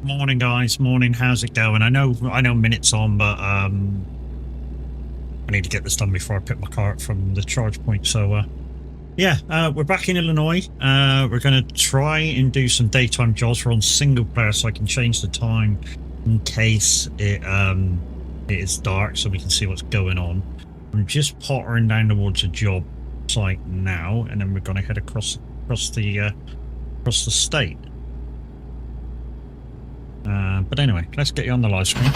Morning, guys. Morning. How's it going? I know minutes on, but I need to get this done before I pick my car up from the charge point. So, yeah, we're back in Illinois. We're going to try and do some daytime jobs. We're on single player, so I can change the time in case it is dark, so we can see what's going on. I'm just pottering down towards a job site now, and then we're going to head across the state. But anyway, let's get you on the live screen.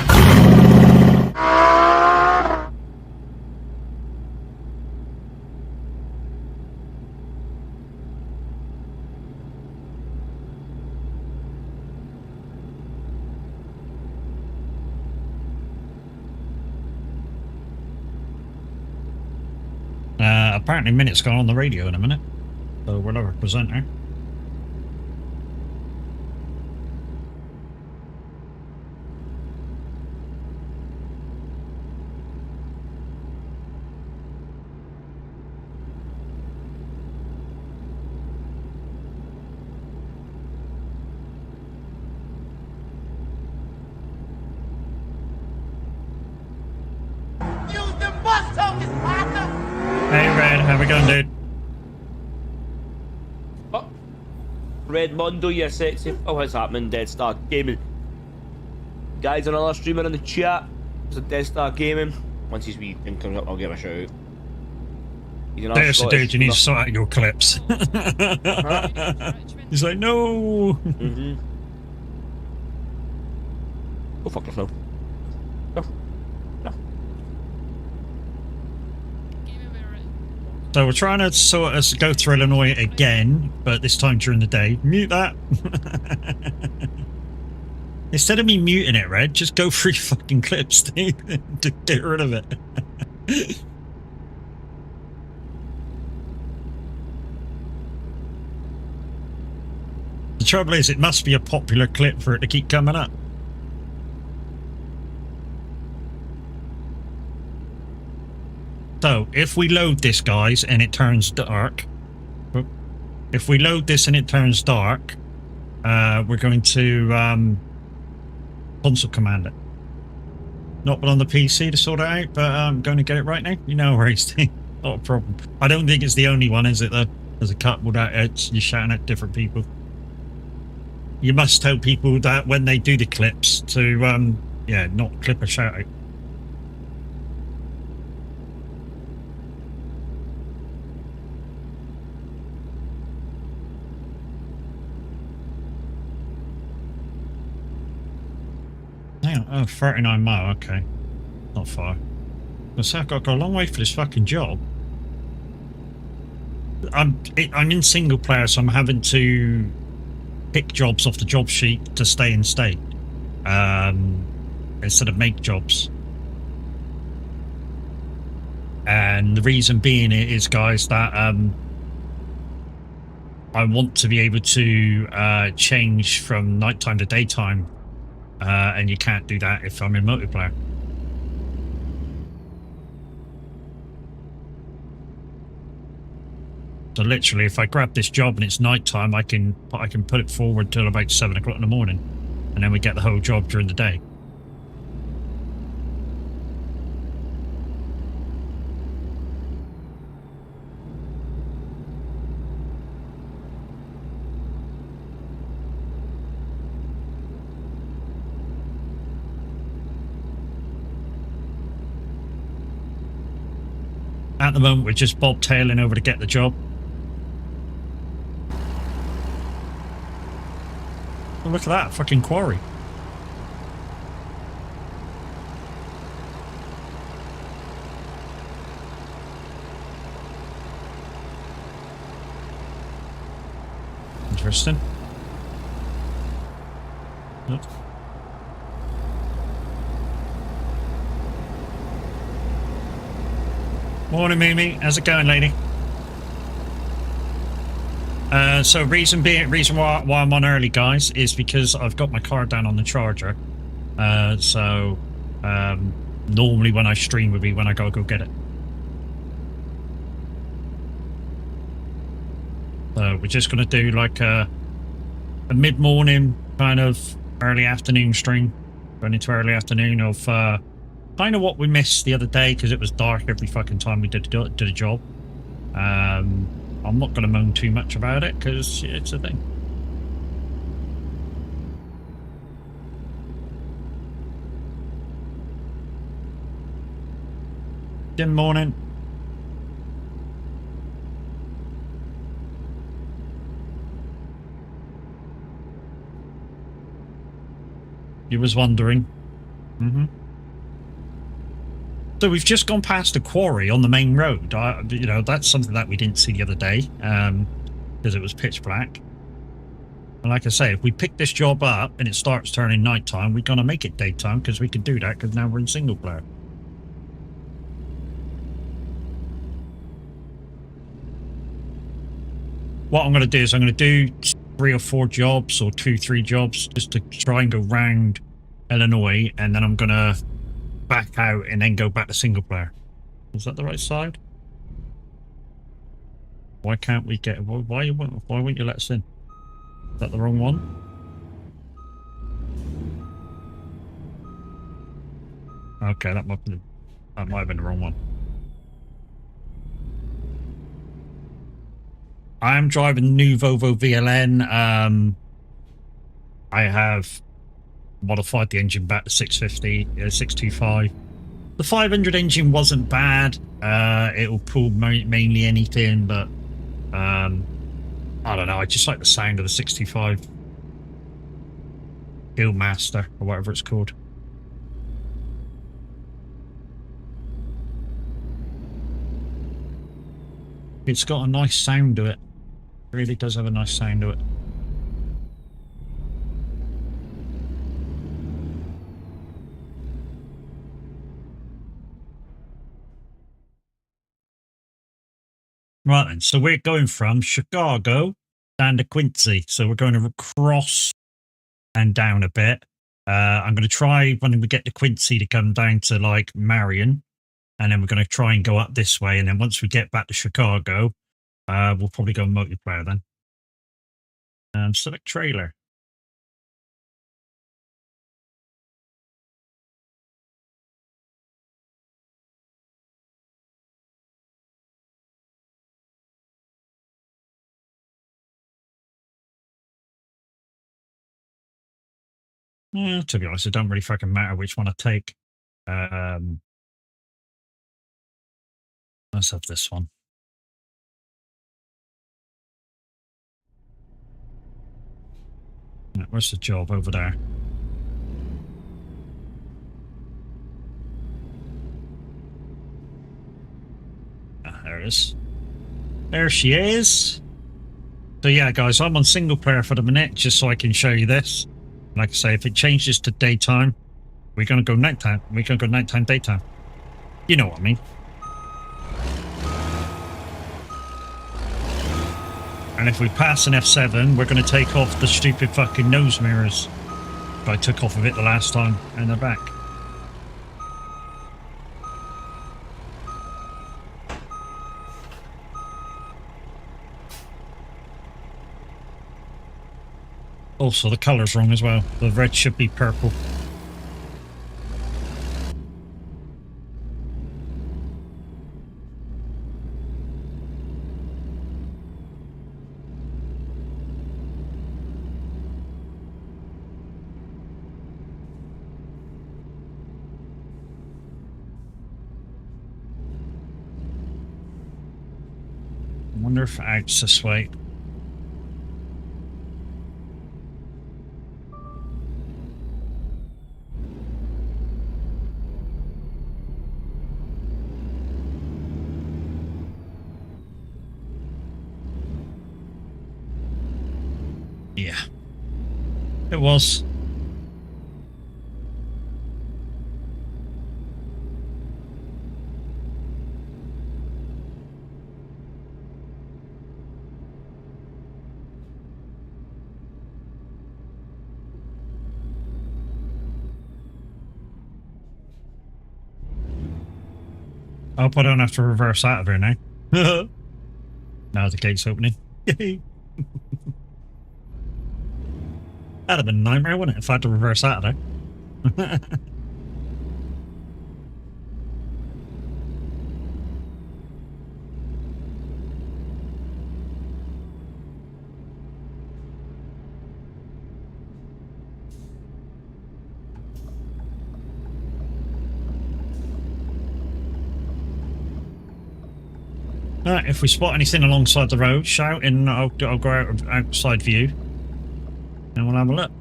Apparently Minute's gone on the radio in a minute, so we'll have a presenter. Hey Red, how we going, dude? Oh, Red Mondo, you sexy. Oh, what's happening, Dead Star Gaming? Guys, another streamer in the chat. It's a Dead Star Gaming. Once his wee thing comes up, I'll give him a shout out. There's a dude, you need to sort out your clips. He's like, no! Go fuck yourself. No. So we're trying to sort of go through Illinois again, but this time during the day. Mute that. Instead of me muting it, Red, just go through fucking clips, dude, to get rid of it. The trouble is, it must be a popular clip for it to keep coming up. So, if we load this, guys, and it turns dark, if we load this and it turns dark, we're going to console command it. Not but on the PC to sort it out, but I'm going to get it right now. You know where he's not a problem. I don't think it's the only one, is it, though? There's a couple that you're shouting at different people. You must tell people that when they do the clips to, yeah, not clip a shout out. Oh, 39 mile, okay. Not far. So I've got to go a long way for this fucking job. I'm in single player, so I'm having to pick jobs off the job sheet to stay in state. Instead of make jobs. And the reason being is, guys, that I want to be able to change from nighttime to daytime. And you can't do that if I'm in multiplayer. So literally, if I grab this job and it's nighttime, I can put it forward till about 7 o'clock in the morning, and then we get the whole job during the day. At the moment, we're just bobtailing over to get the job. Oh, look at that, fucking quarry. Interesting. Look. Morning, Mimi. How's it going, lady? So reason why I'm on early, guys, is because I've got my car down on the charger. Normally when I stream would be when I gotta go get it. So we're just gonna do like a mid-morning kind of early afternoon stream. Going into early afternoon of kind of what we missed the other day because it was dark every fucking time we did a job. I'm not going to moan too much about it because it's a thing. Good morning. You was wondering. So we've just gone past a quarry on the main road. You know, that's something that we didn't see the other day because it was pitch black. And like I say, if we pick this job up and it starts turning nighttime, we're going to make it daytime because we can do that because now we're in single player. What I'm going to do is I'm going to do 3 or 4 jobs or 2-3 jobs just to try and go round Illinois, and then I'm going to back out and then go back to single player. Is that the right side? Why can't we get... Why won't you let us in? Is that the wrong one? Okay, that might have been the wrong one. I am driving the new Volvo VLN. I have modified the engine back to 650, 625. The 500 engine wasn't bad. It'll pull mainly anything, but I don't know. I just like the sound of the 625 Fieldmaster or whatever it's called. It's got a nice sound to it. It really does have a nice sound to it. Right then, so we're going from Chicago down to Quincy. So we're going to cross and down a bit. I'm going to try when we get to Quincy to come down to like Marion. And then we're going to try and go up this way. And then once we get back to Chicago, we'll probably go multiplayer then. Select trailer. To be honest, it don't really fucking matter which one I take. Let's have this one. Where's the job? Over there. There it is. There she is. So yeah, guys, I'm on single player for the minute, just so I can show you this. Like I say, if it changes to daytime, we're going to go nighttime. We're going to go nighttime, daytime. You know what I mean. And if we pass an F7, we're going to take off the stupid fucking nose mirrors. I took off of it the last time, and they're back. Also, the colour's wrong as well. The red should be purple. I wonder if out's this way. Yeah, it was. I hope I don't have to reverse out of here now. Now the gate's opening. That'd have been a nightmare, wouldn't it, if I had to reverse out of there? Right, if we spot anything alongside the road, shout and I'll go out of outside view and we'll have a look.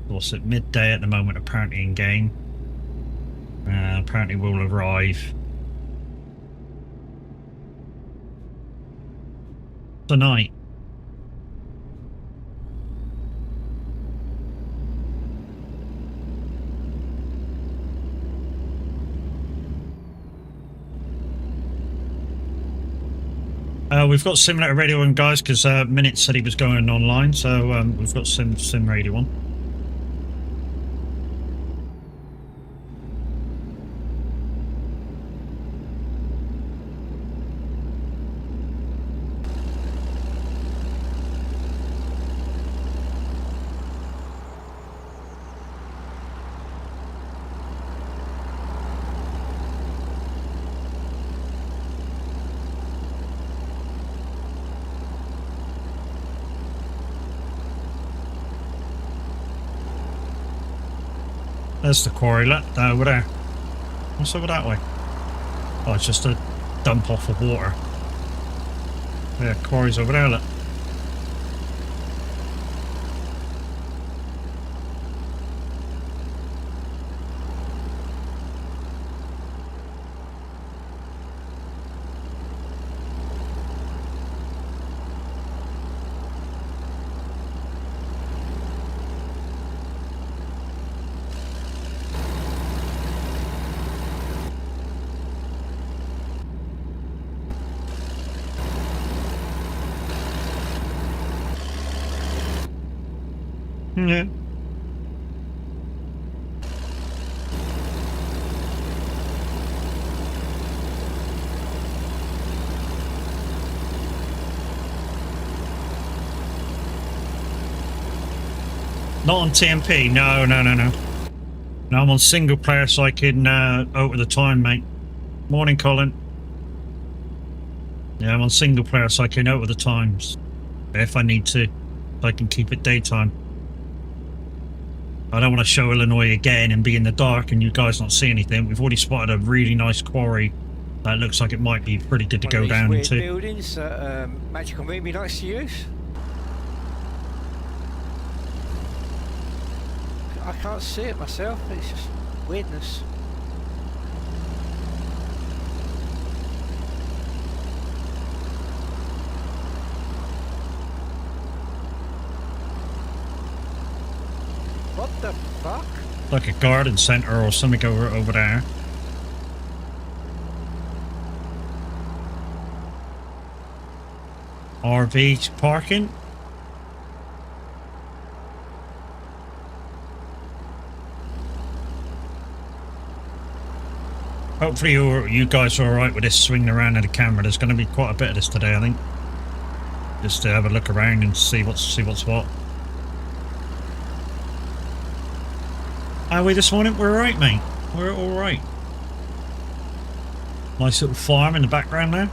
What's at midday at the moment, apparently in game. Apparently we'll arrive tonight. We've got simulator radio on, guys, because Minute said he was going online, so we've got sim radio on. There's the quarry, look, over there. What's over that way? Oh, it's just a dump off of water. Yeah, quarry's over there, look. Yeah. Not on TMP, no. No, I'm on single player so I can over the time, mate. Morning, Colin. Yeah, I'm on single player so I can over the times if I need to, so I can keep it daytime. I don't want to show Illinois again and be in the dark and you guys not see anything. We've already spotted a really nice quarry that looks like it might be pretty good to go down into. Buildings that Magical Movie likes to use. I can't see it myself, it's just weirdness. What the fuck? Like a garden centre or something over there. RV parking. Hopefully you guys are alright with this swinging around in the camera. There's going to be quite a bit of this today, I think. Just to have a look around and see what's what. Are we this morning? We're alright, mate. We're alright. Nice little farm in the background there.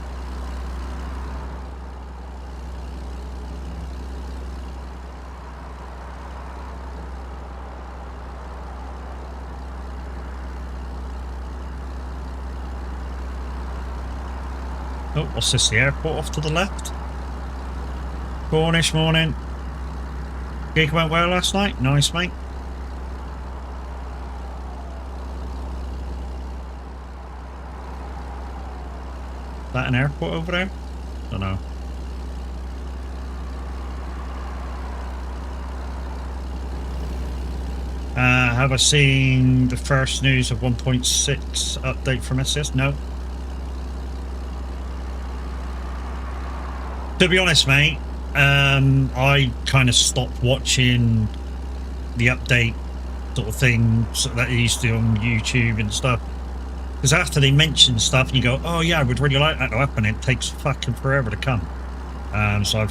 Oh, what's this? The airport off to the left? Cornish morning. Gig went well last night? Nice, mate. Is that an airport over there? Don't know. have I seen the first news of 1.6 update from SCS? No. To be honest, mate, I kind of stopped watching the update sort of thing that they used to do on YouTube and stuff. Because after they mention stuff and you go, oh yeah, I would really like that to happen, it takes fucking forever to come. So I've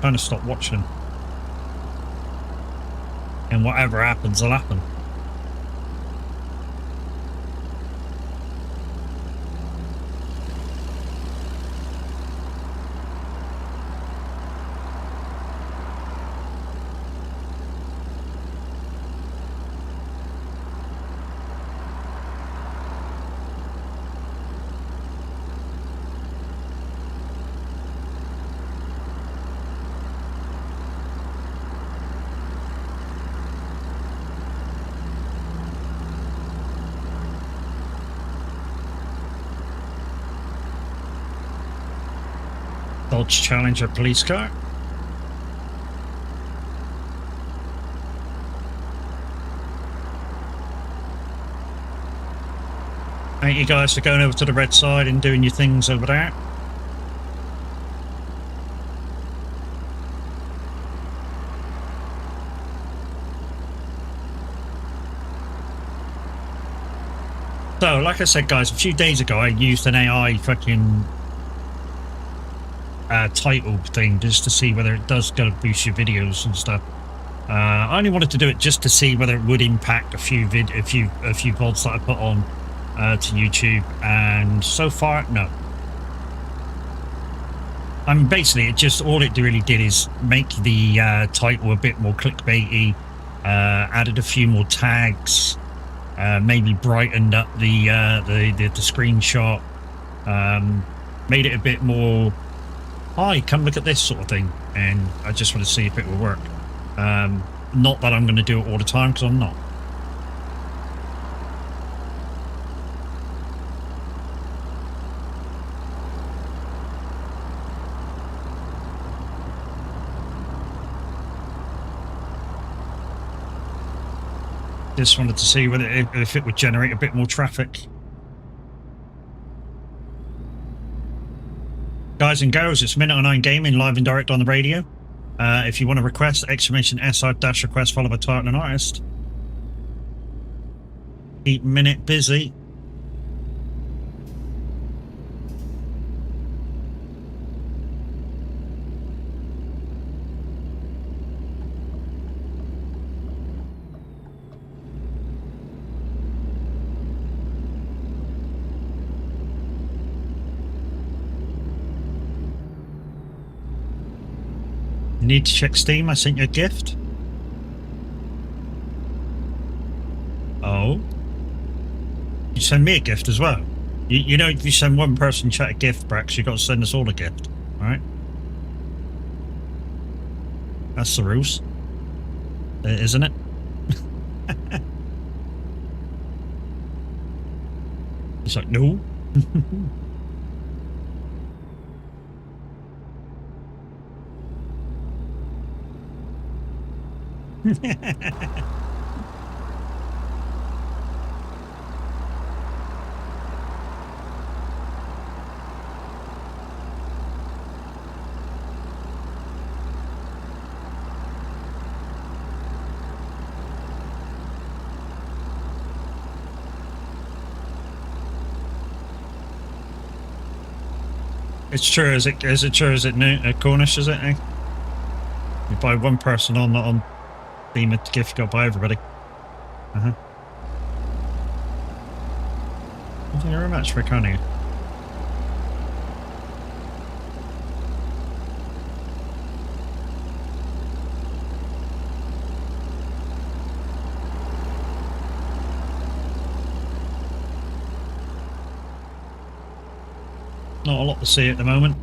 kind of stopped watching them. And whatever happens will happen. Dodge Challenger police car. Thank you guys for going over to the red side and doing your things over there. So, like I said, guys, a few days ago I used an AI fucking title thing just to see whether it does go to boost your videos and stuff. I only wanted to do it just to see whether it would impact a few VODs that I put on to YouTube, and so far, no. I mean, basically, all it really did is make the title a bit more clickbaity, added a few more tags, maybe brightened up the screenshot, made it a bit more, hi, come look at this sort of thing, and I just want to see if it will work. Not that I'm going to do it all the time, because I'm not. Just wanted to see whether if it would generate a bit more traffic. Guys and girls, it's Minute 09 Gaming, live and direct on the radio. If you want to request, exclamation SR dash request followed by title and artist. Keep Minute busy. Need to check Steam. I sent you a gift. Oh, you send me a gift as well. You know, if you send one person chat a gift, Brax, you got to send us all a gift, all right? That's the rules, isn't it? It's like, no. It's true. Is it true? Is it new, Cornish? Is it? Eh? You buy one person on Steam, a gift got by everybody. Thank you very much for coming. Not a lot to see at the moment.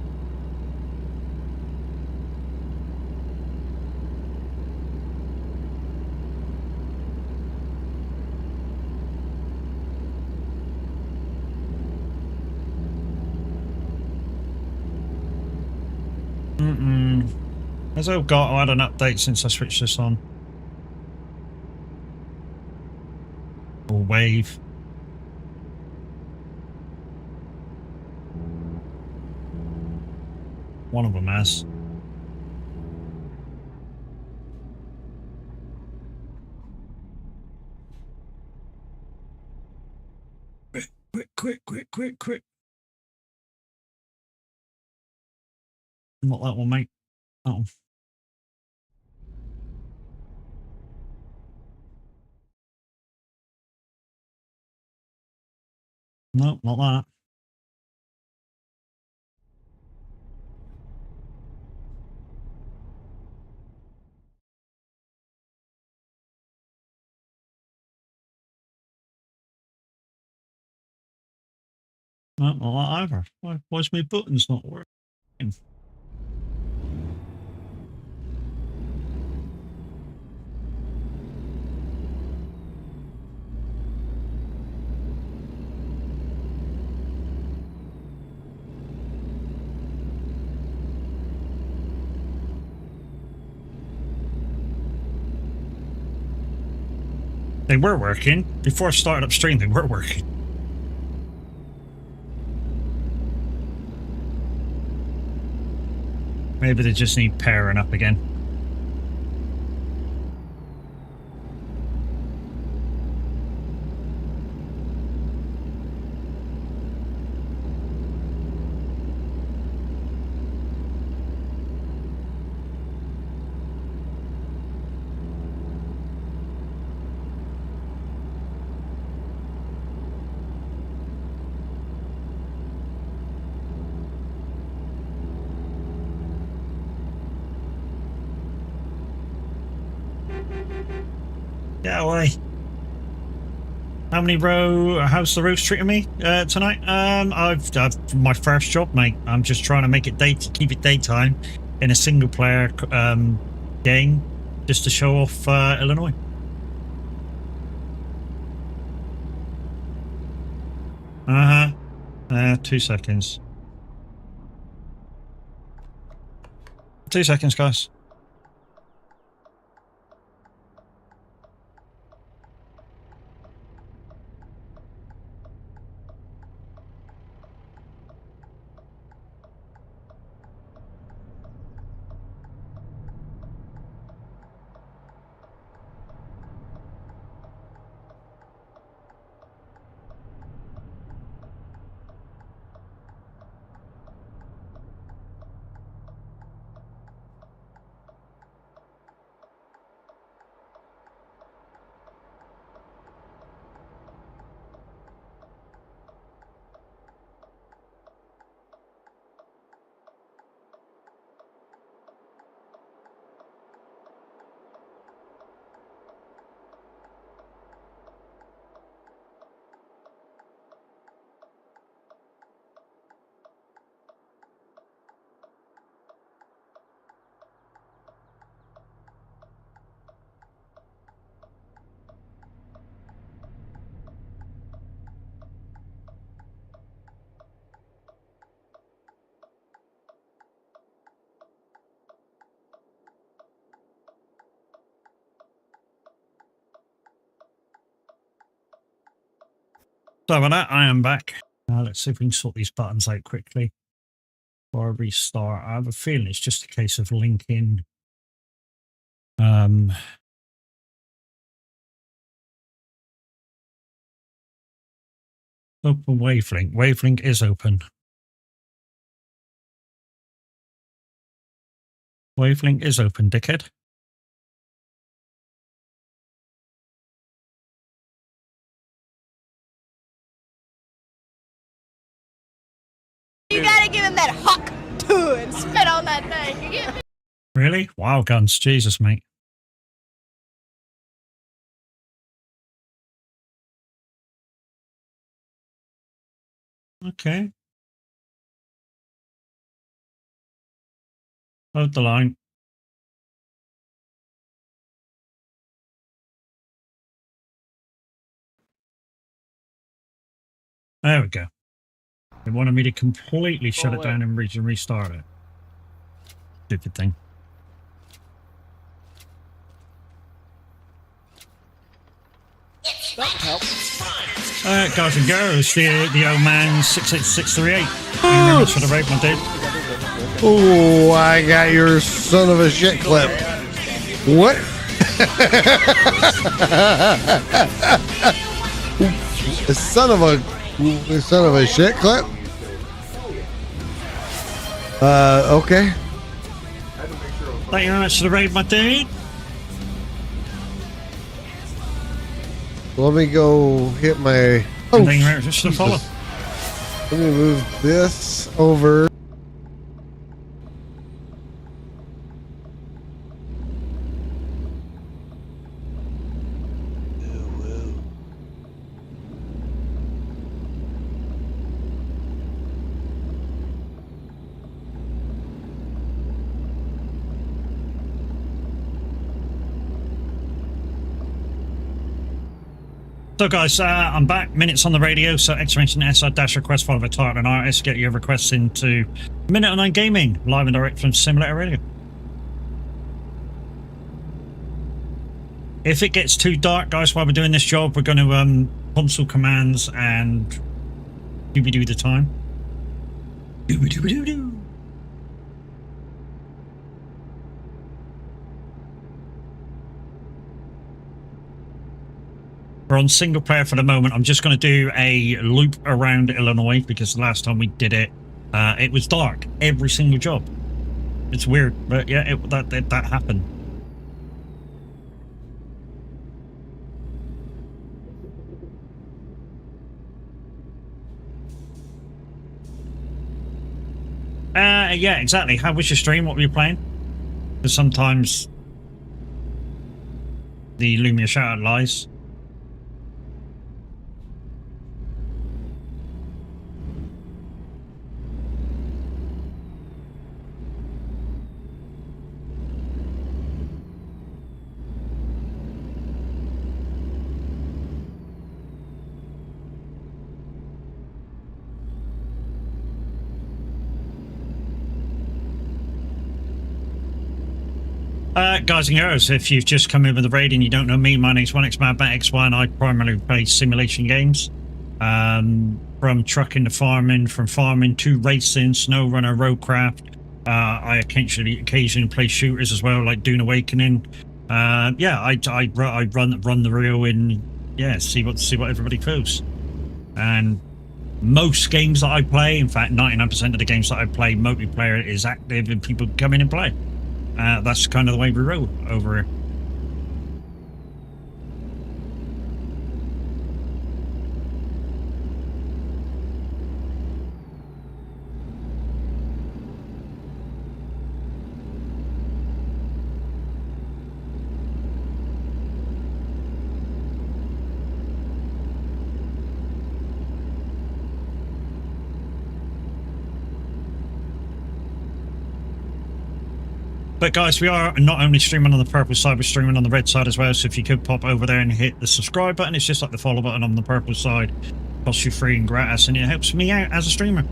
Has Elgato had an update since I switched this on? or wave. One of them has. Quick. Not that one, mate. That one. No, not that. No, not that either. Why's my buttons not working? They were working. Before I started upstream, they were working. Maybe they just need pairing up again. Yeah, why? How's the roast treating me tonight? I've my first job, mate. I'm just trying to make it keep it daytime in a single player game, just to show off Illinois. Uh huh. 2 seconds. 2 seconds, guys. So with that, I am back. Let's see if we can sort these buttons out quickly before I restart. I have a feeling it's just a case of linking open Wavelink. Wavelink is open. Wavelink is open, dickhead. You gotta give him that hawk too and spit on that thing. You get me? Really? Wow, guns. Jesus, mate. Okay. Hold the line. There we go. They wanted me to completely shut it down and restart it. Stupid thing. That helps. guys and girls, the old man 68638. Thank you very much for the rape, my dude. Oh, I got your son of a shit clip. What? Son of a shit clip? Okay. Thank you very much for the raid, my dude. Let me go hit my. Thank you very much for the follow. Let me move this over. So guys, I'm back. Minutes on the radio. So exclamation SR dash request followed by title and artist. Get your requests into Minute Online Gaming, live and direct from Simulator Radio. If it gets too dark, guys, while we're doing this job, we're going to console commands and doobie-doo the time. Doobie-doo-doo-doo. We're on single player for the moment. I'm just going to do a loop around Illinois because the last time we did it, it was dark every single job. It's weird, but yeah, that happened. Yeah, exactly. How was your stream? What were you playing? Because sometimes the Lumia shout-out lies. Guys and girls, if you've just come in with the raid and you don't know me, my name's 1xMadBatXY and I primarily play simulation games. From trucking to farming, from farming to racing, SnowRunner, Roadcraft. I occasionally play shooters as well, like Dune Awakening. Yeah, I run the reel and yeah, see what everybody feels. And most games that I play, in fact 99% of the games that I play, multiplayer is active and people come in and play. That's kind of the way we roll over here. But guys, we are not only streaming on the purple side, we're streaming on the red side as well. So if you could pop over there and hit the subscribe button, it's just like the follow button on the purple side. Costs you free and gratis, and it helps me out as a streamer.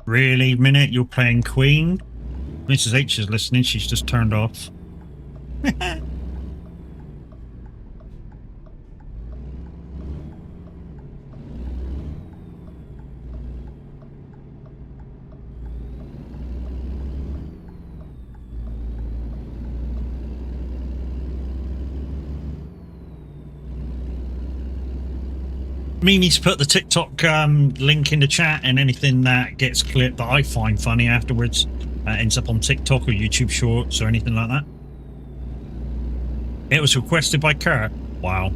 Really, Minute? You're playing Queen? Mrs. H is listening. She's just turned off. Mimi's put the TikTok link in the chat, and anything that gets clipped that I find funny afterwards ends up on TikTok or YouTube Shorts or anything like that. It was requested by Kurt. Wow.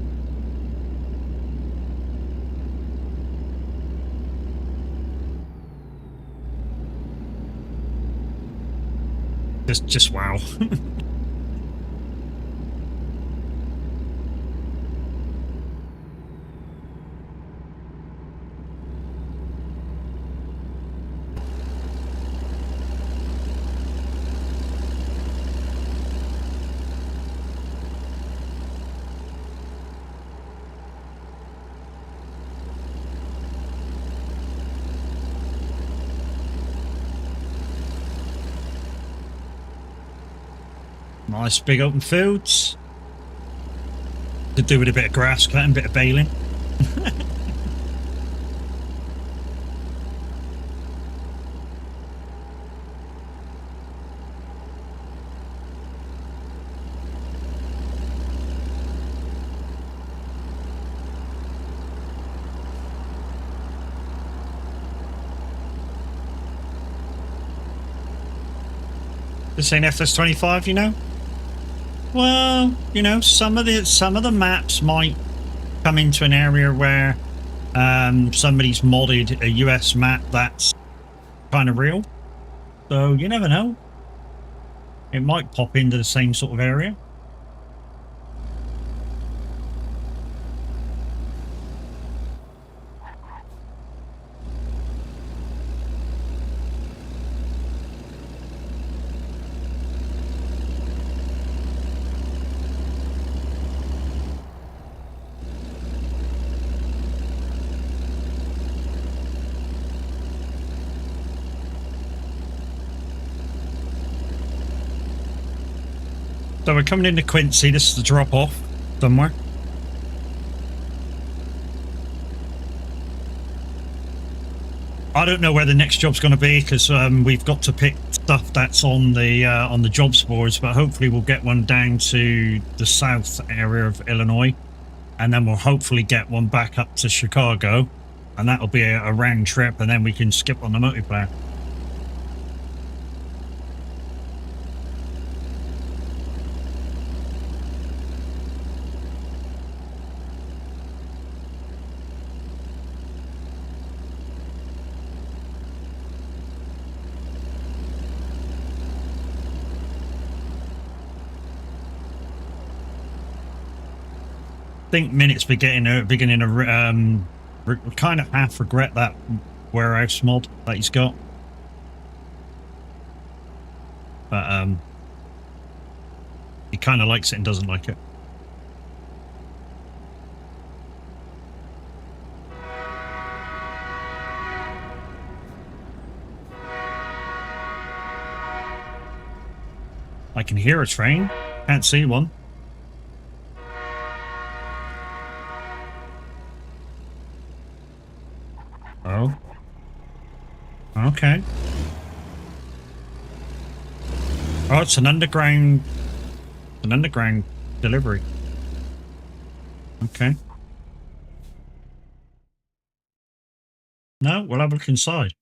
just wow. Nice big open fields. Could do with a bit of grass cutting, a bit of baling. This ain't FS25, you know? Well, you know, some of the maps might come into an area where somebody's modded a US map that's kind of real. So you never know. It might pop into the same sort of area. So we're coming into Quincy. This is the drop off somewhere. I don't know where the next job's going to be because we've got to pick stuff that's on the jobs boards, but hopefully we'll get one down to the south area of Illinois, and then we'll hopefully get one back up to Chicago, and that'll be a round trip, and then we can skip on the multiplayer. I think Minutes beginning to kind of half regret that warehouse mod that he's got, but he kind of likes it and doesn't like it. I can hear a train, can't see one. Oh. Okay. Oh, it's an underground delivery. Okay. No, we'll have a look inside.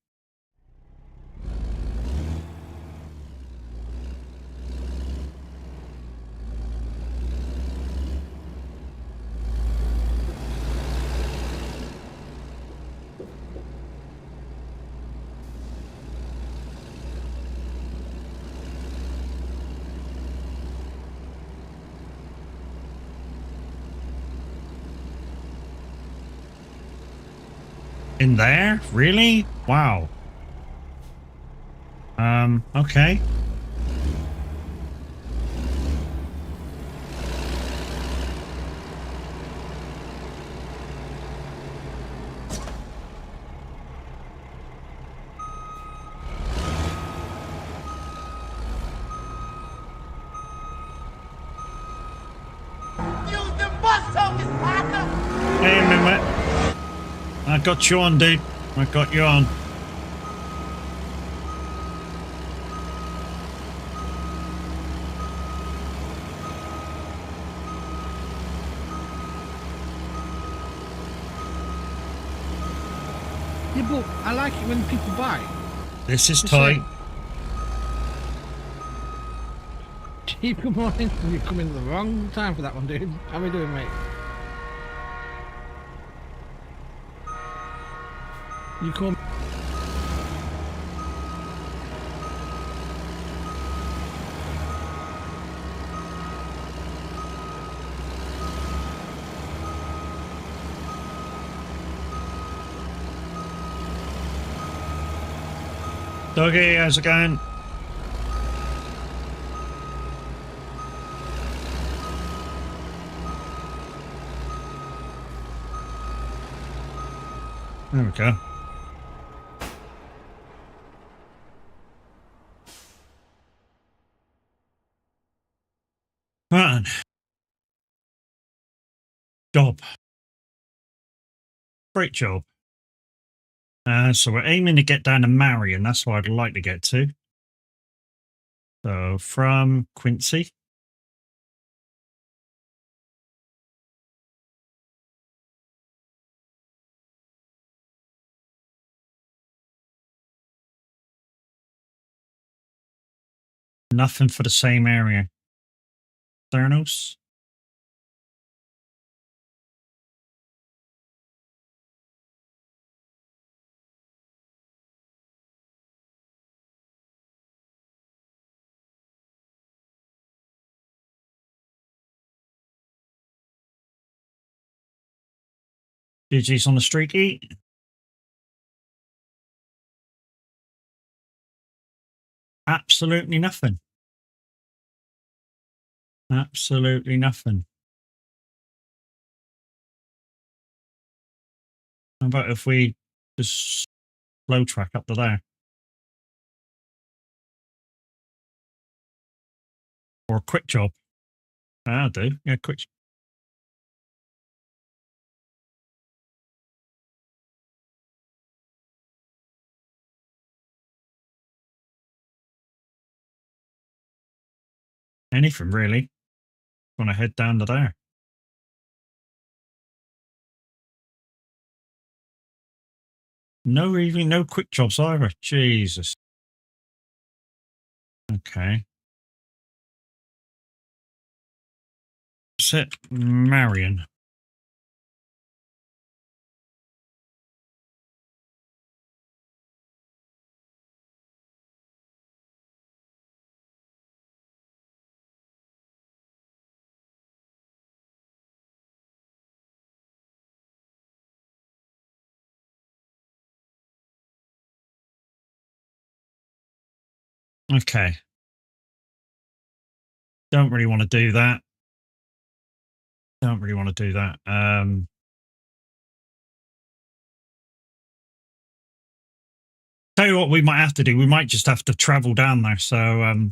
In there? Really? Wow. Okay. Hey, a minute. I got you on, dude. I got you on. Yeah, but I like it when people buy. This is tight. Chief, come on in. You come in at the wrong time for that one, dude. How we doing, mate? You come. Doggy, how's it going? There we go. Right. Job. Great job. So we're aiming to get down to Marion. That's what I'd like to get to. So from Quincy. Nothing for the same area. Theranos. GG's on the streaky. Absolutely nothing. Absolutely nothing. How about if we just slow track up to there? Or a quick job? I'll do. Yeah, quick. Anything really. Want to head down to there? No, even no quick jobs either. Jesus. Okay. Set Marion. Okay. Don't really want to do that. Don't really want to do that. Tell you what we might have to do. We might just have to travel down there. So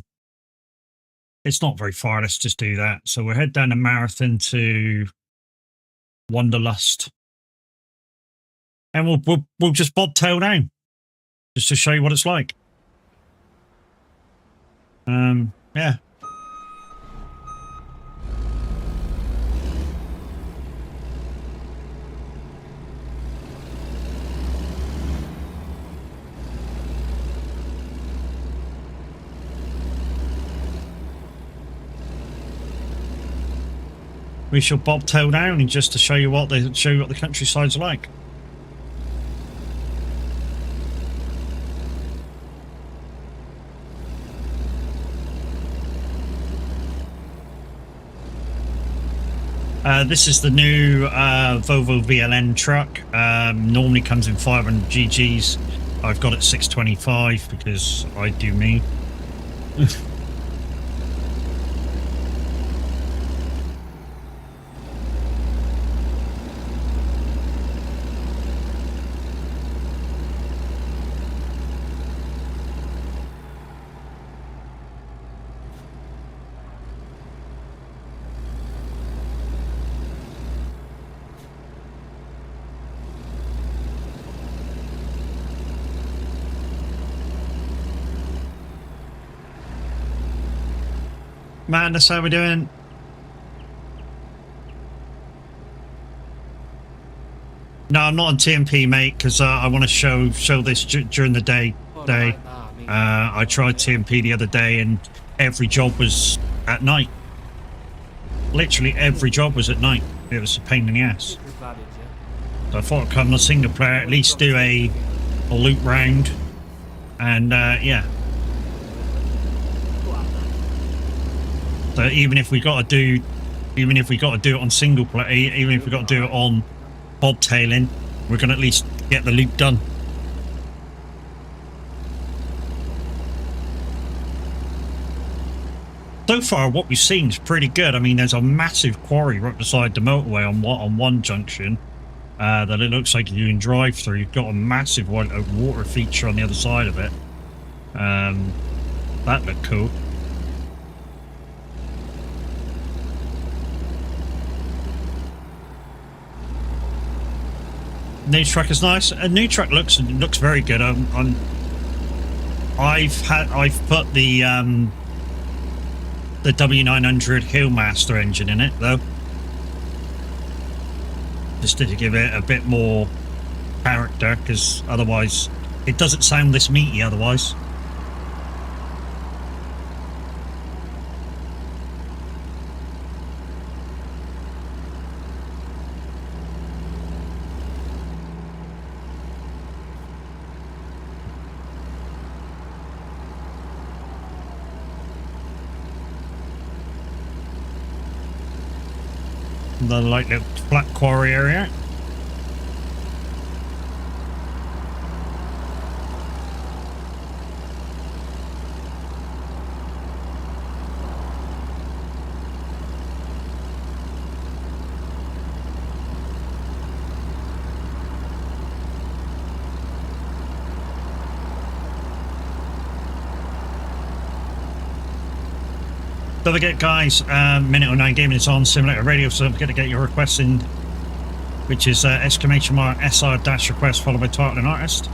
it's not very far. Let's just do that. So we'll head down to Marathon to Wanderlust. And we'll just bobtail down. Just to show you what it's like. Yeah. We shall bobtail down and just to show you what the countryside's like. This is the new Volvo VLN truck. Normally comes in 500 GGs. I've got it 625 because I do me. Man, that's how we're doing. No, I'm not on TMP, mate, because I want to show this during the day. I tried TMP the other day, and every job was at night. Literally every job was at night. It was a pain in the ass. So I thought I'd come on a single player, at least do a loop round, and yeah. So even if we got to do it on single play, even if we got to do it on bobtailing, we're gonna at least get the loop done. So far, what we've seen is pretty good. I mean, there's a massive quarry right beside the motorway on one junction that it looks like you can drive through. You've got a massive water feature on the other side of it. That looked cool. New truck is nice. A new truck looks very good. I've put the W900 Hillmaster engine in it though, just to give it a bit more character, because otherwise it doesn't sound this meaty otherwise. The light little flat quarry area. Don't forget, guys, Minute 09 Gaming is on Simulator Radio, so don't forget to get your requests in, which is !SR-request followed by title and artist.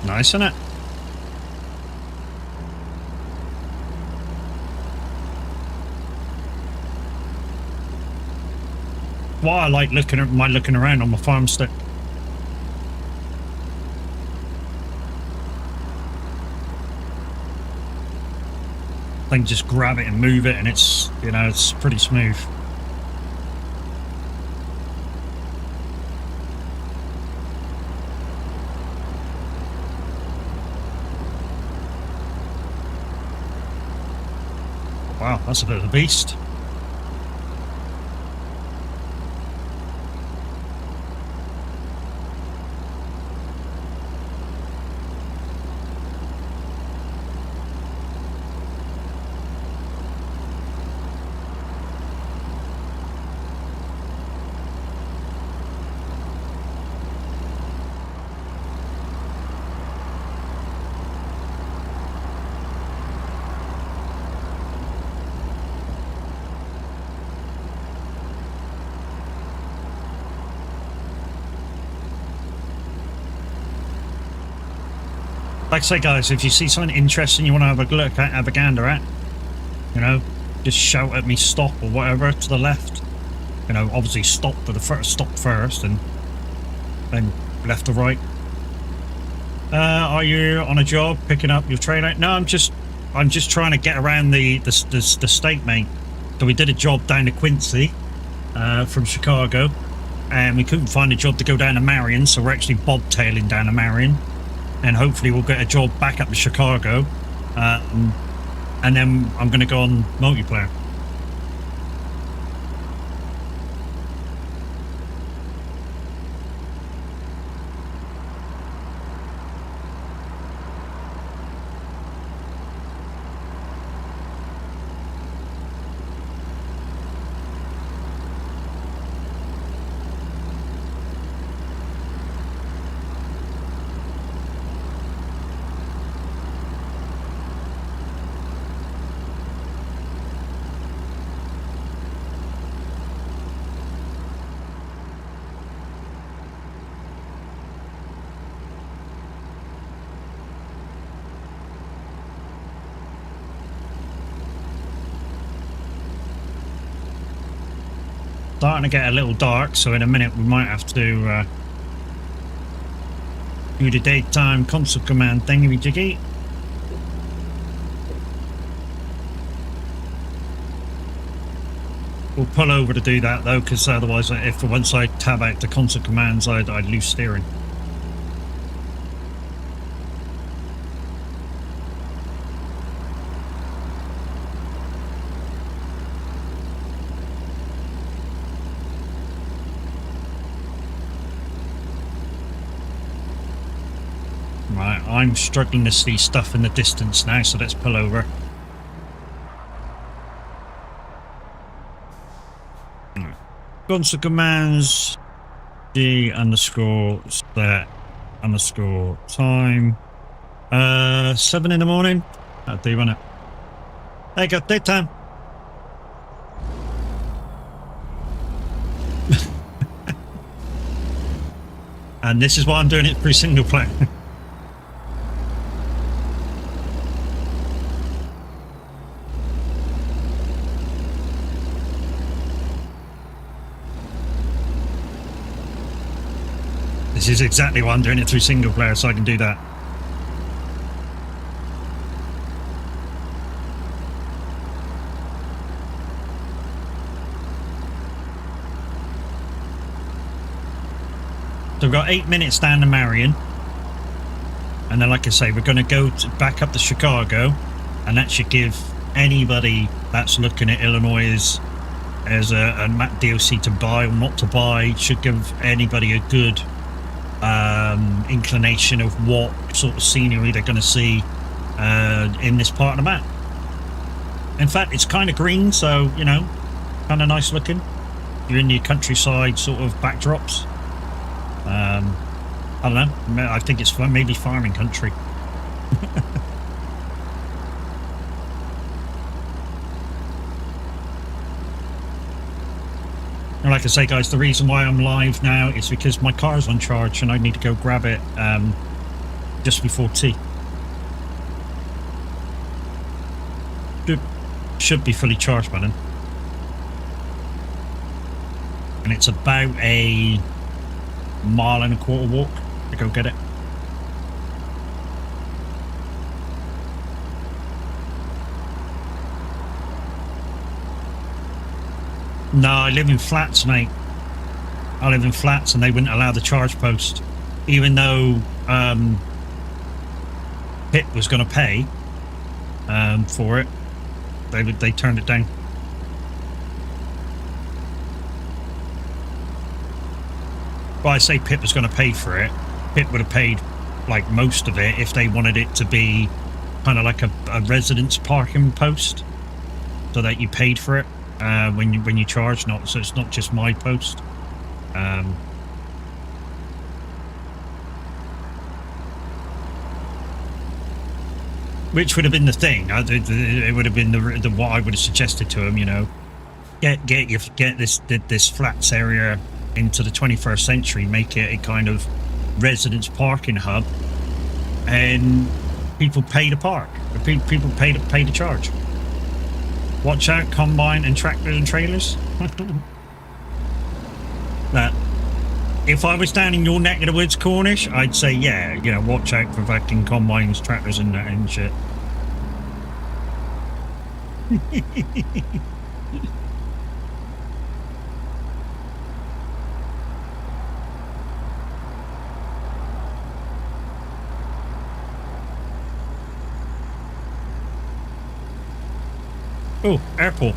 Nice, isn't it? Why I like looking around on my farm stick. I can just grab it and move it, and it's, you know, it's pretty smooth. Wow, that's a bit of a beast. Like I say, guys, if you see something interesting you want to have a look at, have a gander at, you know, just shout at me, stop or whatever to the left. You know, obviously stop first, and then left or right. Are you on a job picking up your trailer? No, I'm just trying to get around the state, mate. So we did a job down to Quincy from Chicago, and we couldn't find a job to go down to Marion, so we're actually bobtailing down to Marion. And hopefully we'll get a job back up to Chicago, and then I'm going to go on multiplayer. Starting to get a little dark, so in a minute we might have to do the daytime console command thingy-jiggy. we'll pull over to do that though, because otherwise, if once I tab out the console commands, I'd lose steering. Right, I'm struggling to see stuff in the distance now, so let's pull over. Console commands G underscore set underscore time 7 in the morning. That'll do, won't it? There you go, daytime. And this is why I'm doing it through single player. This is exactly why I'm doing it through single player, so I can do that. So we've got 8 minutes down to Marion. And then, like I say, we're going to go back up to Chicago. And that should give anybody that's looking at Illinois as a map DLC to buy or not to buy, should give anybody a good inclination of what sort of scenery they're going to see in this part of the map. In fact, it's kind of green, so, you know, kind of nice looking. You're in your countryside sort of backdrops. I don't know, I think it's maybe farming country. And like I say, guys, the reason why I'm live now is because my car's on charge and I need to go grab it just before tea. Should be fully charged by then. And it's about a 1.25 mile walk to go get it. No, I live in flats, mate. I live in flats and they wouldn't allow the charge post. Even though Pit was going to pay for it, they turned it down. Well, I say Pit was going to pay for it. Pit would have paid like most of it if they wanted it to be kind of like a residence parking post, so that you paid for it when you charge. Not so it's not just my post. Which would have been the thing. It would have been the what I would have suggested to him. You know, get this flats area into the 21st century, make it a kind of residence parking hub, and people pay to park. People pay to charge. Watch out, combine and tractors and trailers. That if I was down in your neck of the woods, Cornish, I'd say, yeah, you know, watch out for fucking combines, tractors and shit. Oh, airport.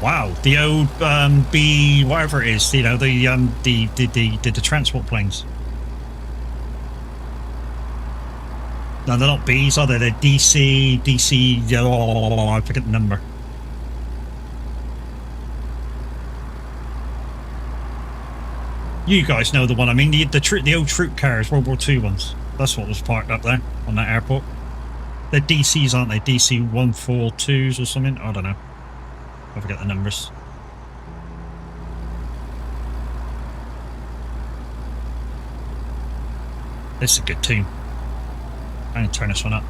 Wow, the old B whatever it is, you know, the transport planes. No, they're not Bs, are they? They're DC, oh, I forget the number. You guys know the one I mean, the old troop cars, World War II ones. That's what was parked up there on that airport. They're DCs, aren't they? DC 142s or something? I don't know. I forget the numbers. This is a good tune. I'm going to turn this one up.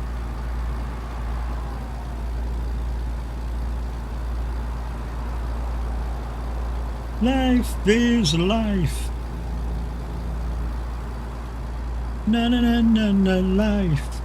Life is life. Na na na na na life.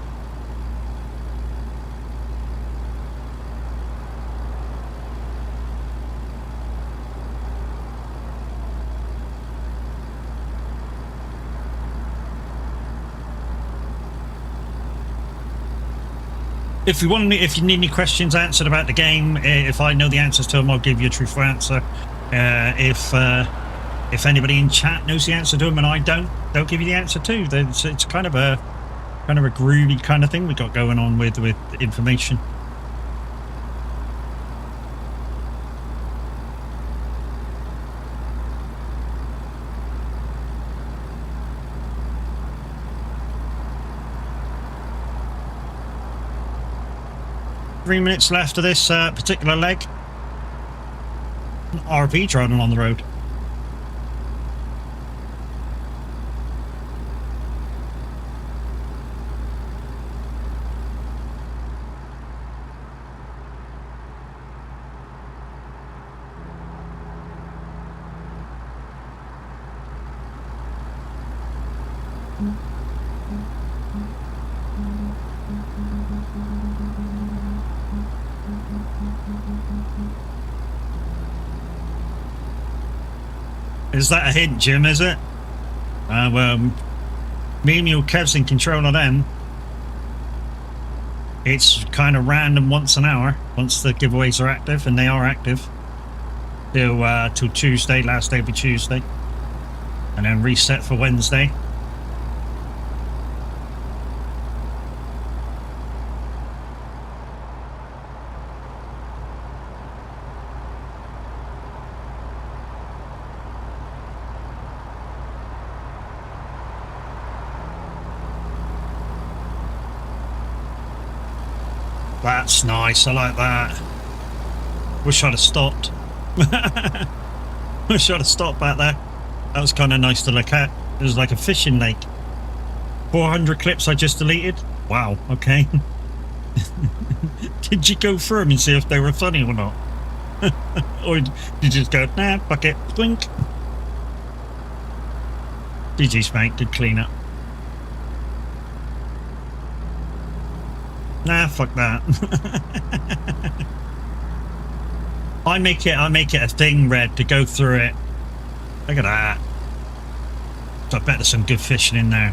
if you need any questions answered about the game, if I know the answers to them, I'll give you a truthful answer. If anybody in chat knows the answer to them and I don't, they'll give you the answer too. It's kind of a groovy kind of thing we got going on with information. Three minutes left of this particular leg. RV driving along the road. Is that a hint, Jim, is it? Well, me and your Kev's in control of them. It's kind of random once an hour, once the giveaways are active, and they are active. Till Tuesday, last day will be Tuesday. And then reset for Wednesday. That's nice, I like that. Wish I'd have stopped. Wish I'd have stopped back there. That was kind of nice to look at. It was like a fishing lake. 400 clips I just deleted. Wow, okay. Did you go through them and see if they were funny or not? Or did you just go, nah, fuck it, blink? GG's, mate, good clean up. Nah, fuck that. I make it a thing, Red, to go through it. Look at that. So I bet there's some good fishing in there.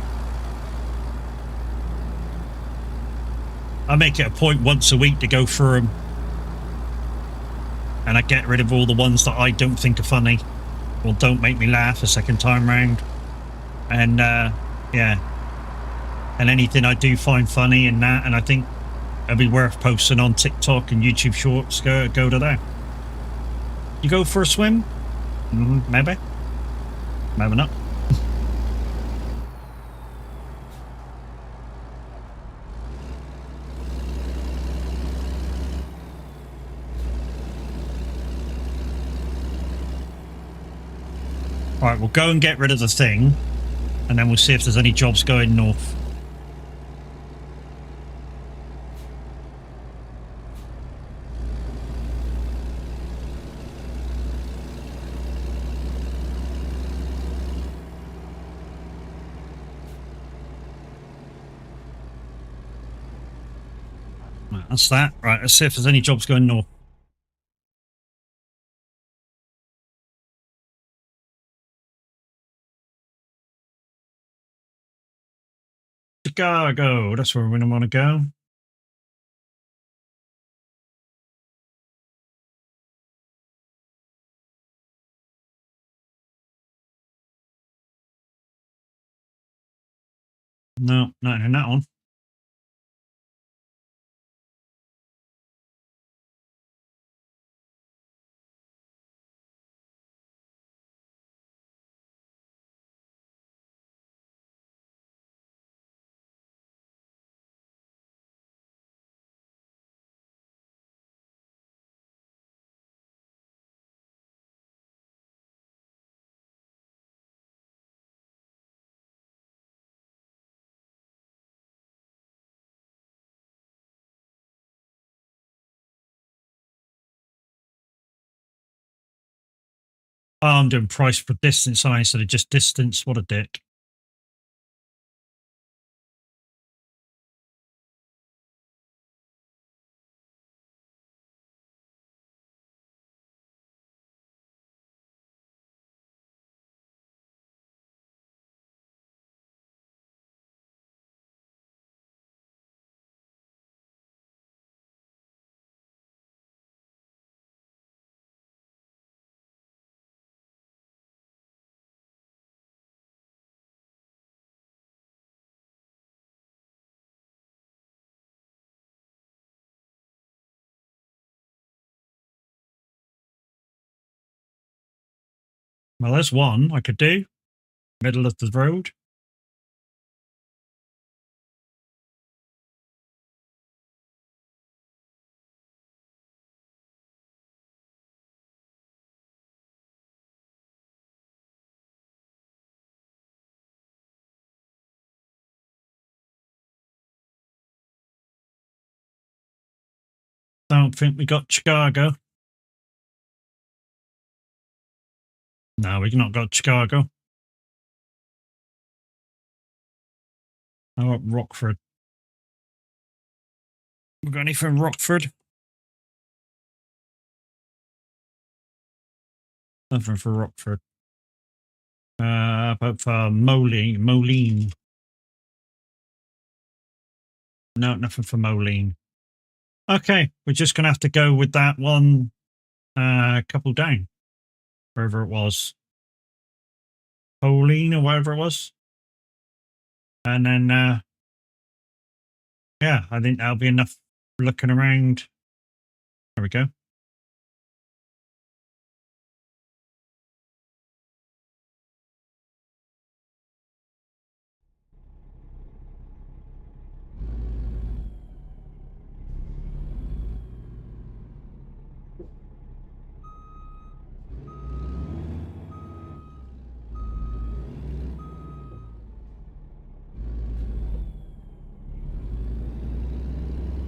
I make it a point once a week to go through them. And I get rid of all the ones that I don't think are funny. Or don't make me laugh a second time round. And, yeah. And anything I do find funny and that, and I think it'll be worth posting on TikTok and YouTube Shorts, go to there. You go for a swim? Maybe. Maybe not. Alright, we'll go and get rid of the thing, and then we'll see if there's any jobs going north. Right, that's that. Right, let's see if there's any jobs going north. Chicago, that's where we're going to want to go. No, not in that one. Oh, I'm doing price per distance instead of just distance. What a dick. Well, there's one I could do. Middle of the road. Don't think we got Chicago. No, we've not got Chicago. How about Rockford? We got any from Rockford? Nothing for Rockford. About for Moline. No, nothing for Moline. Okay, we're just gonna have to go with that one. Couple down, wherever it was, Moline or whatever it was, and then yeah, I think that'll be enough looking around. There we go.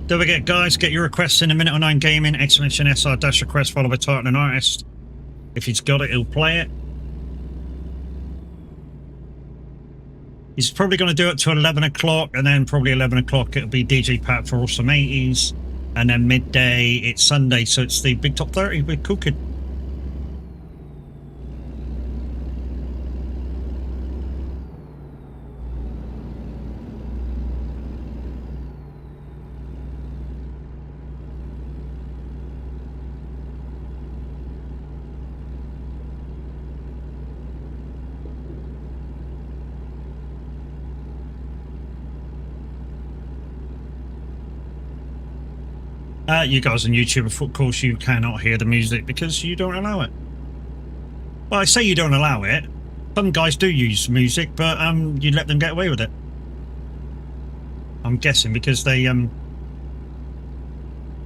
Don't forget, guys, get your requests in a minute on 9 Gaming, exclamation SR dash request followed by title and artist. If he's got it, he'll play it. He's probably going to do it to 11 o'clock, and then probably 11 o'clock it'll be DJ Pat for Awesome 80s, and then midday it's Sunday, so it's the Big Top 30 with Cooking. You guys on YouTube, of course, you cannot hear the music because you don't allow it. Well, I say you don't allow it. Some guys do use music, but you let them get away with it. I'm guessing because they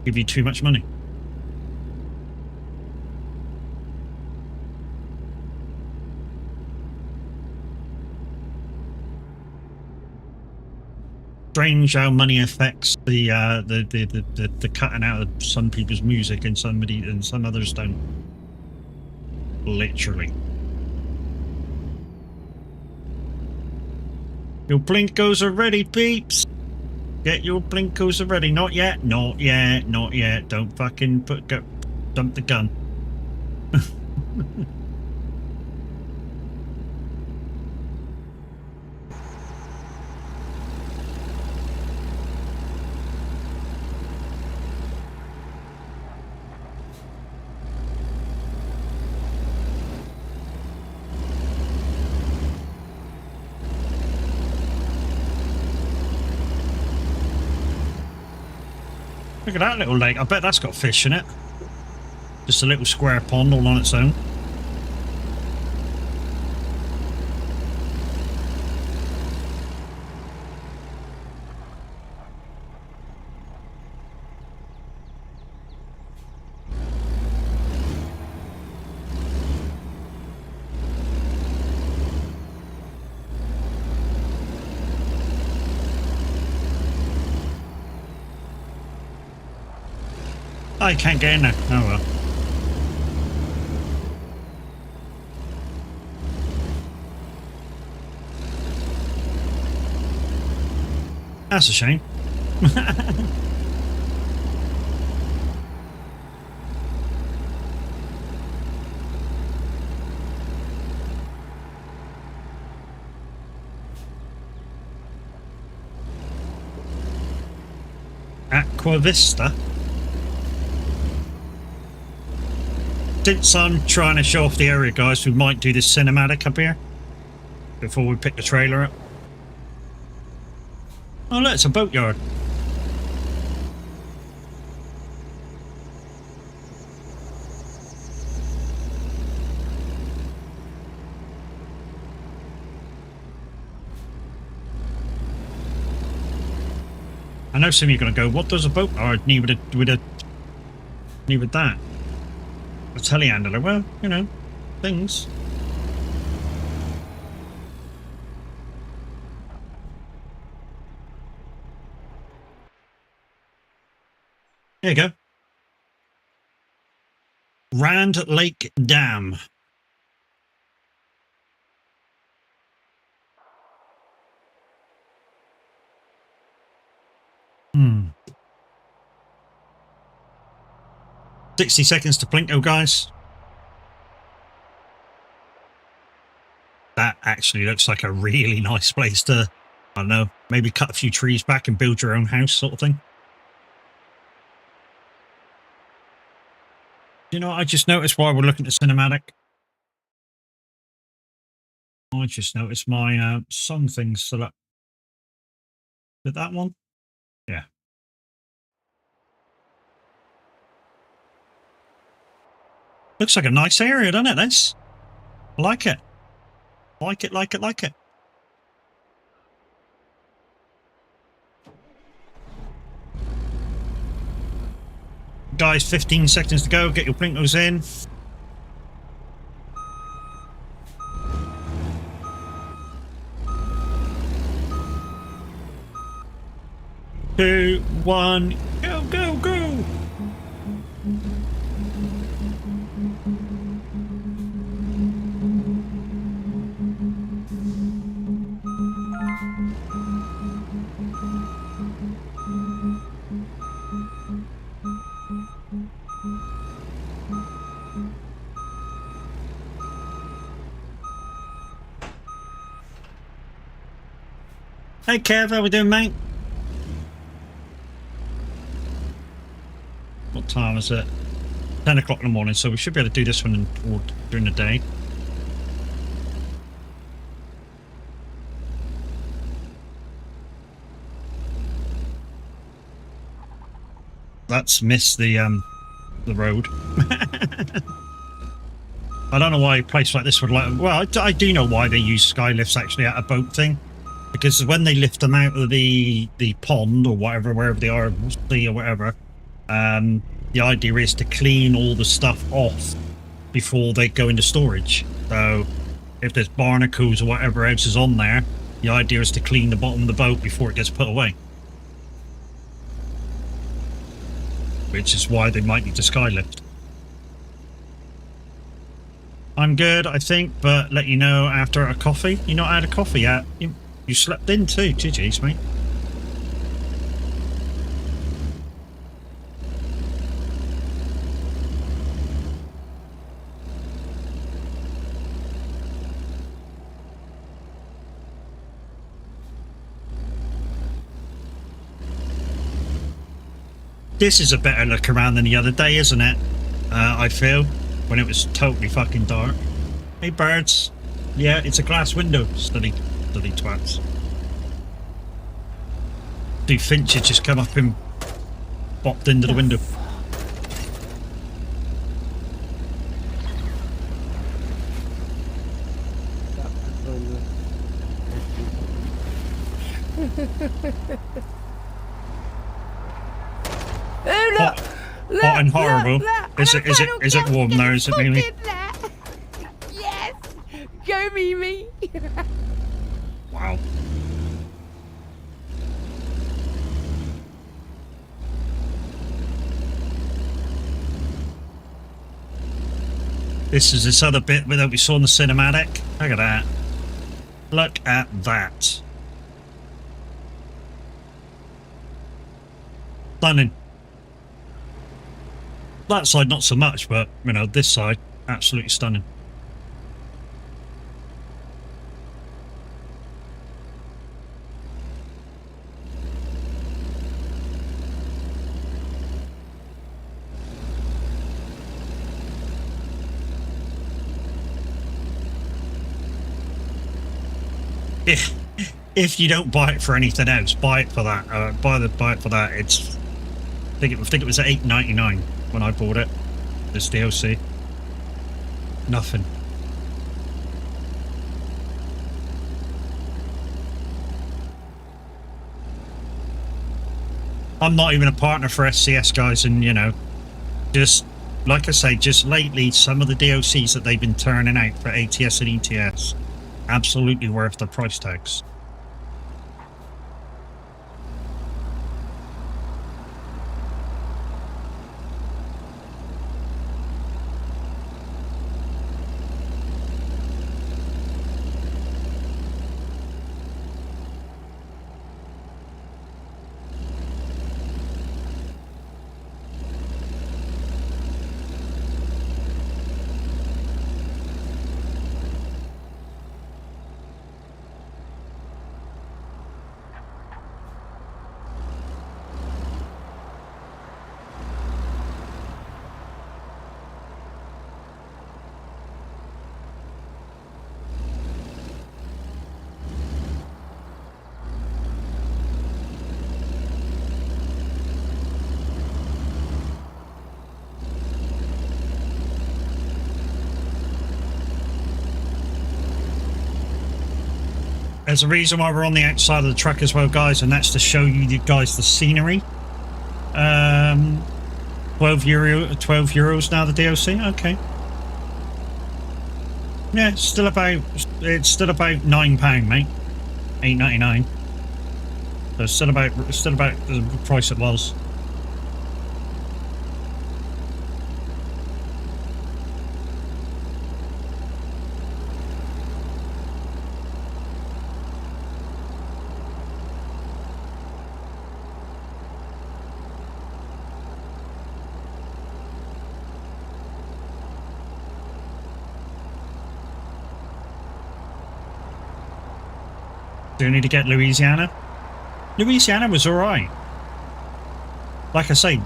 give you too much money. Strange how money affects the cutting out of some people's music and some others don't. Literally. Your blinkos are ready, peeps. Get your blinkos ready. Not yet. Not yet. Not yet. Don't fucking dump the gun. Look at that little lake. I bet that's got fish in it. Just a little square pond all on its own. I can't get in there. Oh well. That's a shame. Aqua Vista. Since I'm trying to show off the area, guys, we might do this cinematic up here before we pick the trailer up. Oh look, it's a boatyard. I know some of you are going to go, what does a boat need with that? A telehandler. Well, you know, things. There you go. Rand Lake Dam. Hmm. 60 seconds to Plinko, guys. That actually looks like a really nice place to, I don't know, maybe cut a few trees back and build your own house sort of thing. You know, I just noticed while we're looking at cinematic. I just noticed my song things set up. Did that one? Yeah. Looks like a nice area, doesn't it, this? I like it. Like it, like it, like it. Guys, 15 seconds to go. Get your Plinkos in. Two, one, go, go, go! Hey Kev, how we doing, mate? What time is it? 10 o'clock in the morning, so we should be able to do this one during the day. That's missed the road. I don't know why a place like this would like. Well, I do know why they use skylifts actually at a boat thing, because when they lift them out of the pond or whatever, wherever they are, sea or whatever, the idea is to clean all the stuff off before they go into storage. So if there's barnacles or whatever else is on there, the idea is to clean the bottom of the boat before it gets put away. Which is why they might need to skylift. I'm good, I think, but let you know after a coffee. You not had a coffee yet? You slept in too, GG's, mate. This is a better look around than the other day, isn't it? I feel, when it was totally fucking dark. Hey birds. Yeah, it's a glass window. Study twats. Dude, Finch had just come up and bopped into the window. Hot and horrible. Is it warm now? Is it Mimi? Yes! Go, Mimi! Wow. This is this other bit that we saw in the cinematic. Look at that. Look at that. Stunning. That side not so much, but you know, this side absolutely stunning. If you don't buy it for anything else, buy it for that. Buy it for that. It's I think it was at $8.99 when I bought it. This DLC. Nothing. I'm not even a partner for SCS, guys, and you know, just like I say, just lately, some of the DLCs that they've been turning out for ATS and ETS, absolutely worth the price tags. There's a reason why we're on the outside of the truck as well, guys, and that's to show you guys the scenery. 12 euros now, the DLC. Okay. Yeah, it's still about £9, mate. £8.99. So it's still about the price it was. Do need to get Louisiana. Louisiana was alright. Like I say,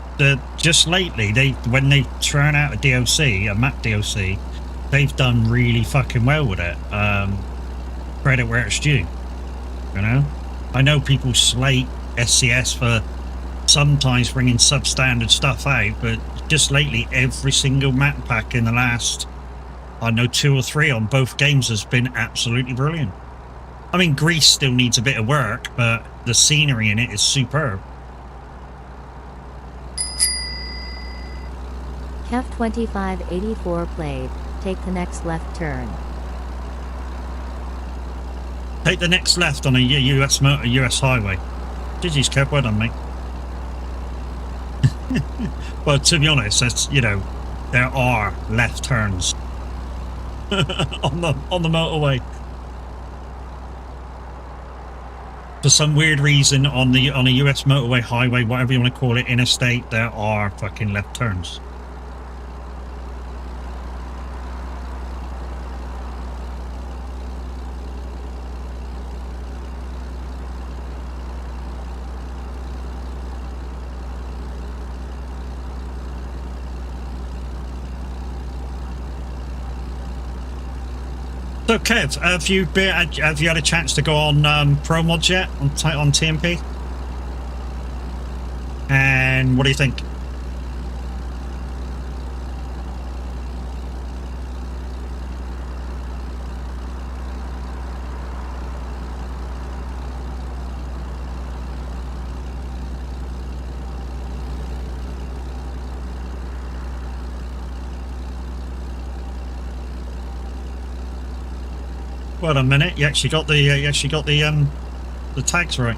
just lately, when they turn out a DLC, a map DLC, they've done really fucking well with it. Credit where it's due. You know? I know people slate SCS for sometimes bringing substandard stuff out, but just lately, every single map pack in the last, I know, 2 or 3 on both games has been absolutely brilliant. I mean, Greece still needs a bit of work, but the scenery in it is superb. Kev 2584 played. Take the next left turn. Take the next left on a US highway. GG's, Kev, well done, mate. Well, to be honest, that's, you know, there are left turns on the motorway. For some weird reason, on a US motorway, highway, whatever you want to call it, interstate, there are fucking left turns. So, Kev, have you had a chance to go on Pro Mods yet on TMP? And what do you think? Well, a minute. You actually got the tags right.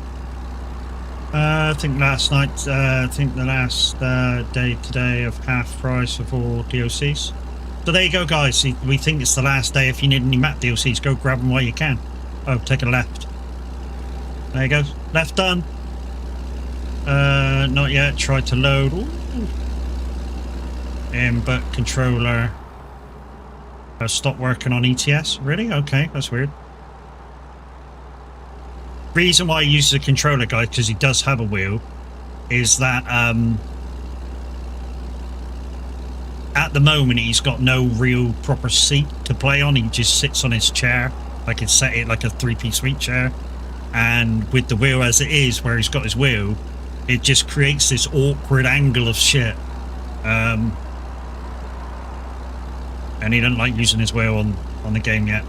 I think last night. I think the last day today of half price of all DLCs. So there you go, guys. We think it's the last day. If you need any map DLCs, go grab them while you can. Oh, take a left. There you go. Left done. Not yet. Tried to load. Ooh. But controller. Stop working on ETS? Really? Okay, that's weird. Reason why he uses a controller, guys, because he does have a wheel, is that at the moment he's got no real proper seat to play on. He just sits on his chair. I can set it like a 3-piece suite chair, and with the wheel as it is, where he's got his wheel, it just creates this awkward angle of shit. And he doesn't like using his wheel on the game yet.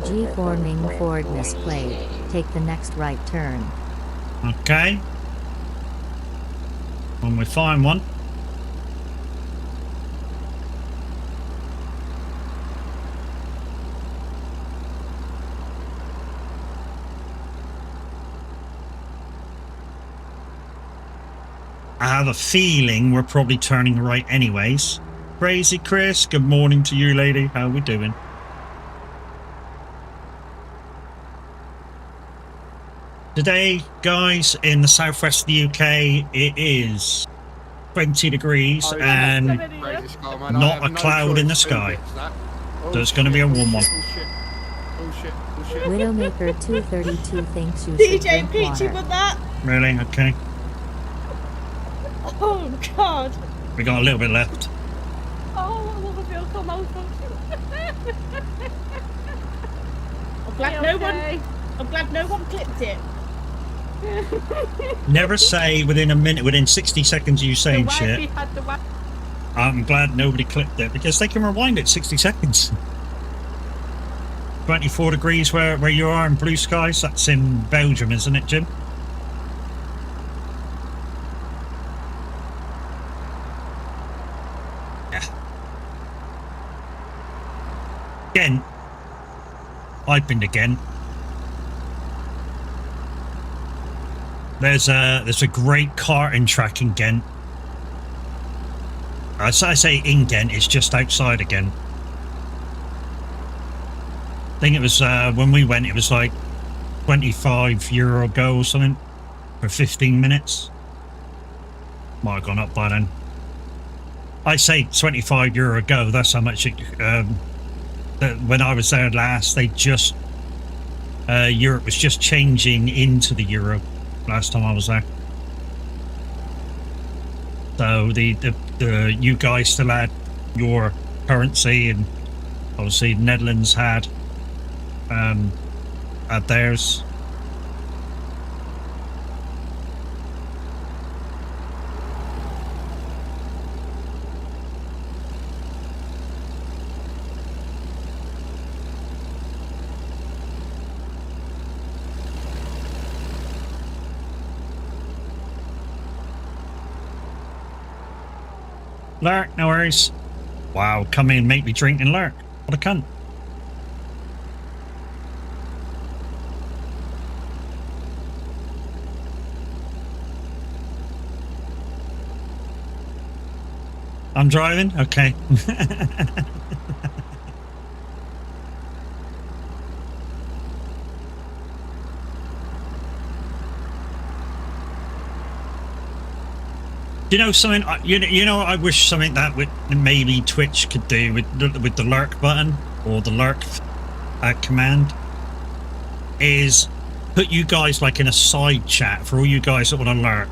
G4 Ming Ford misplayed. Take the next right turn. Okay. When we find one. I have a feeling we're probably turning right anyways. Crazy Chris, good morning to you, lady. How we doing? Today, guys, in the southwest of the UK, it is 20 degrees and not a cloud in the sky. So it's going to be a warm one. Widowmaker 232 thinks you should DJ drink Peachy water. with that. Really? Okay. Oh God. We got a little bit left. Oh, I love a vehicle malfunction. I'm glad no one clipped it. Never say within a minute, within 60 seconds of you saying shit. I'm glad nobody clipped it because they can rewind it 60 seconds. 24 degrees where you are in blue skies. That's in Belgium, isn't it, Jim? Yeah. Ghent. I've been to Ghent. There's a great karting track in Ghent. I say in Ghent, it's just outside of Ghent. I think it was when we went, it was like €25 a go or something for 15 minutes. Might have gone up by then. I say €25 a go. That's how much it. When I was there last, they just Europe was just changing into the euro. Last time I was there, so the you guys still had your currency, and obviously the Netherlands had theirs. Lurk, no worries. Wow, come in, make me drink and lurk. What a cunt. I'm driving? Okay. You know something? You know, I wish something that maybe Twitch could do with the lurk button or the lurk command is put you guys like in a side chat for all you guys that want to lurk.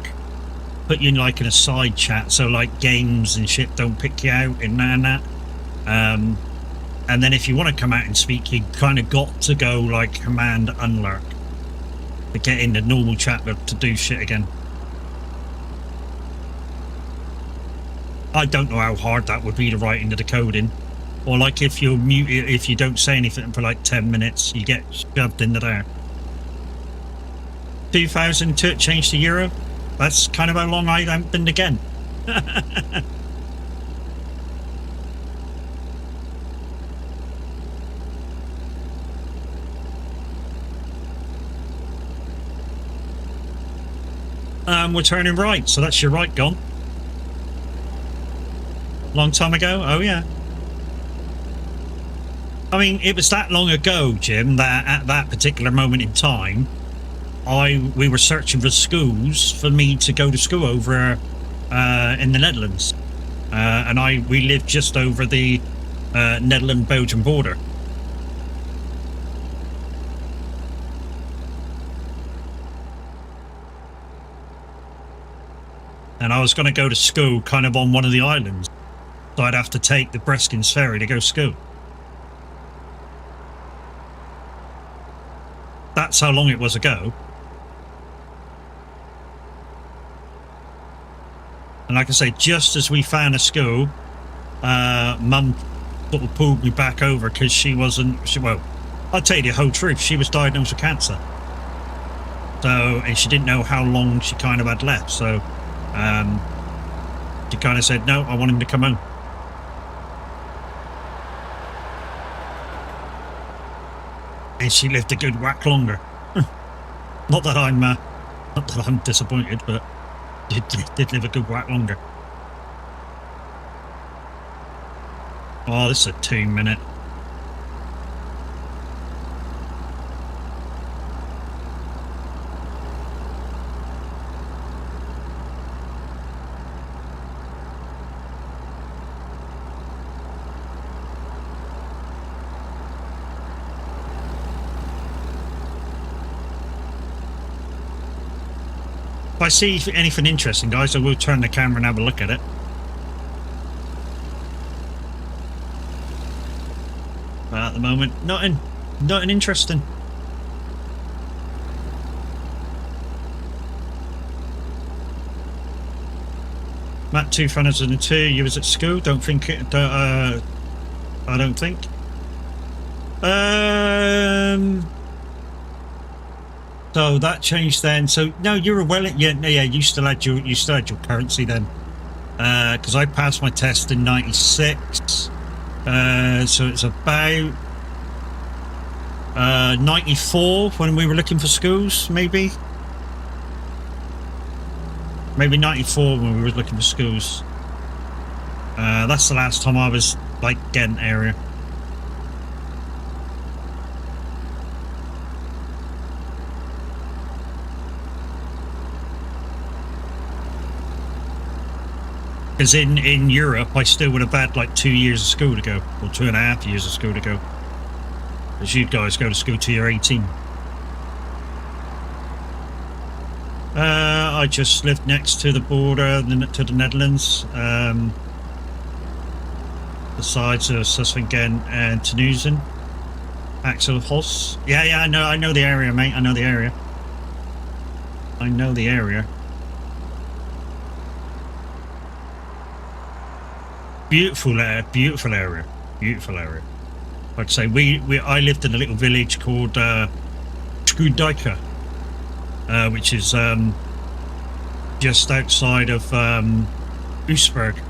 Put you in like in a side chat so like games and shit don't pick you out and that. And then if you want to come out and speak, you kind of got to go like command unlurk to get in the normal chat to do shit again. I don't know how hard that would be to write into the coding. Or like if you're muted, if you don't say anything for like 10 minutes, you get shoved into there. 2002 it changed to euro. That's kind of how long I haven't been again. We're turning right, so that's your right gone. Long time ago? Oh yeah. I mean, it was that long ago, Jim, that at that particular moment in time, we were searching for schools for me to go to school over in the Netherlands. And we lived just over the Netherlands-Belgium border. And I was going to go to school kind of on one of the islands. So I'd have to take the Breskins ferry to go to school. That's how long it was ago. And like I say, just as we found a school, Mum sort of pulled me back over because she wasn't... well, I'll tell you the whole truth. She was diagnosed with cancer. So, and she didn't know how long she kind of had left. So, she kind of said, no, I want him to come home. And she lived a good whack longer. Not that I'm disappointed, but did live a good whack longer. Oh, this is a 2-minute. If I see anything interesting, guys, I will turn the camera and have a look at it. But at the moment, nothing interesting. Matt 2002, you was at school? Don't think it. I don't think. So that changed then. So no, you were well. Yeah, you still had your currency then. Because I passed my test in '96. So it's about 94 when we were looking for schools, maybe 94 when we were looking for schools. That's the last time I was like Ghent area. Because in Europe, I still would have had like 2 years of school to go, or 2.5 years of school to go. Because you guys go to school till you're 18. I just lived next to the border to the Netherlands. The sides of Susvingen and Terneuzen. Axel Hos. Yeah, I know the area, mate. I know the area. Beautiful area. Like I say, I lived in a little village called Skrudijke, which is just outside of Oostburg.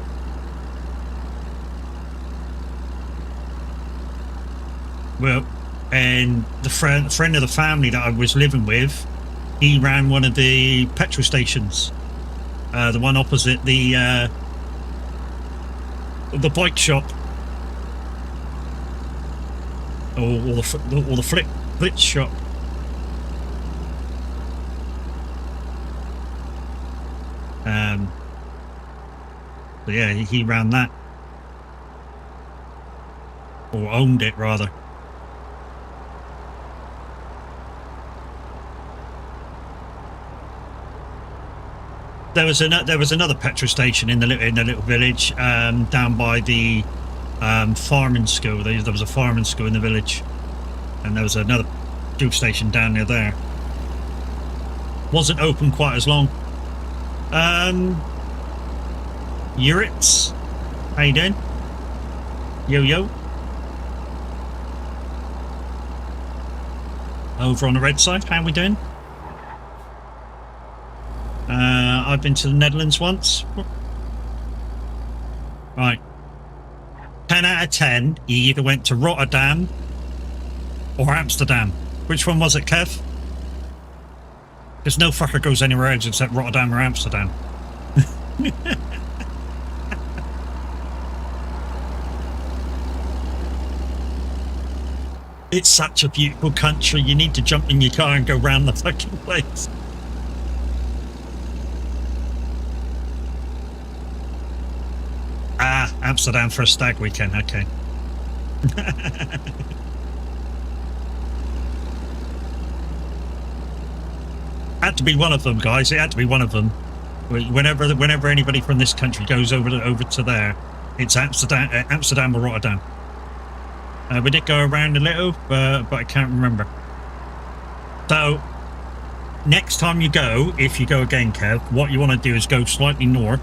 Well, and the friend of the family that I was living with, he ran one of the petrol stations, the one opposite the bike shop, or the flitz shop. So yeah, he ran that, or owned it rather. There was another petrol station in the little village down by the farming school. There was a farming school in the village, and there was another fuel station down near there. Wasn't open quite as long. Uritz, how you doing? Yo. Over on the red side, how we doing? I've been to the Netherlands once. Right. 10 out of 10, you either went to Rotterdam or Amsterdam. Which one was it, Kev? Because no fucker goes anywhere else except Rotterdam or Amsterdam. It's such a beautiful country. You need to jump in your car and go round the fucking place. Amsterdam for a stag weekend, okay. Had to be one of them, guys. It had to be one of them. Whenever anybody from this country goes over to there, it's Amsterdam or Rotterdam. We did go around a little, but I can't remember. So, next time you go, if you go again, Kev, what you want to do is go slightly north.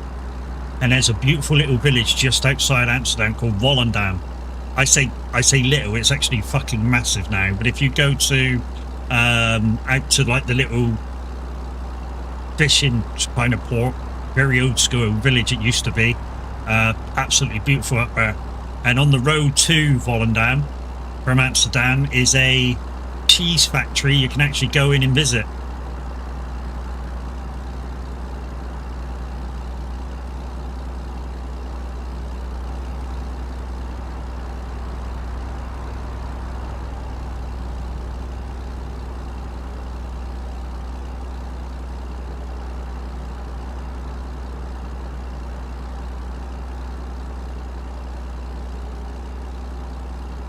And there's a beautiful little village just outside Amsterdam called Volendam. I say little. It's actually fucking massive now. But if you go to out to like the little fishing kind of port, very old school village it used to be, absolutely beautiful up there. And on the road to Volendam from Amsterdam is a cheese factory you can actually go in and visit.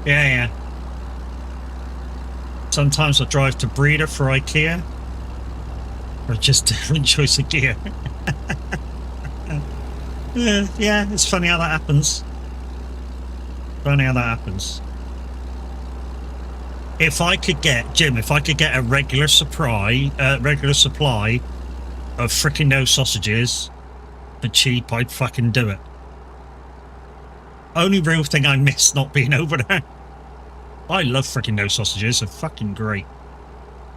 Yeah. Sometimes I drive to Breda for IKEA, or just different choice of gear. Yeah, it's funny how that happens. If I could get, Jim, a regular supply of frickin' no sausages for cheap, I'd fucking do it. Only real thing I miss not being over there. I love freaking no sausages. They're fucking great,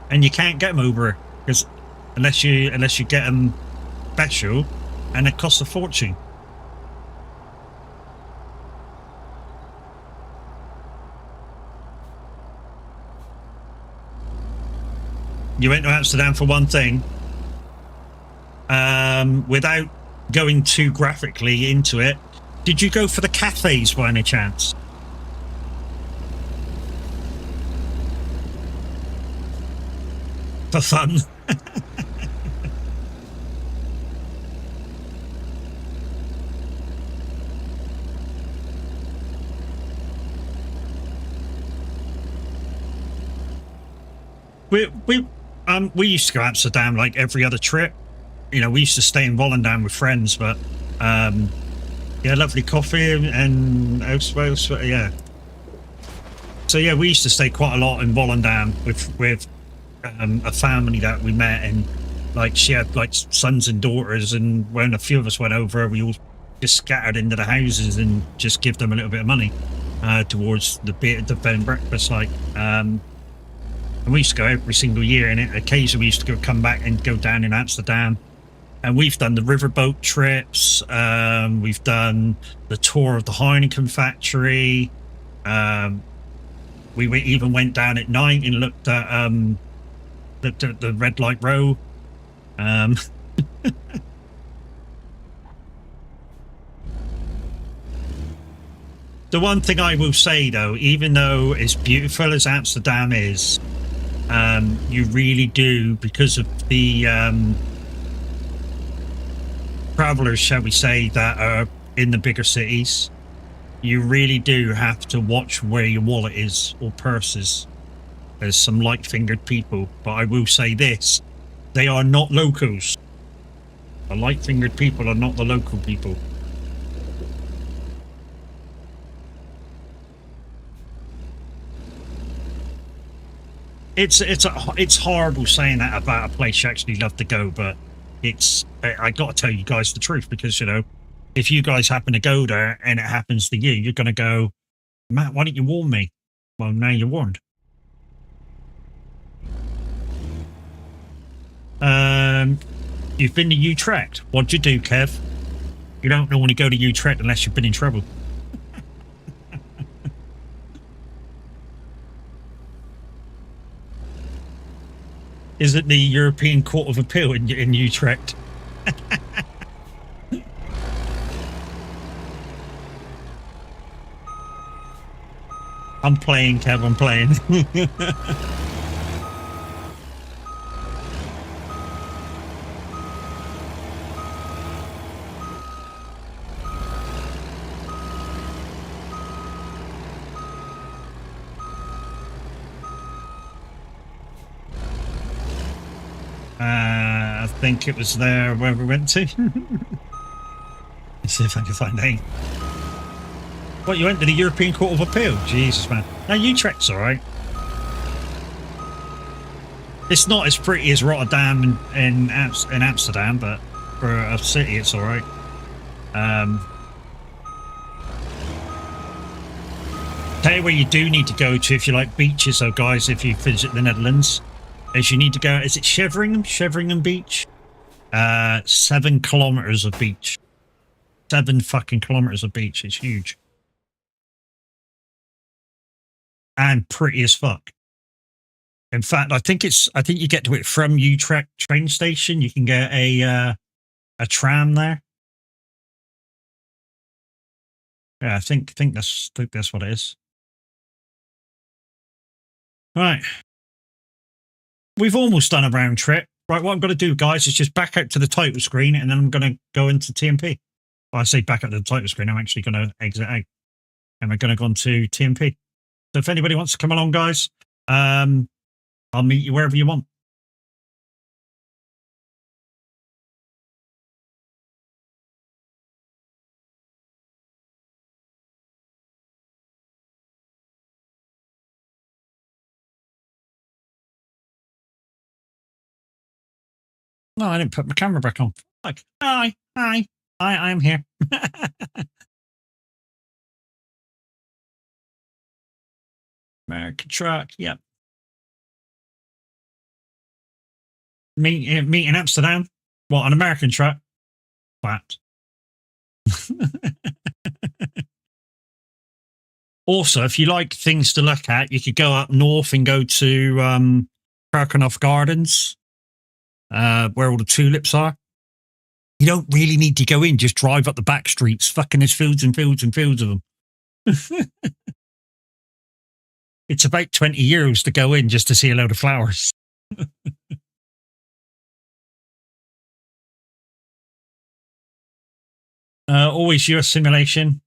and you can't get them over because unless you get them special, and it costs a fortune. You went to Amsterdam for one thing. Without going too graphically into it, did you go for the cafes by any chance? For fun. We used to go to Amsterdam like every other trip. You know, we used to stay in Volendam with friends, but yeah, lovely coffee and yeah. So yeah, we used to stay quite a lot in Volendam with a family that we met, and like she had like sons and daughters, and when a few of us went over, we all just scattered into the houses and just give them a little bit of money towards the bed and breakfast, like. And we used to go every single year, and occasionally we used to come back and go down in Amsterdam. And we've done the riverboat trips. We've done the tour of the Heineken factory. We even went down at night and looked at the Red Light Row. The one thing I will say, though, even though as beautiful as Amsterdam is, you really do, because of the travelers, shall we say, that are in the bigger cities, you really do have to watch where your wallet is or purses. There's some light-fingered people, but I will say this: they are not locals. The light-fingered people are not the local people. It's horrible saying that about a place you actually love to go, but I got to tell you guys the truth, because, you know, if you guys happen to go there and it happens to you, you're going to go, Matt, why didn't you warn me? Well, now you're warned. You've been to Utrecht. What'd you do, Kev? You don't normally go to Utrecht unless you've been in trouble. Is it the European Court of Appeal in Utrecht? I'm playing, Kev, I'm playing. I think it was there where we went to. Let's see if I can find it. What, you went to the European Court of Appeal? Jesus, man. Now, Utrecht's alright. It's not as pretty as Rotterdam and in Amsterdam, but for a city, it's alright. Tell you where you do need to go to if you like beaches, though, guys. If you visit the Netherlands, is you need to go. Is it Sheveringham Beach? 7 kilometers of beach. 7 fucking kilometers of beach. It's huge and pretty as fuck. In fact, I think you get to it from Utrecht train station. You can get a tram there. Yeah, I think that's what it is. Right. We've almost done a round trip. Right, what I'm going to do, guys, is just back out to the title screen, and then I'm going to go into TMP. Well, I say back out to the title screen. I'm actually going to exit out, and we're going to go into TMP. So if anybody wants to come along, guys, I'll meet you wherever you want. No, I didn't put my camera back on. Like, hi, I'm here. American truck, yep. Meet in Amsterdam. What, an American truck? Flat. Also, if you like things to look at, you could go up north and go to Kirkenhof Gardens. Where all the tulips are. You don't really need to go in, just drive up the back streets. Fucking there's fields and fields and fields of them. It's about 20 euros to go in just to see a load of flowers. Always US simulation.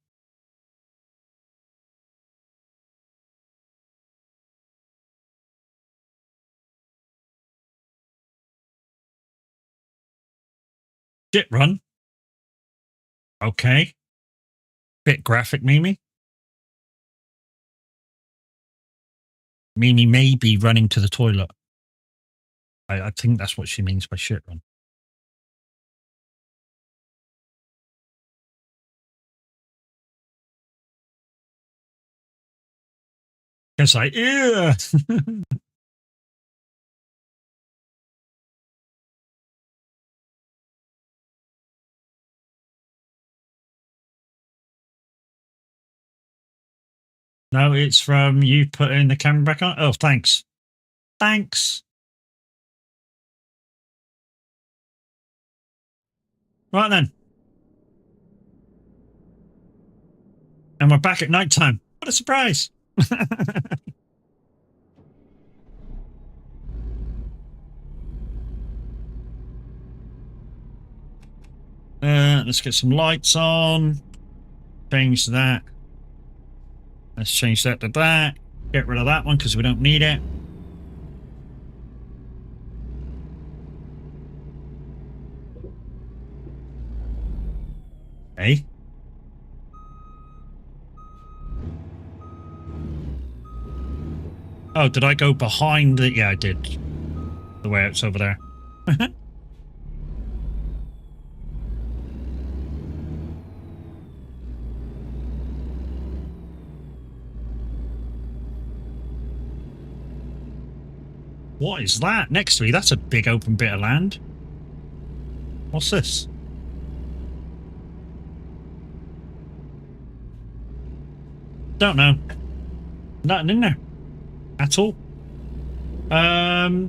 Shit run. Okay. Bit graphic, Mimi. Mimi may be running to the toilet. I think that's what she means by shit run. It's like, yeah. No, it's from you putting the camera back on. Oh, thanks. Thanks. Right then. And we're back at night time. What a surprise. Let's get some lights on. Change that. Let's change that to that. Get rid of that one because we don't need it. Hey. Oh, did I go behind it? Yeah, I did. The way it's over there. What is that next to me? That's a big open bit of land. What's this? Don't know. Nothing in there at all. Why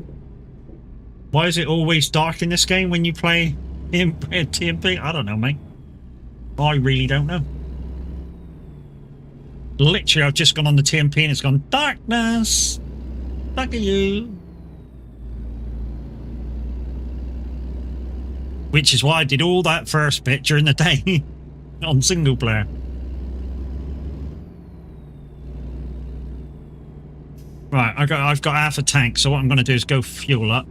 is it always dark in this game when you play in TMP? I don't know, mate. I really don't know. Literally, I've just gone on the TMP and it's gone darkness. Look at you. Which is why I did all that first bit during the day on single player. Right, I've got half a tank, so what I'm going to do is go fuel up.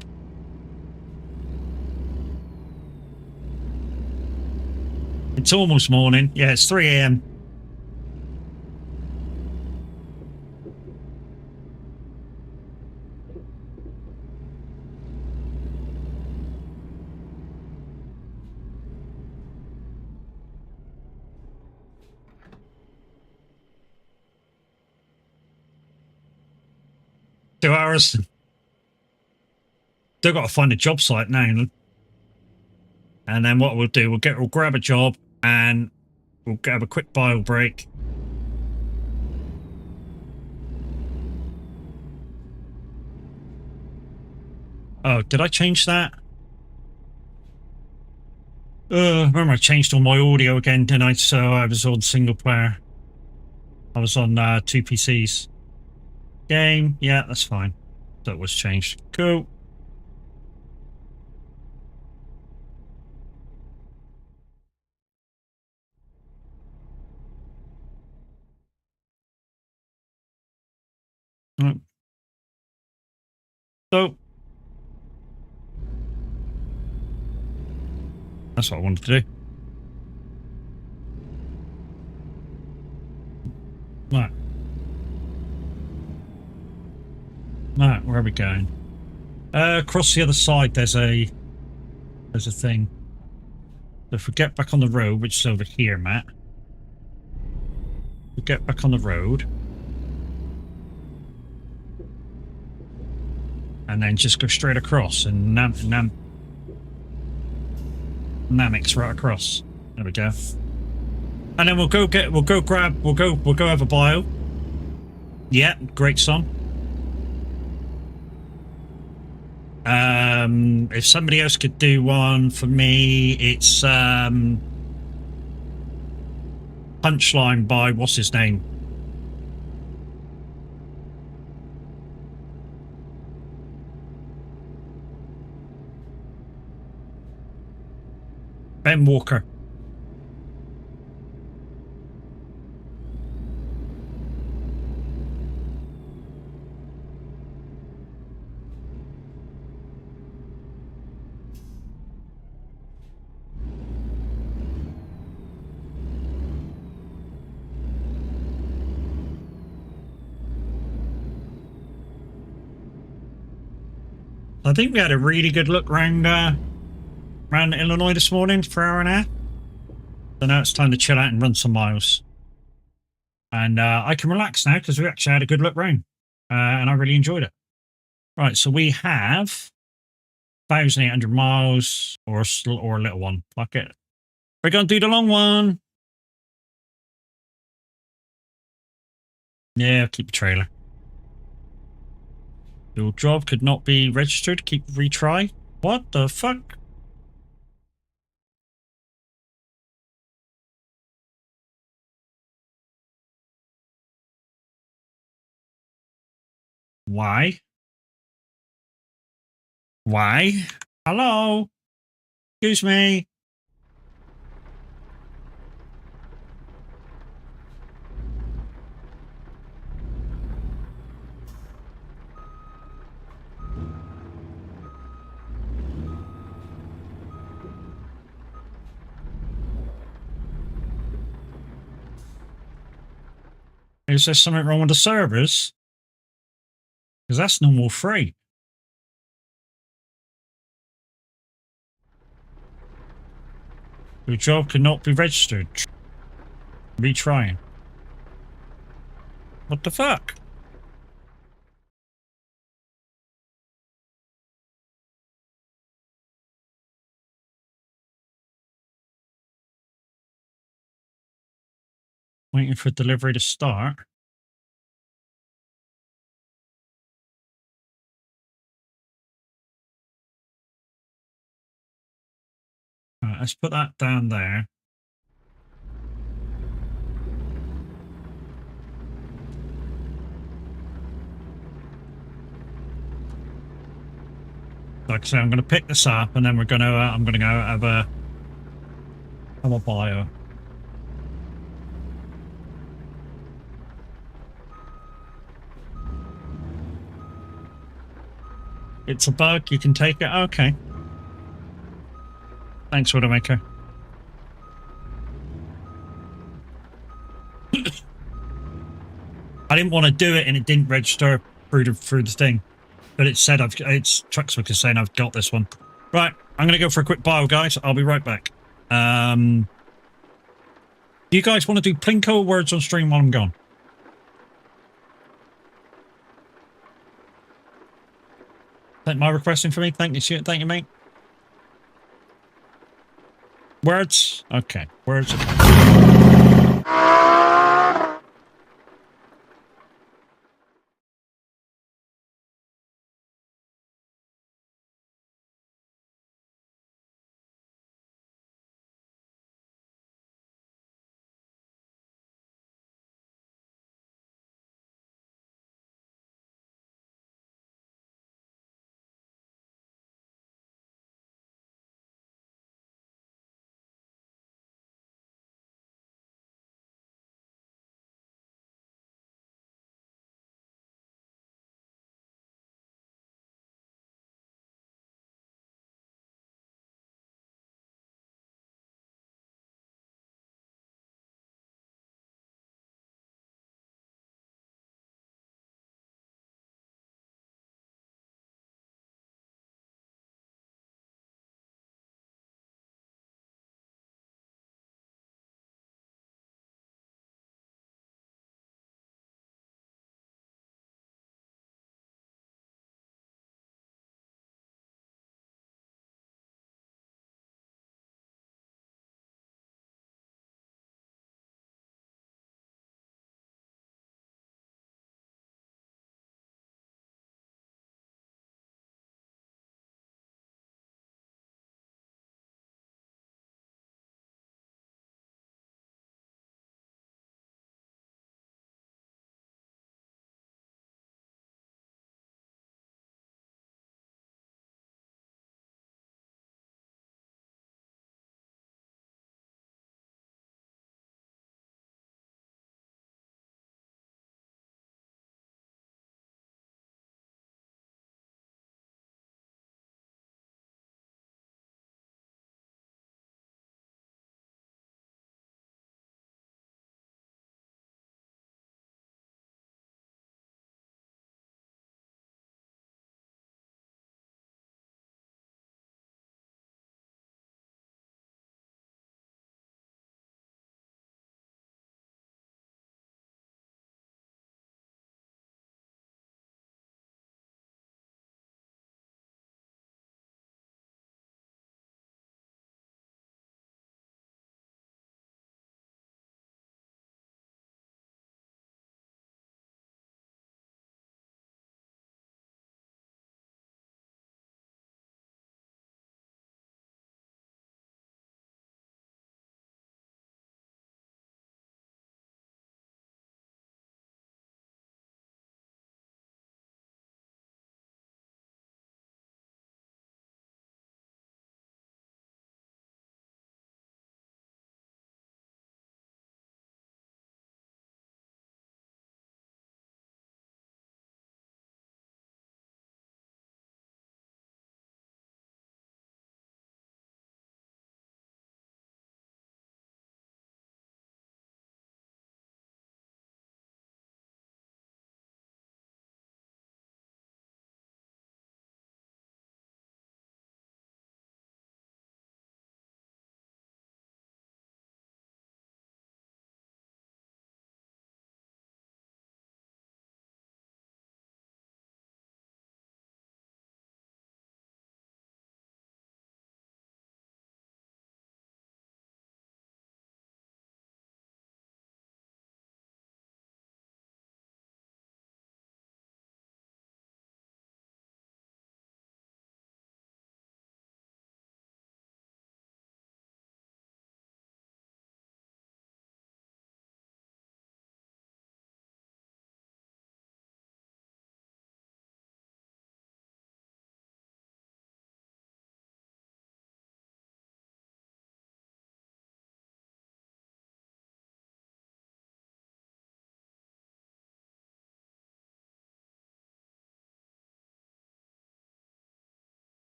It's almost morning. Yeah, it's 3 AM. 2 hours. Still got to find a job site now. And then what we'll do, we'll grab a job and we'll grab a quick bio break. Oh, did I change that? Remember I changed all my audio again, didn't I? So I was on single player. I was on 2 PCs. Game, yeah, that's fine. That was changed. Cool. Right. So that's what I wanted to do. Right. Right, where are we going? Across the other side there's a thing. So if we get back on the road, which is over here, Matt. We get back on the road. And then just go straight across and Namek's right across. There we go. And then we'll go have a bio. Yeah, great song. If somebody else could do one for me, it's Punchline by what's his name? Ben Walker. I think we had a really good look around Illinois this morning for an hour and a half. So now it's time to chill out and run some miles. And I can relax now because we actually had a good look round. And I really enjoyed it. Right, so we have 1,800 miles or a little one. Fuck it. We're going to do the long one. Yeah, keep the trailer. Your job could not be registered. Keep retry. What the fuck? Why? Why? Hello? Excuse me. Is there something wrong with the servers? Because that's normal free. Your job cannot be registered. Retrying. What the fuck? Waiting for delivery to start. Alright, let's put that down there. Like I say, I'm going to pick this up, and then we're going to. I'm going to go have a bio. It's a bug. You can take it. Okay. Thanks, Widowmaker. I didn't want to do it, and it didn't register through the thing. But it said it's Truckswick is saying I've got this one. Right, I'm gonna go for a quick bio, guys. I'll be right back. Do you guys want to do Plinko or words on stream while I'm gone? Thank my requesting for me. Thank you, Stuart. Thank you, mate. Words? Okay. Words.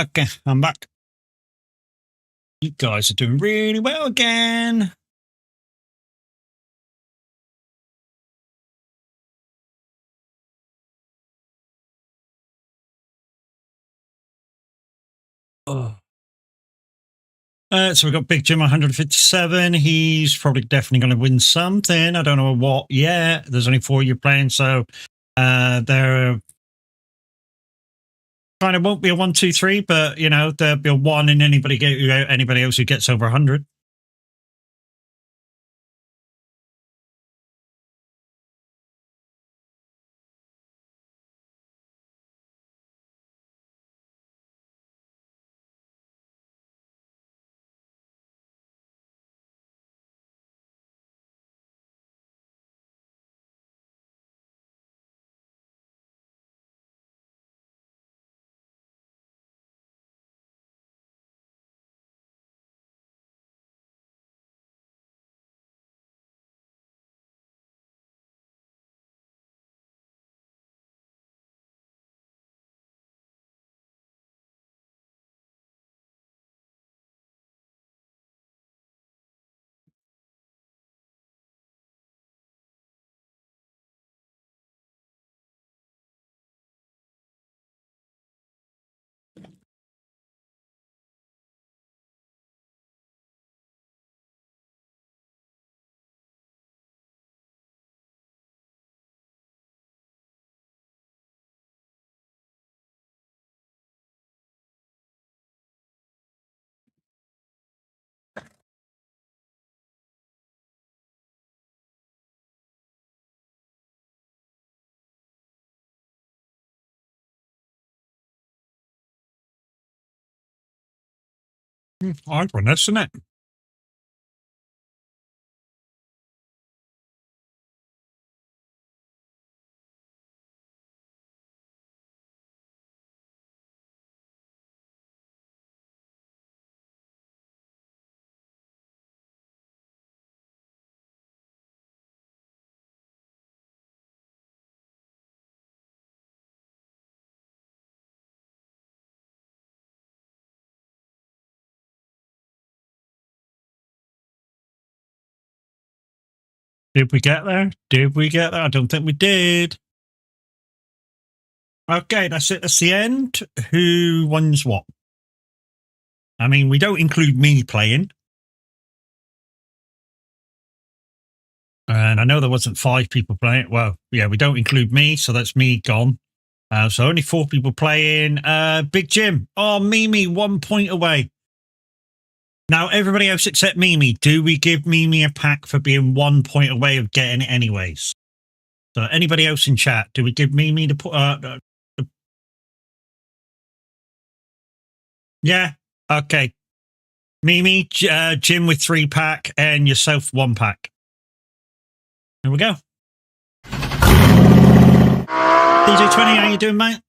Okay, I'm back. You guys are doing really well again. Oh. So we've got Big Jim 157. He's probably definitely going to win something. I don't know what yet. There's only 4 of you playing, so there kind of won't be a 1, 2, 3, but you know there'll be a 1 in anybody else who gets over 100. Hard one, isn't it? Did we get there? Did we get there? I don't think we did. Okay, that's it. That's the end. Who wins what? I mean, we don't include me playing. And I know there wasn't 5 people playing. Well, yeah, we don't include me, so that's me gone. So only 4 people playing. Big Jim. Oh, Mimi, 1 point away. Now, everybody else except Mimi, do we give Mimi a pack for being 1 point away of getting it anyways? So anybody else in chat, do we give Mimi the put? Yeah. Okay. Mimi, Jim with 3 pack, and yourself 1 pack. There we go. DJ20, how you doing, mate?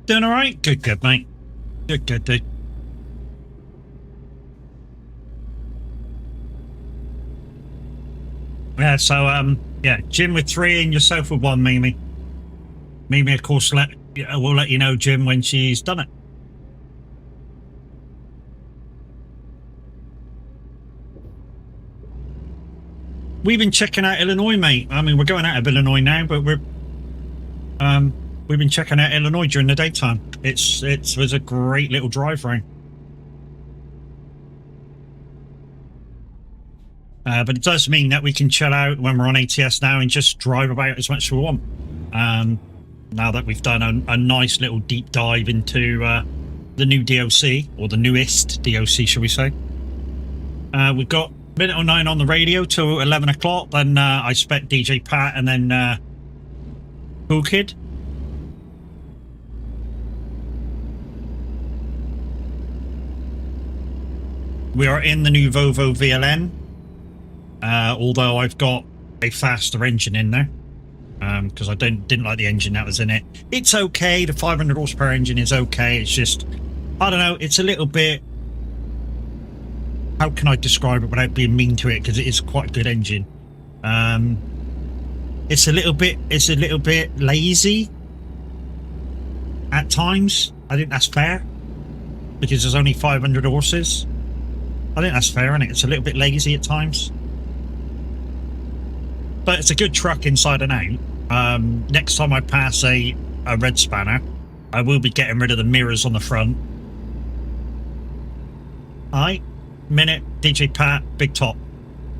Doing all right? Good, good, mate. Good, good, dude. Yeah, so, yeah, Jim with 3 and yourself with 1, Mimi. Mimi, of course, we'll let you know, Jim, when she's done it. We've been checking out Illinois, mate. I mean, we're going out of Illinois now, but we've been checking out Illinois during the daytime. It was a great little drive round. But it does mean that we can chill out when we're on ATS now and just drive about as much as we want. Now that we've done a nice little deep dive into the new DLC, or the newest DLC, shall we say. We've got minute 09 on the radio till 11 o'clock, then I expect DJ Pat and then Cool Kid. We are in the new Volvo VLN, although I've got a faster engine in there. because I didn't like the engine that was in it. It's okay. The 500 horsepower engine is okay. It's just, I don't know. It's a little bit. How can I describe it without being mean to it? Because it is quite a good engine. It's a little bit lazy at times. I think that's fair because there's only 500 horses. I think that's fair, isn't it? It's a little bit lazy at times. But it's a good truck inside and out. Next time I pass a red spanner, I will be getting rid of the mirrors on the front. Alright, Minute, DJ Pat, Big Top.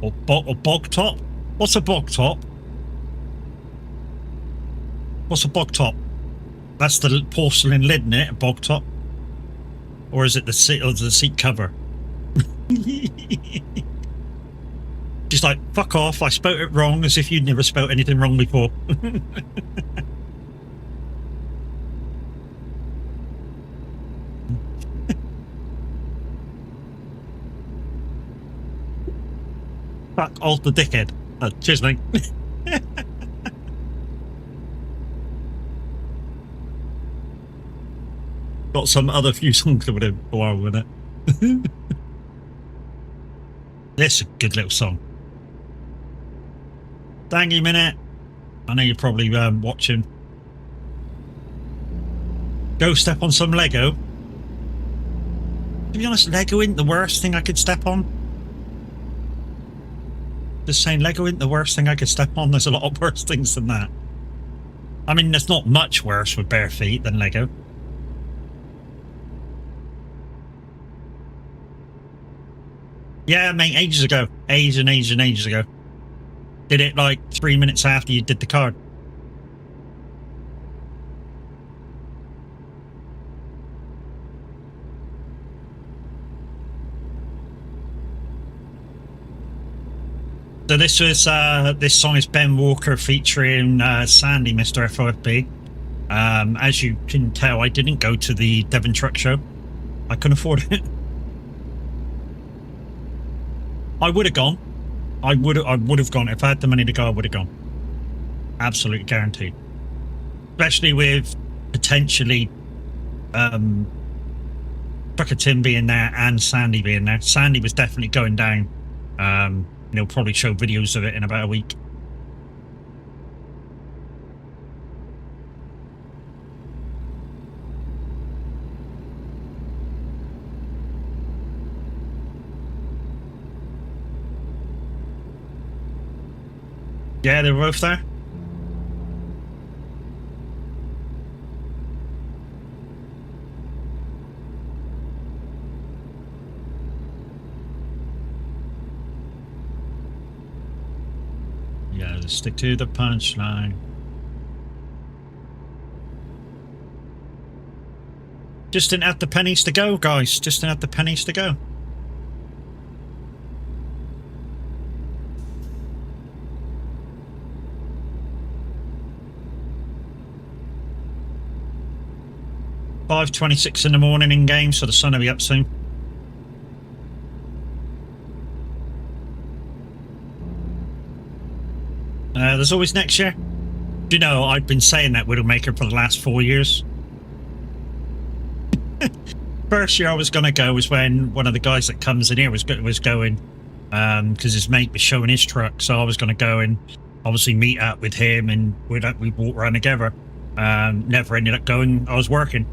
Or Bog Top? What's a Bog Top? What's a Bog Top? That's the porcelain lid, isn't it? A Bog Top? Or is it the seat cover? Just like, fuck off, I spelt it wrong as if you'd never spelt anything wrong before. Fuck off the dickhead. Cheers, mate. Got some other few songs that would have a while with it. This is a good little song. Thank you, Minute. I know you're probably watching. Go step on some Lego. To be honest, Lego isn't the worst thing I could step on. Just saying, Lego isn't the worst thing I could step on. There's a lot of worse things than that. I mean, there's not much worse with bare feet than Lego. Yeah, mate, ages ago. Ages ago. Did it like 3 minutes after you did the card. So this was this song is Ben Walker featuring Sandy, Mr. FOFB. As you can tell, I didn't go to the Devon Truck Show. I couldn't afford it. I would have gone. I would have gone if I had the money to go. I would have gone. Absolutely guaranteed. Especially with potentially Trucker Tim being there and Sandy being there. Sandy was definitely going down. And he'll probably show videos of it in about a week. Yeah, they were both there. Yeah, stick to the punchline. Just didn't have the pennies to go, guys. Just didn't have the pennies to go. $5:26 in the morning in game, so the sun will be up soon. There's always next year. Do you know, I've been saying that Widowmaker for the last 4 years. First year I was going to go was when one of the guys that comes in here was going, because his mate was showing his truck, so I was going to go and obviously meet up with him, and we'd walk around together. Never ended up going. I was working.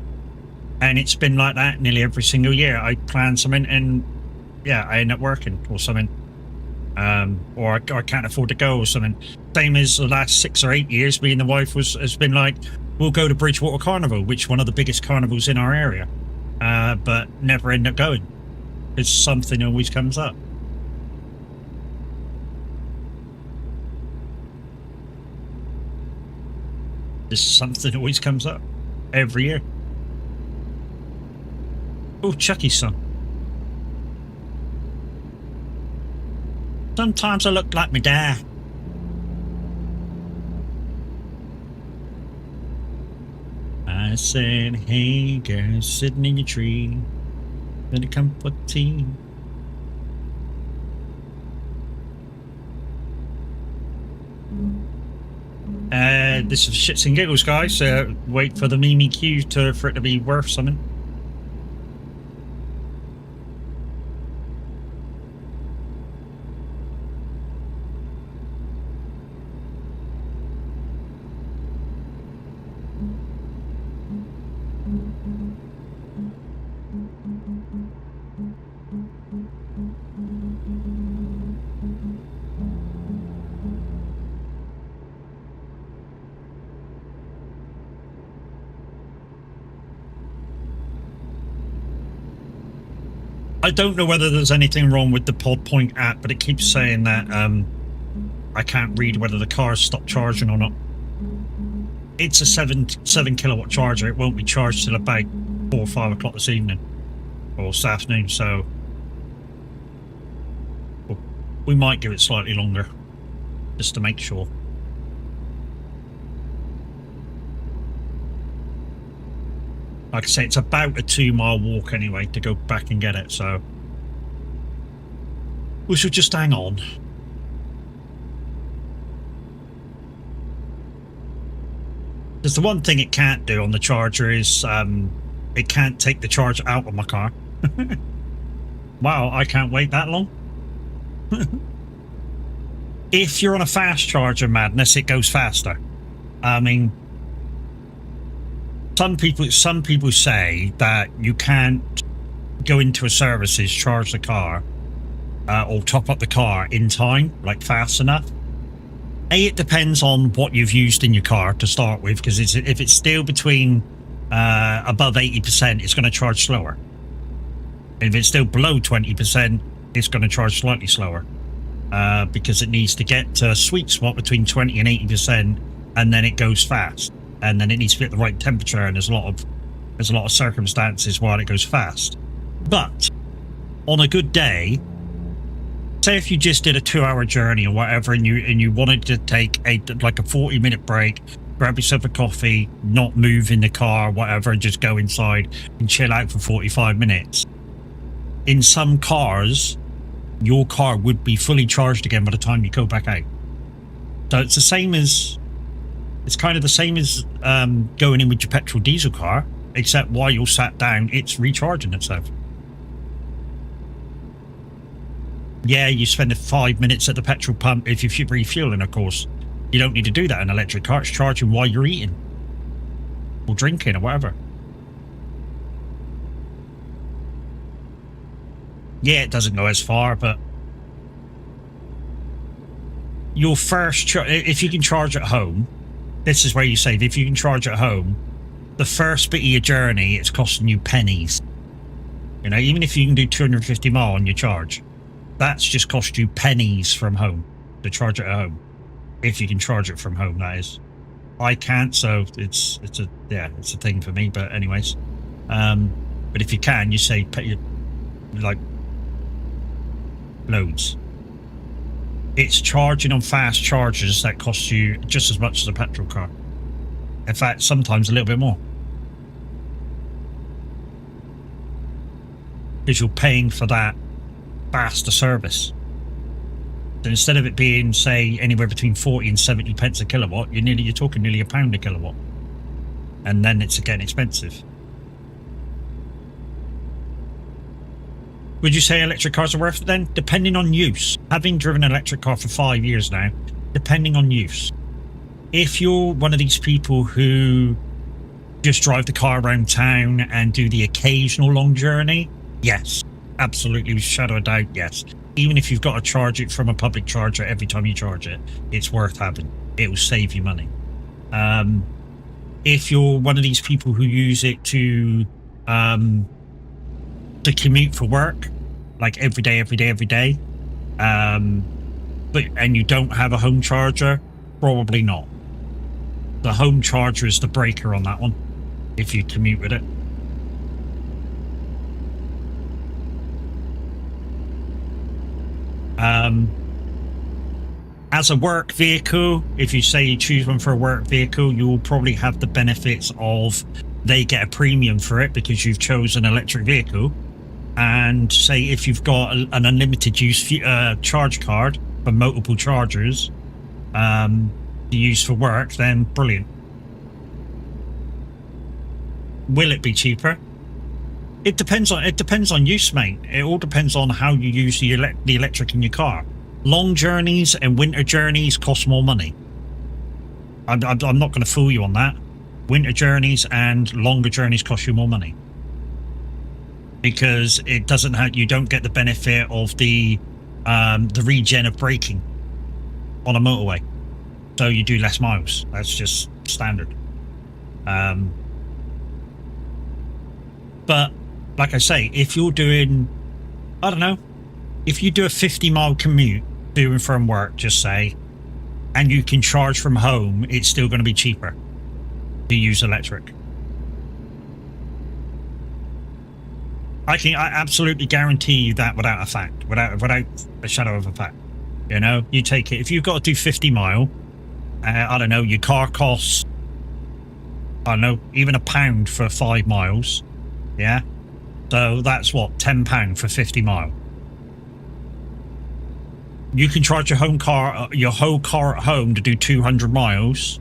And it's been like that nearly every single year. I plan something and yeah, I end up working or something. Or I can't afford to go or something. Same as the last 6 or 8 years, me and the wife has been like, we'll go to Bridgewater Carnival, which is one of the biggest carnivals in our area. But never end up going. It's something always comes up. Just something always comes up every year. Oh, Chucky's son. Sometimes I look like my dad. I said, hey girl, sitting in your tree, gonna come for tea. this is shits and giggles, guys. Wait for the Mimi queue for it to be worth something. I don't know whether there's anything wrong with the Pod Point app, but it keeps saying that I can't read whether the car's stopped charging or not. It's a 7 kilowatt charger. It won't be charged till about 4 or 5 o'clock this evening or this afternoon, so we might give it slightly longer just to make sure. Like I say, it's about a 2-mile walk anyway to go back and get it, so we should just hang on. There's the one thing it can't do on the charger is it can't take the charge out of my car. Wow, I can't wait that long. If you're on a fast charger, Madness, it goes faster. I mean, some people say that you can't go into a services, charge the car, or top up the car in time, like fast enough. It depends on what you've used in your car to start with, because if it's still between above 80%, it's going to charge slower. If it's still below 20%, it's going to charge slightly slower, because it needs to get to a sweet spot between 20 and 80%, and then it goes fast. And then it needs to be at the right temperature, and there's a lot of circumstances while it goes fast. But on a good day, say if you just did a 2-hour journey or whatever, and you wanted to take a 40-minute break, grab yourself a coffee, not move in the car, whatever, and just go inside and chill out for 45 minutes. In some cars, your car would be fully charged again by the time you go back out. So it's the same as. It's kind of the same as going in with your petrol diesel car, except while you're sat down, it's recharging itself. Yeah, you spend 5 minutes at the petrol pump if you're refueling, of course. You don't need to do that in an electric car. It's charging while you're eating or drinking or whatever. Yeah, it doesn't go as far, but your first if you can charge at home, this is where you save. If you can charge at home, the first bit of your journey, it's costing you pennies. You know, even if you can do 250 mile on your charge, that's just cost you pennies from home to charge it at home. If you can charge it from home, that is. I can't, so it's a thing for me. But anyways, but if you can, you save like loads. It's charging on fast chargers that costs you just as much as a petrol car. In fact, sometimes a little bit more. Because you're paying for that faster service. So instead of it being, say, anywhere between 40 and 70 pence a kilowatt, you're talking nearly £1 a kilowatt. And then it's again expensive. Would you say electric cars are worth it then? Depending on use. Having driven an electric car for 5 years now, depending on use. If you're one of these people who just drive the car around town and do the occasional long journey, yes, absolutely, with a shadow of doubt, yes. Even if you've got to charge it from a public charger every time you charge it, it's worth having. It will save you money. If you're one of these people who use it to commute for work, like every day, and you don't have a home charger, probably not. The home charger is the breaker on that one, if you commute with it. As a work vehicle, if you say you choose one for a work vehicle, you will probably have the benefits of they get a premium for it because you've chosen an electric vehicle. And say if you've got an unlimited use charge card for multiple chargers, to use for work, then brilliant. Will it be cheaper? It depends on use, mate. It all depends on how you use the electric in your car. Long journeys and winter journeys cost more money. I'm not going to fool you on that. Winter journeys and longer journeys cost you more money because it doesn't have. You don't get the benefit of the regen of braking on a motorway, so you do less miles. That's just standard. But like I say, if you're doing, I don't know, if you do a 50-mile commute to and from work, just say, and you can charge from home, it's still going to be cheaper to use electric. I absolutely guarantee you that without a fact, without a shadow of a fact. You know, you take it, if you've got to do 50 mile, I don't know, your car costs, I don't know, even £1 for 5 miles. Yeah. So that's what, £10 for 50 mile. You can charge your whole car at home to do 200 miles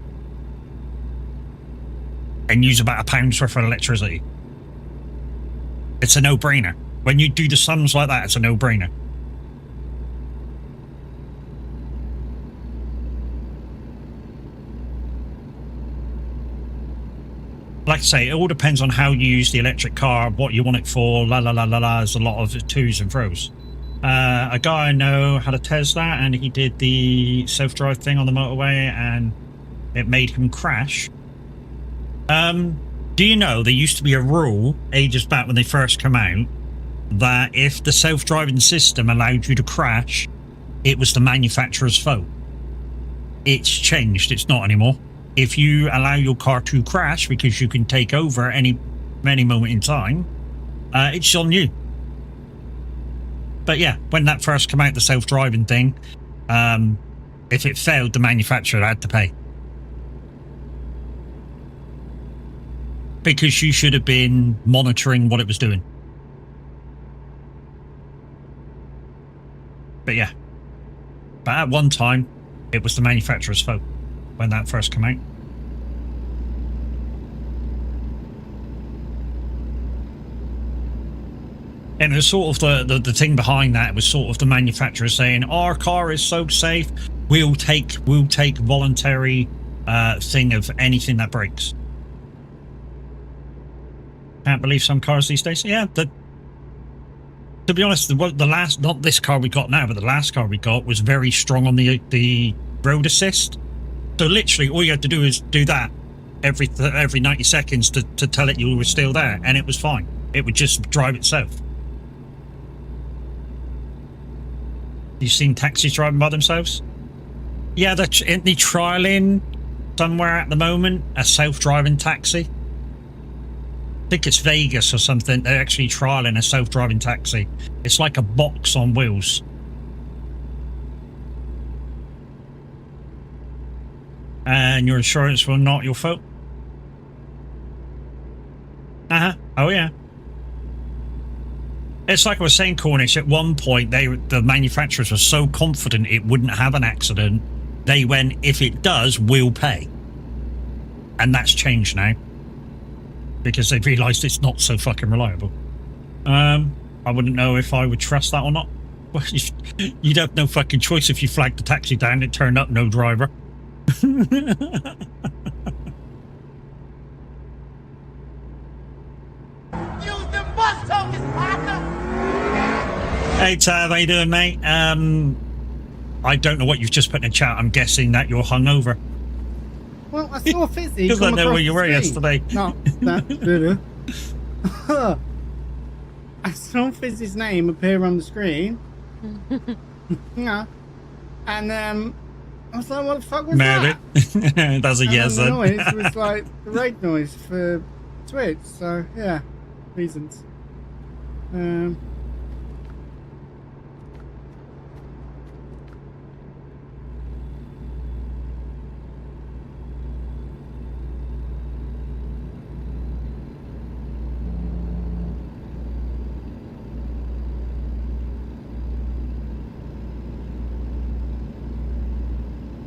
and use about £1's worth of electricity. It's a no-brainer. When you do the sums like that, it's a no-brainer. Like I say, it all depends on how you use the electric car, what you want it for, la la la la la. There's a lot of twos and fro's. A guy I know had a Tesla and he did the self-drive thing on the motorway and it made him crash. Do you know there used to be a rule ages back when they first come out that if the self-driving system allowed you to crash, it was the manufacturer's fault. It's changed. It's not anymore. If you allow your car to crash because you can take over any moment in time, it's on you. But yeah, when that first came out, the self-driving thing, if it failed, the manufacturer had to pay. Because you should have been monitoring what it was doing. But yeah. But at one time, it was the manufacturer's fault when that first came out. And it was sort of the thing behind that was sort of the manufacturer saying, our car is so safe, we'll take voluntary thing of anything that breaks. Can't believe some cars these days. Yeah, to be honest, the last, not this car we got now, but the last car we got was very strong on the road assist. So literally all you had to do is do that every 90 seconds to tell it you were still there, and it was fine. It would just drive itself. You've seen taxis driving by themselves? Yeah, they're trialing somewhere at the moment a self-driving taxi. I think it's Vegas or something. They're actually trialing a self-driving taxi. It's like a box on wheels. And your insurance will not your fault. Oh yeah. It's like I was saying, Cornish, at one point the manufacturers were so confident it wouldn't have an accident, they went, if it does, we'll pay. And that's changed now. Because they've realised it's not so fucking reliable. I wouldn't know if I would trust that or not. Well, you'd have no fucking choice if you flagged the taxi down, it turned up no driver. Hey Tav, how you doing, mate? I don't know what you've just put in the chat. I'm guessing that you're hungover. Well, I saw Fizzy. Because I know where you were yesterday. No, that. I saw Fizzy's name appear on the screen. Yeah. And I was like, what the fuck was that? That's a and yes. The noise was like the raid noise for Twitch. So yeah, reasons.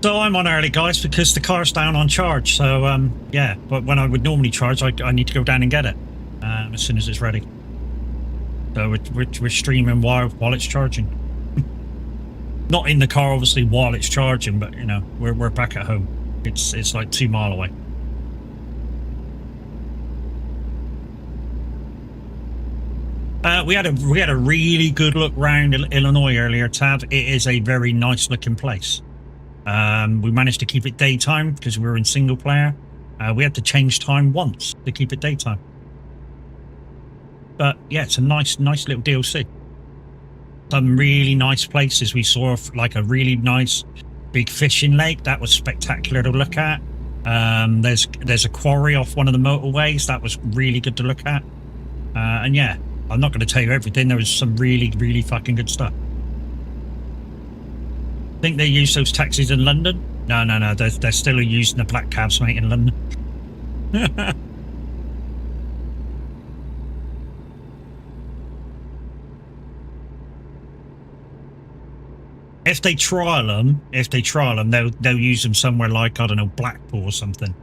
So I'm on early, guys, because the car's down on charge. So, yeah, but when I would normally charge, I need to go down and get it as soon as it's ready. So we're streaming while it's charging. Not in the car, obviously, while it's charging, but, you know, we're back at home. It's like 2 miles away. We had a really good look round Illinois earlier, Tab. It is a very nice looking place. We managed to keep it daytime because we were in single player. We had to change time once to keep it daytime. But yeah, it's a nice little DLC. Some really nice places. We saw like a really nice big fishing lake. That was spectacular to look at. There's a quarry off one of the motorways. That was really good to look at. And yeah, I'm not going to tell you everything. There was some really fucking good stuff. Think they use those taxis in London? No. They're still using the black cabs, mate, in London. If they trial them, they'll use them somewhere like, I don't know, Blackpool or something.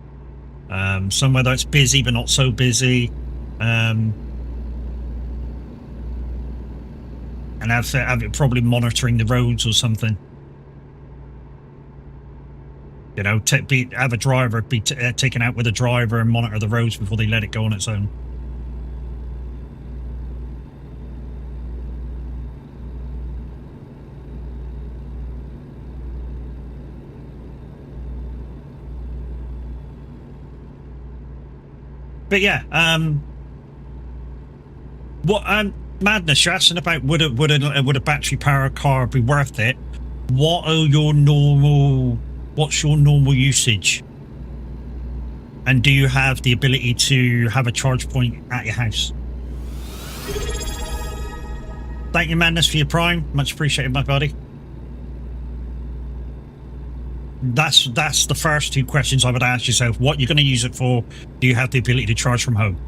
Somewhere that's busy but not so busy. And have it probably monitoring the roads or something. You know, have a driver be taken out with a driver and monitor the roads before they let it go on its own. But yeah, Madness, you're asking about would a battery powered car be worth it? What's your normal usage? And do you have the ability to have a charge point at your house? Thank you, Madness, for your Prime. Much appreciated, my buddy. That's the first two questions I would ask yourself. What you're going to use it for? Do you have the ability to charge from home?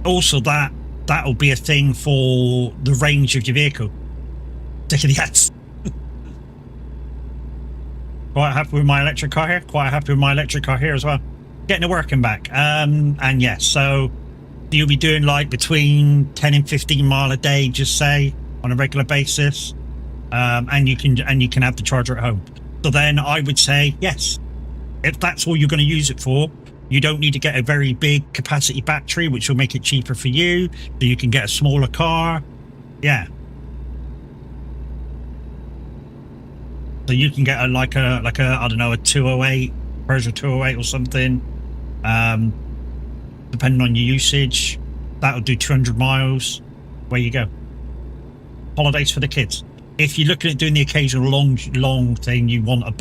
Also, that'll be a thing for the range of your vehicle. Taking the ads. Quite happy with my electric car here. Quite happy with my electric car here as well. Getting it working back. And yeah, so you'll be doing like between 10 and 15 mile a day, just say, on a regular basis. And you can have the charger at home. So then I would say yes. If that's all you're going to use it for, you don't need to get a very big capacity battery, which will make it cheaper for you. So you can get a smaller car. Yeah. So you can get like a I don't know, a 208, Peugeot 208 or something. Depending on your usage, that'll do 200 miles. Where you go. Holidays for the kids. If you're looking at doing the occasional long thing, you want to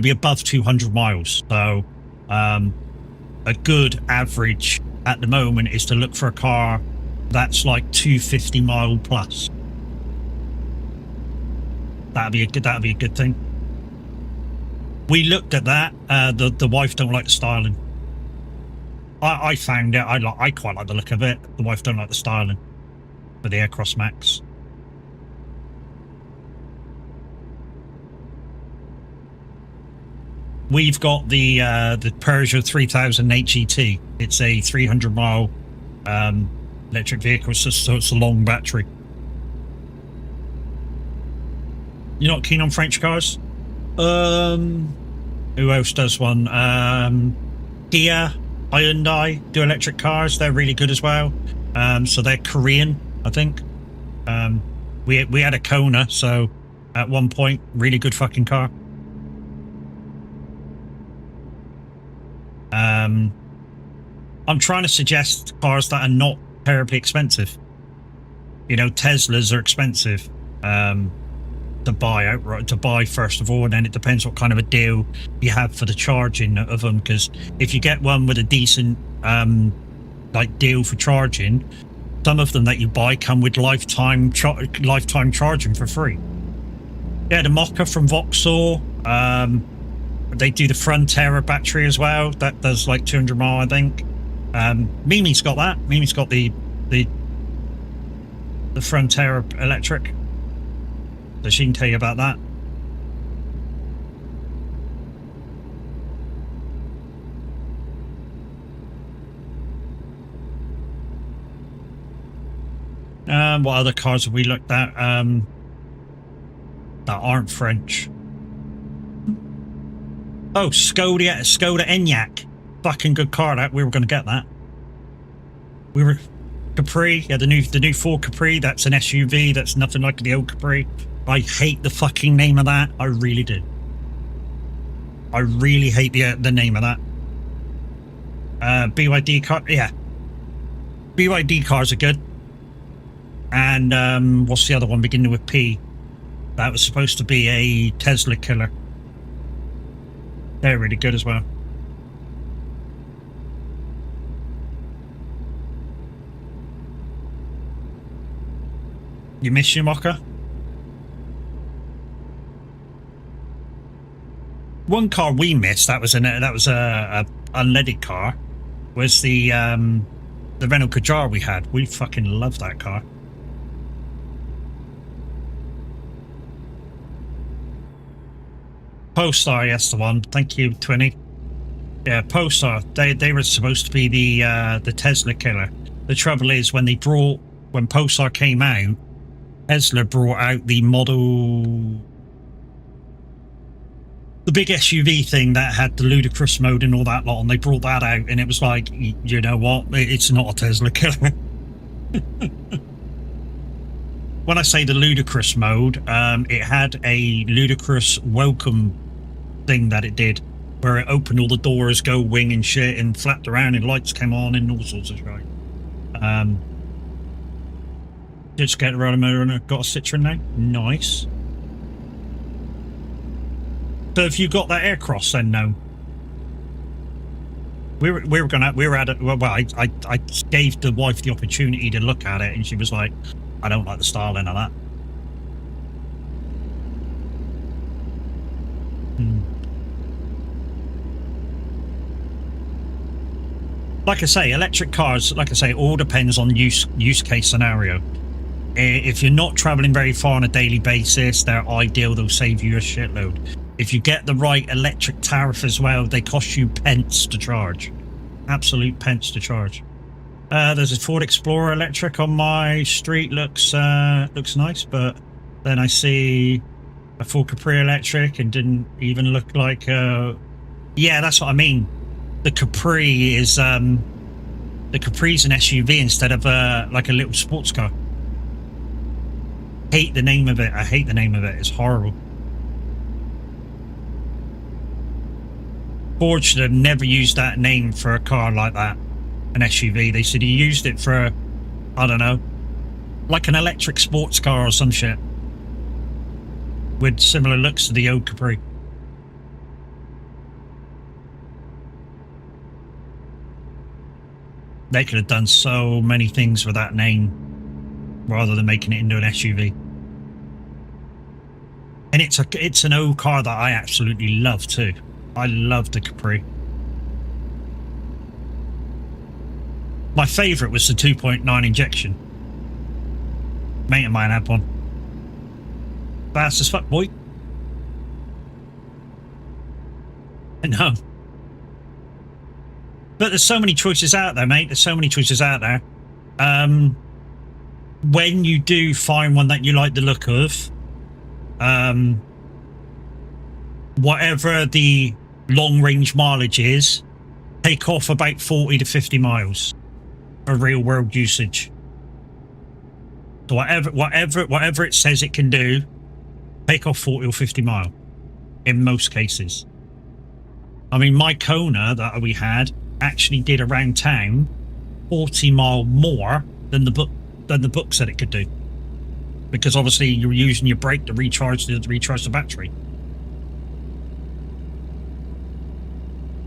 be above 200 miles. So a good average at the moment is to look for a car that's like 250 mile plus. That'd be a good thing. We looked at that. The wife don't like the styling. I found it. I quite like the look of it. The wife don't like the styling for the Aircross Max. We've got the Peugeot 3000 HET. It's a 300 mile electric vehicle, so it's a long battery. You're not keen on French cars? Who else does one? Kia, Hyundai do electric cars. They're really good as well. So they're Korean, I think. We had a Kona, so at one point, really good fucking car. I'm trying to suggest cars that are not terribly expensive. You know, Teslas are expensive to buy outright, to buy first of all, and then it depends what kind of a deal you have for the charging of them. Because if you get one with a decent like deal for charging, some of them that you buy come with lifetime charging for free. Yeah, the Mocha from Vauxhall. They do the Frontera battery as well. That does like 200 mile, I think. Mimi's got that. Mimi's got the Frontera electric. so she can tell you about that. What other cars have we looked at that aren't French? Oh, Skoda Enyaq. Fucking good car that. We were going to get that. We were Capri, yeah, the new Ford Capri. That's an SUV. That's nothing like the old Capri. I hate the fucking name of that. I really do. I really hate the name of that. BYD car, yeah. BYD cars are good. And what's the other one beginning with P? That was supposed to be a Tesla killer. They're really good as well. You miss your Mocha? One car we missed, that was a unleaded car, was the Renault Kadjar we had. We fucking love that car. Polestar, yes, the one. Thank you, Twinny. Yeah, Polestar. They were supposed to be the Tesla killer. The trouble is when Polestar came out, Tesla brought out the big SUV thing that had the ludicrous mode and all that lot, and they brought that out, and it was like, you know what? It's not a Tesla killer. When I say the ludicrous mode, it had a ludicrous welcome thing that it did, where it opened all the doors, go wing and shit, and flapped around, and lights came on, and all sorts of shit. Just get around a motor and got a Citroen now. Nice. So if you got that Aircross, then no. We were at it. Well, I gave the wife the opportunity to look at it, and she was like, I don't like the styling of that. Like I say, electric cars, like I say, all depends on use case scenario. If you're not traveling very far on a daily basis, they're ideal. They'll save you a shitload. If you get the right electric tariff as well, they cost you pence to charge. Absolute pence to charge. There's a Ford Explorer electric on my street. Looks nice, but then I see a Ford Capri electric and didn't even look like. Yeah, that's what I mean. The Capri is the Capri's an SUV instead of like a little sports car. Hate the name of it. I hate the name of it. It's horrible. Ford should have never used that name for a car like that, an SUV. They should have used it for, I don't know, like an electric sports car or some shit with similar looks to the old Capri. They could have done so many things with that name rather than making it into an SUV. And it's an old car that I absolutely love too. I love the Capri. My favourite was the 2.9 injection. Mate of mine had one. Fast as fuck, boy. No. But there's so many choices out there, mate. There's so many choices out there. When you do find one that you like the look of, whatever the long range mileage is, take off about 40 to 50 miles for real world usage. So whatever it says it can do, take off 40 or 50 mile in most cases. I mean, my Kona that we had actually did around town 40 mile more than the book said it could do, because obviously you're using your brake to recharge the battery.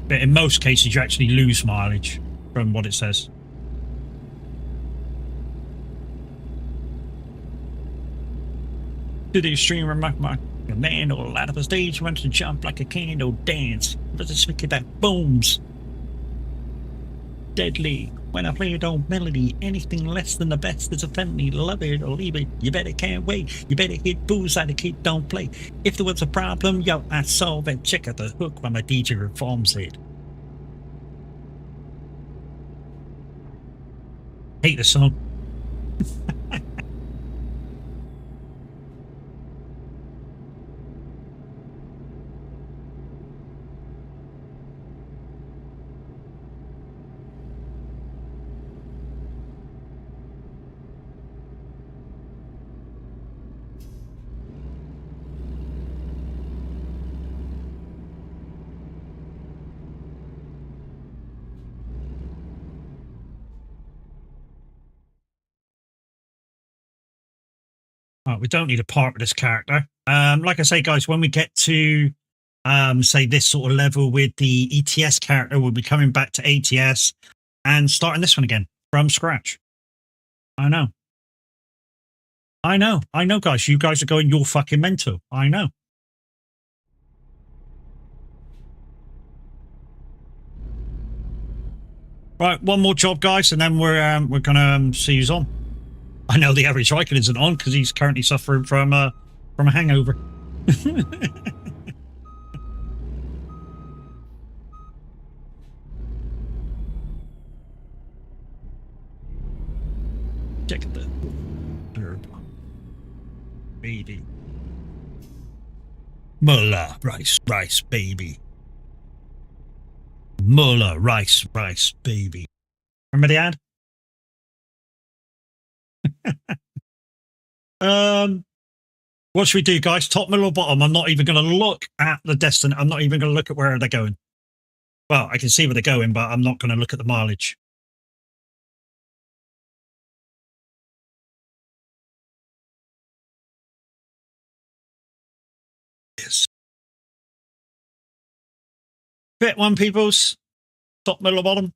But in most cases you actually lose mileage from what it says. To the extreme remark, a man all out of the stage wants to jump like a candle dance, but the speaker that booms. deadly. When I play an old melody, anything less than the best is a felony. Love it or leave it. You better can't wait. You better hit bullseye, the kid don't play. If there was a problem, yo, I solve it. Check out the hook while my DJ reforms it. Hate the song. Right, we don't need to part with this character. Like I say, guys, when we get to say this sort of level with the ETS character, we'll be coming back to ATS and starting this one again from scratch. I know, guys. You guys are going, you're fucking mental. I know. Right, one more job, guys, and then we're gonna see who's on. I know the average Viking isn't on because he's currently suffering from a hangover. Check the herb, baby. Mullah rice, baby. Mullah rice, baby. Remember the ad? What should we do, guys? Top, middle, or bottom? I'm not even going to look at the destiny. I'm not even going to look at where they're going. Well, I can see where they're going, but I'm not going to look at the mileage. Yes. Bit one, peoples. Top, middle, or bottom?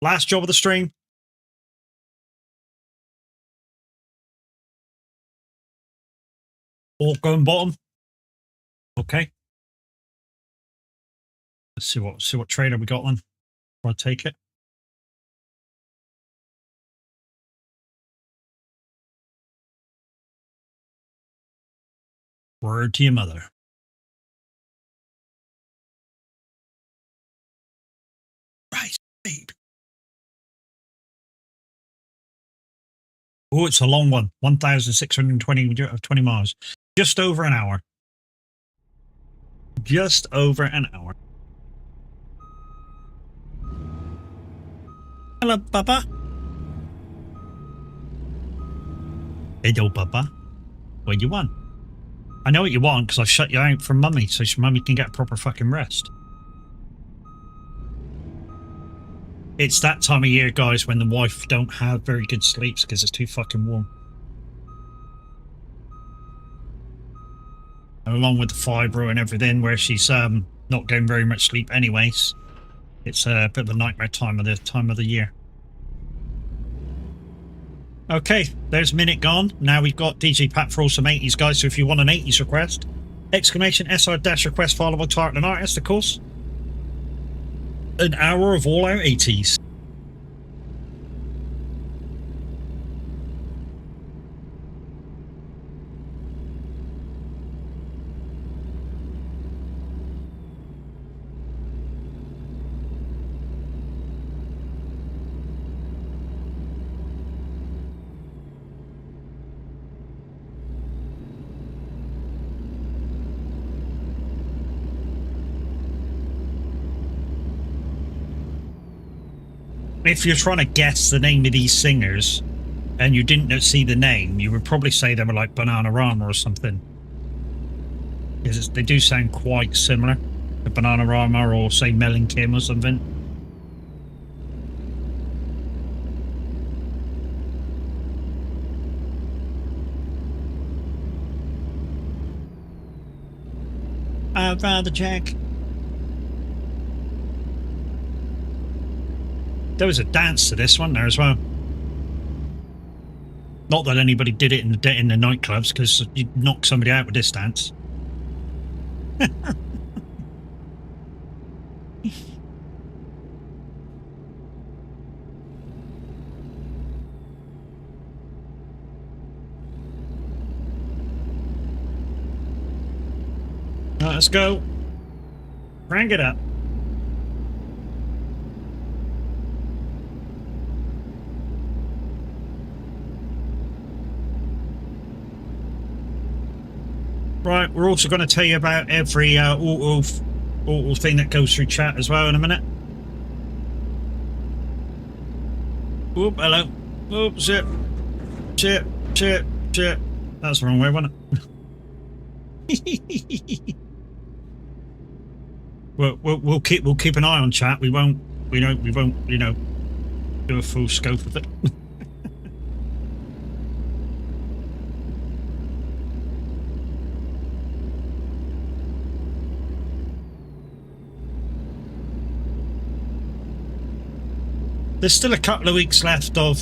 Last job of the stream. All going bottom. Okay. Let's see what trader we got on. Before I take it. Word to your mother. Right, babe. Oh, it's a long one. 1,620 miles. Just over an hour. Just over an hour. Hello, Papa. Hello, Papa. What you want? I know what you want because I shut you out from Mummy so Mummy can get a proper fucking rest. It's that time of year, guys, when the wife don't have very good sleeps because it's too fucking warm. And along with the fibro and everything, where she's not getting very much sleep anyways. It's a bit of a nightmare time of the year. Okay, there's a minute gone. Now we've got DJ Pat for all some 80s, guys. So if you want an 80s request, exclamation SR-request followed by target and artist, of course. An hour of all our 80s. If you're trying to guess the name of these singers and you didn't see the name, you would probably say they were like Bananarama or something. Because they do sound quite similar to Bananarama or say Melon Kim or something. I'd rather Jack. There was a dance to this one there as well. Not that anybody did it in the nightclubs, because you'd knock somebody out with this dance. Right, let's go. Crank it up. Right, we're also going to tell you about every auto thing that goes through chat as well in a minute. Oop, hello. Oop, shit. Shit, shit, shit. That's the wrong way, wasn't it? We'll keep an eye on chat. We won't, you know, do a full scope of it. There's still a couple of weeks left of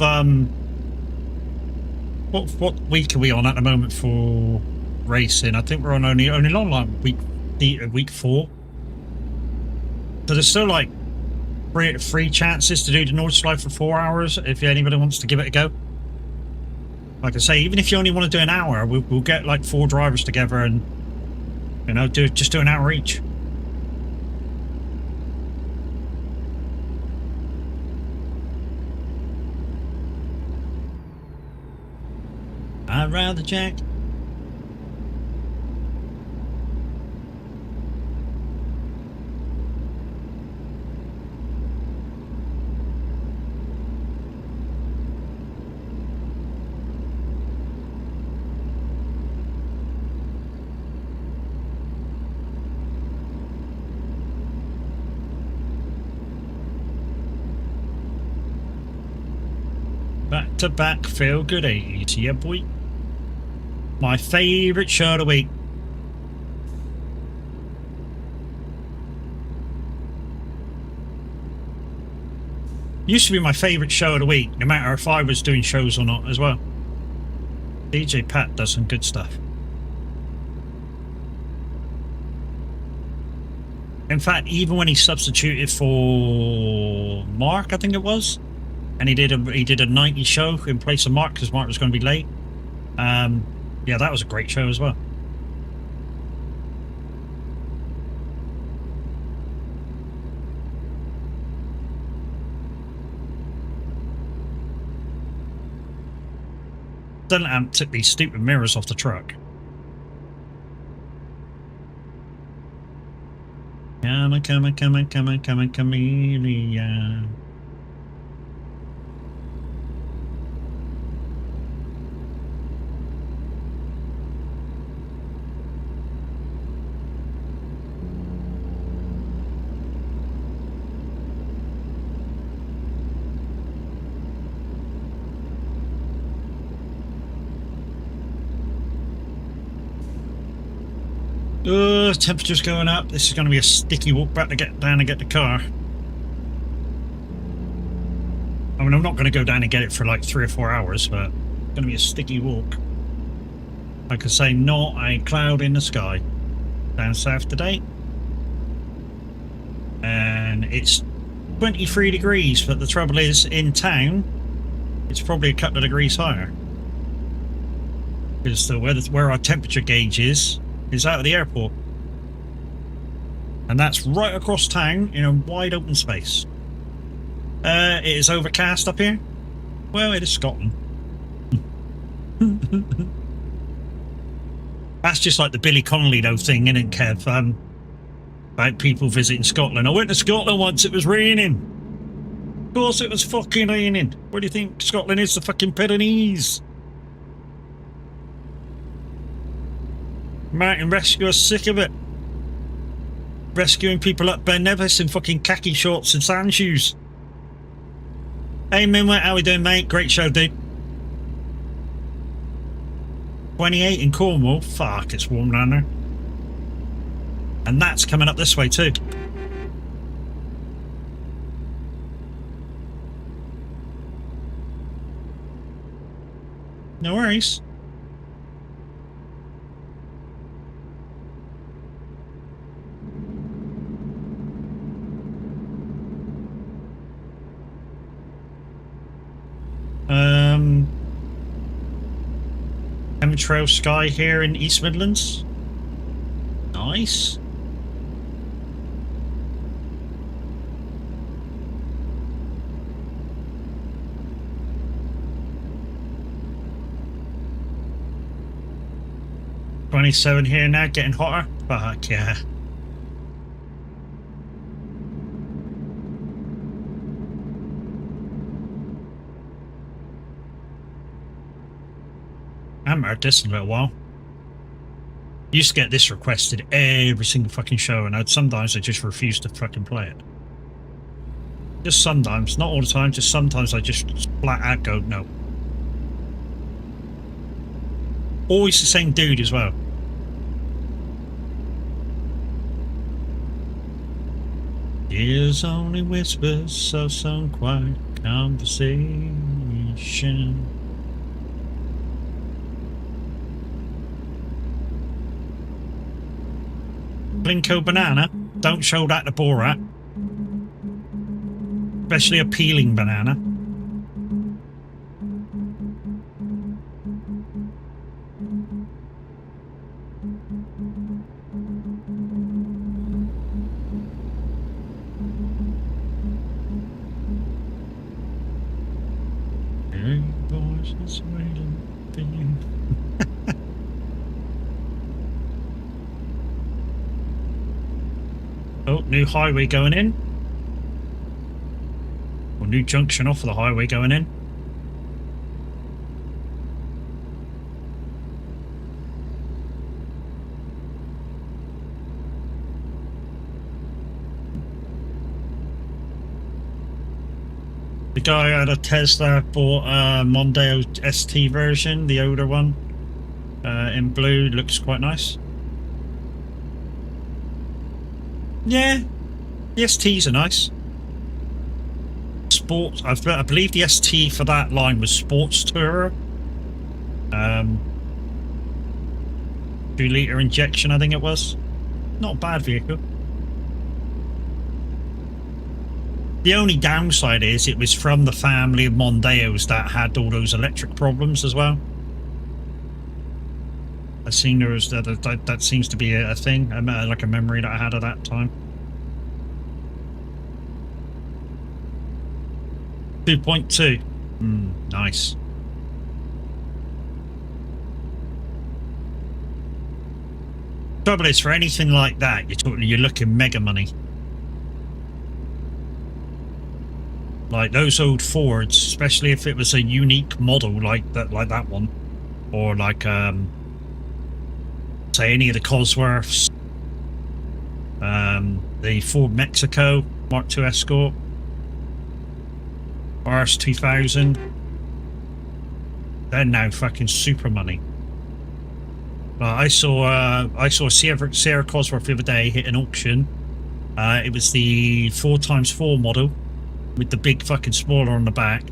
what week are we on at the moment for racing? I think we're on only on like week 4. So there's still like three chances to do the North Slide for 4 hours if anybody wants to give it a go. Like I say, even if you only want to do an hour, we'll get like 4 drivers together and, you know, just do an hour each. I'd rather Jack. Back to back feel good 80s, yeah boy. My favourite show of the week. Used to be my favourite show of the week, no matter if I was doing shows or not as well. DJ Pat does some good stuff. In fact, even when he substituted for Mark, I think it was, and he did a 90 show in place of Mark because Mark was going to be late. Yeah, that was a great show as well. Dunham took these stupid mirrors off the truck. Come, chameleon. Temperature's going up. This is going to be a sticky walk back to get down and get the car. I mean, I'm not going to go down and get it for like 3 or 4 hours, but it's going to be a sticky walk. Like I say, not a cloud in the sky. Down south today. And it's 23 degrees, but the trouble is, in town, it's probably a couple of degrees higher. Because where our temperature gauge is out of the airport. And that's right across town in a wide open space. It is overcast up here. Well, it is Scotland. That's just like the Billy Connolly though thing, isn't it, Kev? About people visiting Scotland. I went to Scotland once, it was raining. Of course it was fucking raining. Where do you think Scotland is? The fucking Pyrenees. Mountain rescuers sick of it. Rescuing people up Ben Nevis in fucking khaki shorts and sand shoes. Hey Minwet, how we doing, mate? Great show, dude. 28 in Cornwall. Fuck, it's warm down there. And that's coming up this way too. No worries. Chemtrail Sky here in East Midlands. Nice. $27 here now, getting hotter. Fuck yeah. I haven't heard this in a little while. Used to get this requested every single fucking show, and sometimes I just refuse to fucking play it. Just sometimes, not all the time, just sometimes I just flat out go, no. Always the same dude as well. Ears only whispers of some quiet conversation. Blinko banana. Don't show that to Borat. Especially a peeling banana. Hey, boys, it's waiting for you. Oh, new highway going in. Or new junction off of the highway going in. The guy had a Tesla bought a Mondeo ST version, the older one, in blue. Looks quite nice. Yeah, the STs are nice. Sport, I believe the ST for that line was Sports Tourer. 2-litre injection, I think it was. Not a bad vehicle. The only downside is it was from the family of Mondeos that had all those electric problems as well. I've seen there was that seems to be a thing, like a memory that I had at that time. 2.2. Nice. Trouble is, for anything like that, you're looking mega money. Like those old Fords, especially if it was a unique model like that one, or like say any of the Cosworths, the Ford Mexico Mark II Escort, RS 2000. They're now fucking super money. I saw Sierra Cosworth the other day hit an auction. It was the 4x4 model with the big fucking spoiler on the back.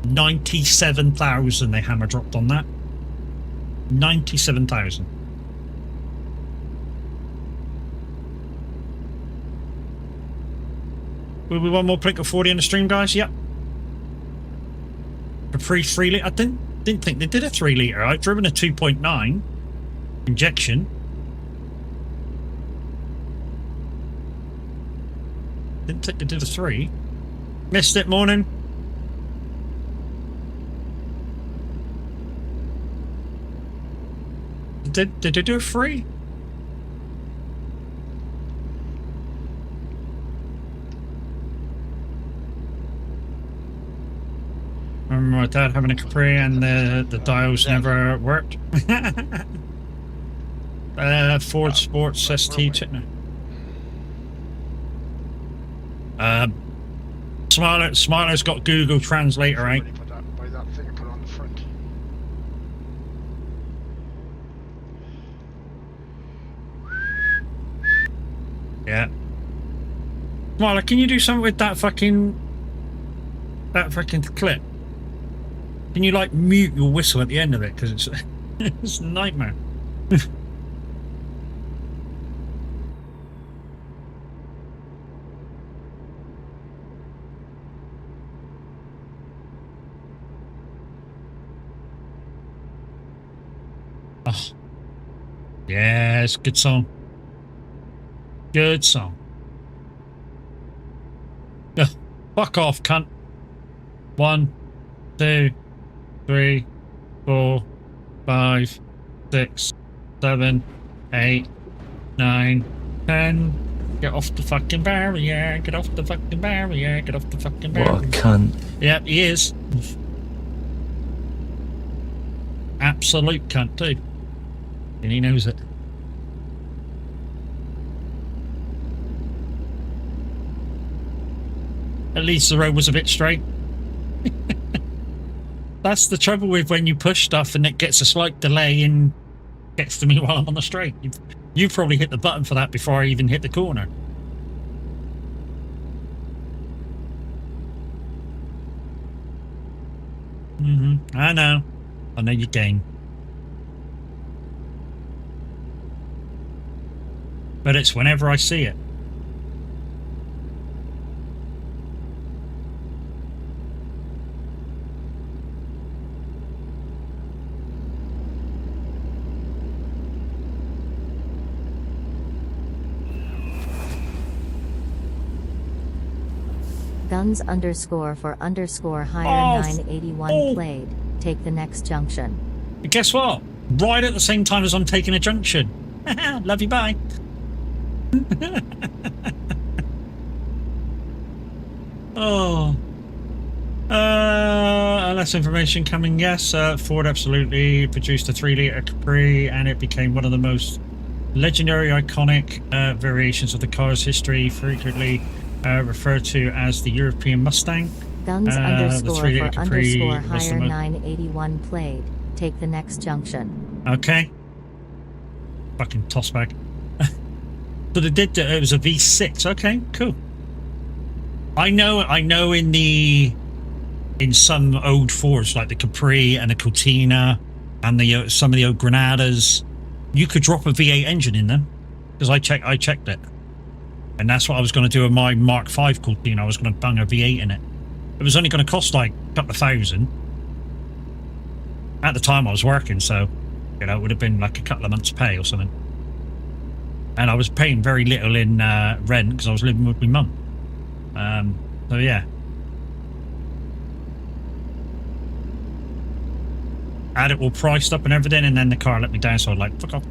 97,000 they hammer dropped on that. 97,000. Will we want more Plinko 40 in the stream, guys? Yep. A free 3 litre. I didn't think they did a 3 litre. I've driven a 2.9 injection. Didn't think they did a 3. Missed it, morning. Did they do a 3? I remember my dad having a Capri and the dials never worked. Ford Sports ST Techno. Smarter's got Google Translator, right? By that thing I put on the front. Yeah. Smarter, can you do something with that fucking clip? Can you like mute your whistle at the end of it? Because it's a nightmare. Oh. Yes, good song. Good song. Ugh, fuck off, cunt. 1, 2, 3, 4, 5, 6, 7, 8, 9, 10. Get off the fucking barrier. Get off the fucking barrier. Get off the fucking barrier. What a cunt. Yep, he is. Absolute cunt too. And he knows it. At least the road was a bit straight. That's the trouble with when you push stuff and it gets a slight delay and gets to me while I'm on the straight. You probably hit the button for that before I even hit the corner. I know your game. But it's whenever I see it. Guns underscore for underscore higher Oh, 981 oh. played. Take the next junction. But guess what? Right at the same time as I'm taking a junction. Love you, bye. Oh. Less information coming, yes. Ford absolutely produced a 3-litre Capri and it became one of the most legendary, iconic variations of the car's history, frequently referred to as the European Mustang. Guns the underscore 3-litre for Capri underscore was the higher mo- 981 played. Take the next junction. Okay. Fucking toss bag. So they did. It was a V6. Okay, cool. I know. In some old Fords like the Capri and the Cortina and the some of the old Granadas, you could drop a V8 engine in them because I checked it, and that's what I was going to do with my Mark V Cortina. I was going to bung a V8 in it. It was only going to cost like a couple of thousand. At the time I was working, so it would have been like a couple of months' pay or something. And I was paying very little in rent because I was living with my mum. So yeah. Had it all priced up and everything, and then the car let me down, so I was like, fuck off.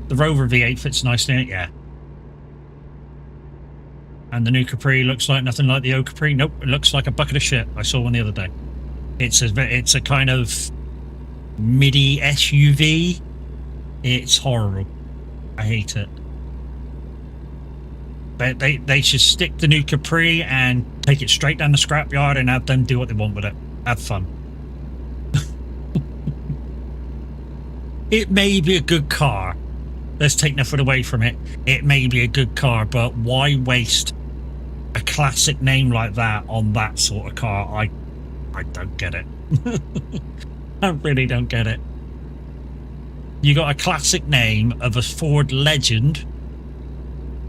The Rover V8 fits nicely in it, yeah. And the new Capri looks like nothing like the old Capri. Nope, it looks like a bucket of shit. I saw one the other day. It's a kind of midi SUV. It's horrible. I hate it. But they should stick the new Capri and take it straight down the scrapyard and have them do what they want with it. Have fun. It may be a good car. Let's take nothing away from it. It may be a good car, but why waste a classic name like that on that sort of car? I don't get it. I really don't get it. You got a classic name of a Ford legend.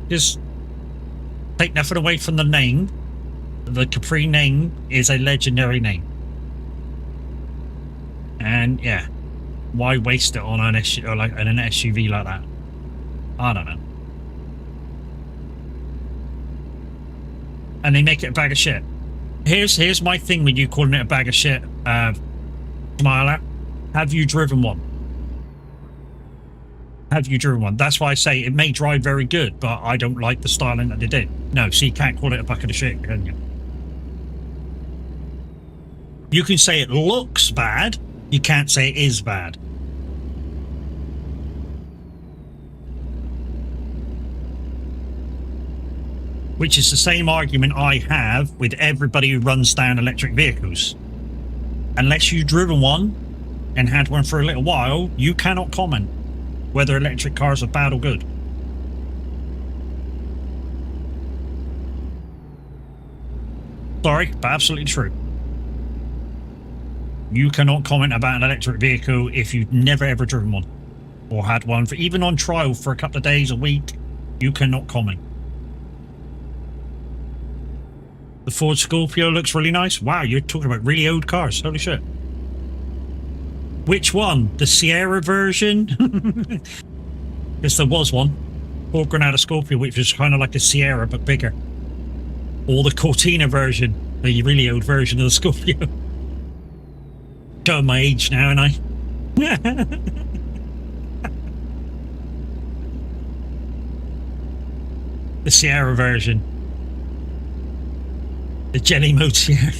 Just take nothing away from the name. The Capri name is a legendary name. And yeah, why waste it on an SUV or like an SUV like that? I don't know. And they make it a bag of shit. Here's my thing with you calling it a bag of shit, Smiler. Have you driven one? Have you driven one? That's why I say it may drive very good, but I don't like the styling that they did. No, so you can't call it a bucket of shit, can you? You can say it looks bad, you can't say it is bad. Which is the same argument I have with everybody who runs down electric vehicles. Unless you've driven one and had one for a little while, you cannot comment whether electric cars are bad or good. Sorry, but absolutely true. You cannot comment about an electric vehicle if you've never ever driven one or had one for even on trial for a couple of days, a week. You cannot comment. The Ford Scorpio looks really nice. Wow, you're talking about really old cars. Holy shit. Which one? The Sierra version? Because there was one. Ford Granada Scorpio, which was kind of like a Sierra, but bigger. Or the Cortina version, the really old version of the Scorpio. Showing my age now, and I. The Sierra version. The Jelly Mode Sierra.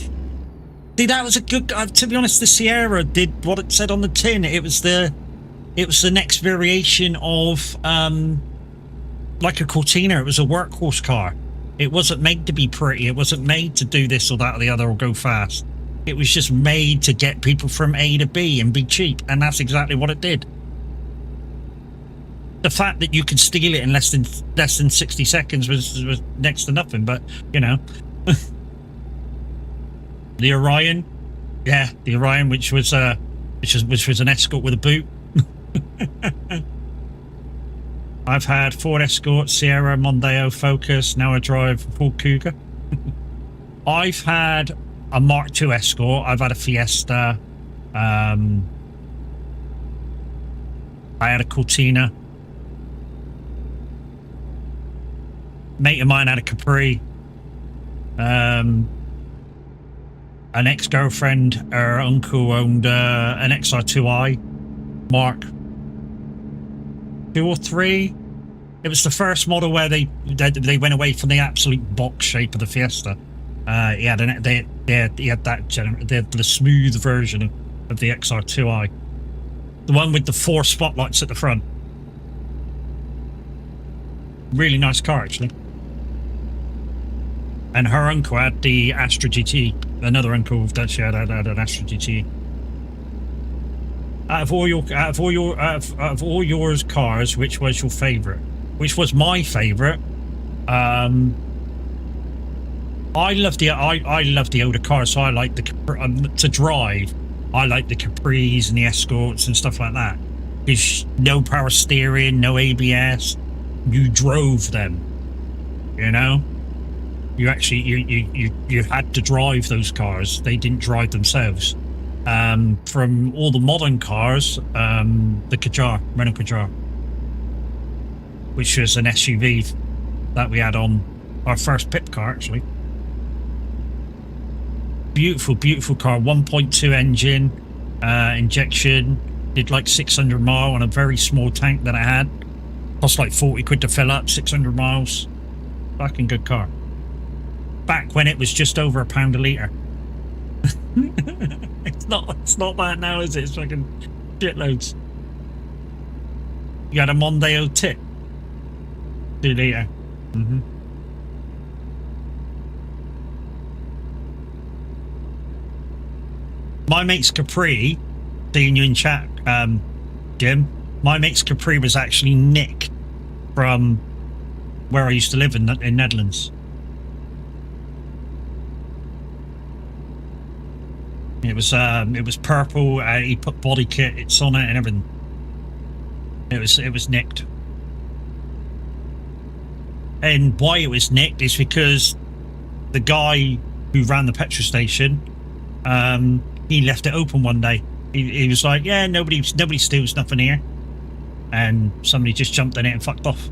See, that was a good. To be honest, the Sierra did what it said on the tin. It was the next variation of like a Cortina. It was a workhorse car. It wasn't made to be pretty. It wasn't made to do this or that or the other or go fast. It was just made to get people from A to B and be cheap, and that's exactly what it did. The fact that you could steal it in less than 60 seconds was next to nothing. But you know. The Orion, yeah, the Orion, which was an Escort with a boot. I've had Ford Escort, Sierra, Mondeo, Focus. Now I drive a Ford Kuga. I've had a Mark II Escort. I've had a Fiesta. I had a Cortina. Mate of mine had a Capri. An ex-girlfriend, her uncle owned an XR2i Mark 2 or 3. It was the first model where they went away from the absolute box shape of the Fiesta. He had the smooth version of the XR2i, the one with the 4 spotlights at the front. Really nice car, actually. And her uncle had the Astra GT. Another uncle that she had an Astra GT. Out of all yours cars, which was your favourite? Which was my favourite? I love the older cars, so I like to drive. I like the Capris and the Escorts and stuff like that. There's no power steering, no ABS. You drove them, you know. You actually you had to drive those cars. They didn't drive themselves. From all the modern cars, the Kadjar, Renault Kadjar, which was an SUV that we had on our first pit car, actually. Beautiful, beautiful car. 1.2 engine, injection. Did like 600 miles on a very small tank that I had. Cost like 40 quid to fill up. 600 miles. Fucking good car. Back when it was just over £1 a litre. It's not that now, is it? It's fucking shitloads. You had a Mondeo tip. 2 litre. My mate's Capri, seeing you in chat, Jim, my mate's Capri was actually Nick from where I used to live in Netherlands. It was purple. He put body kits on it and everything. It was nicked. And why it was nicked is because the guy who ran the petrol station, he left it open one day. He was like, yeah, nobody steals nothing here. And somebody just jumped in it and fucked off.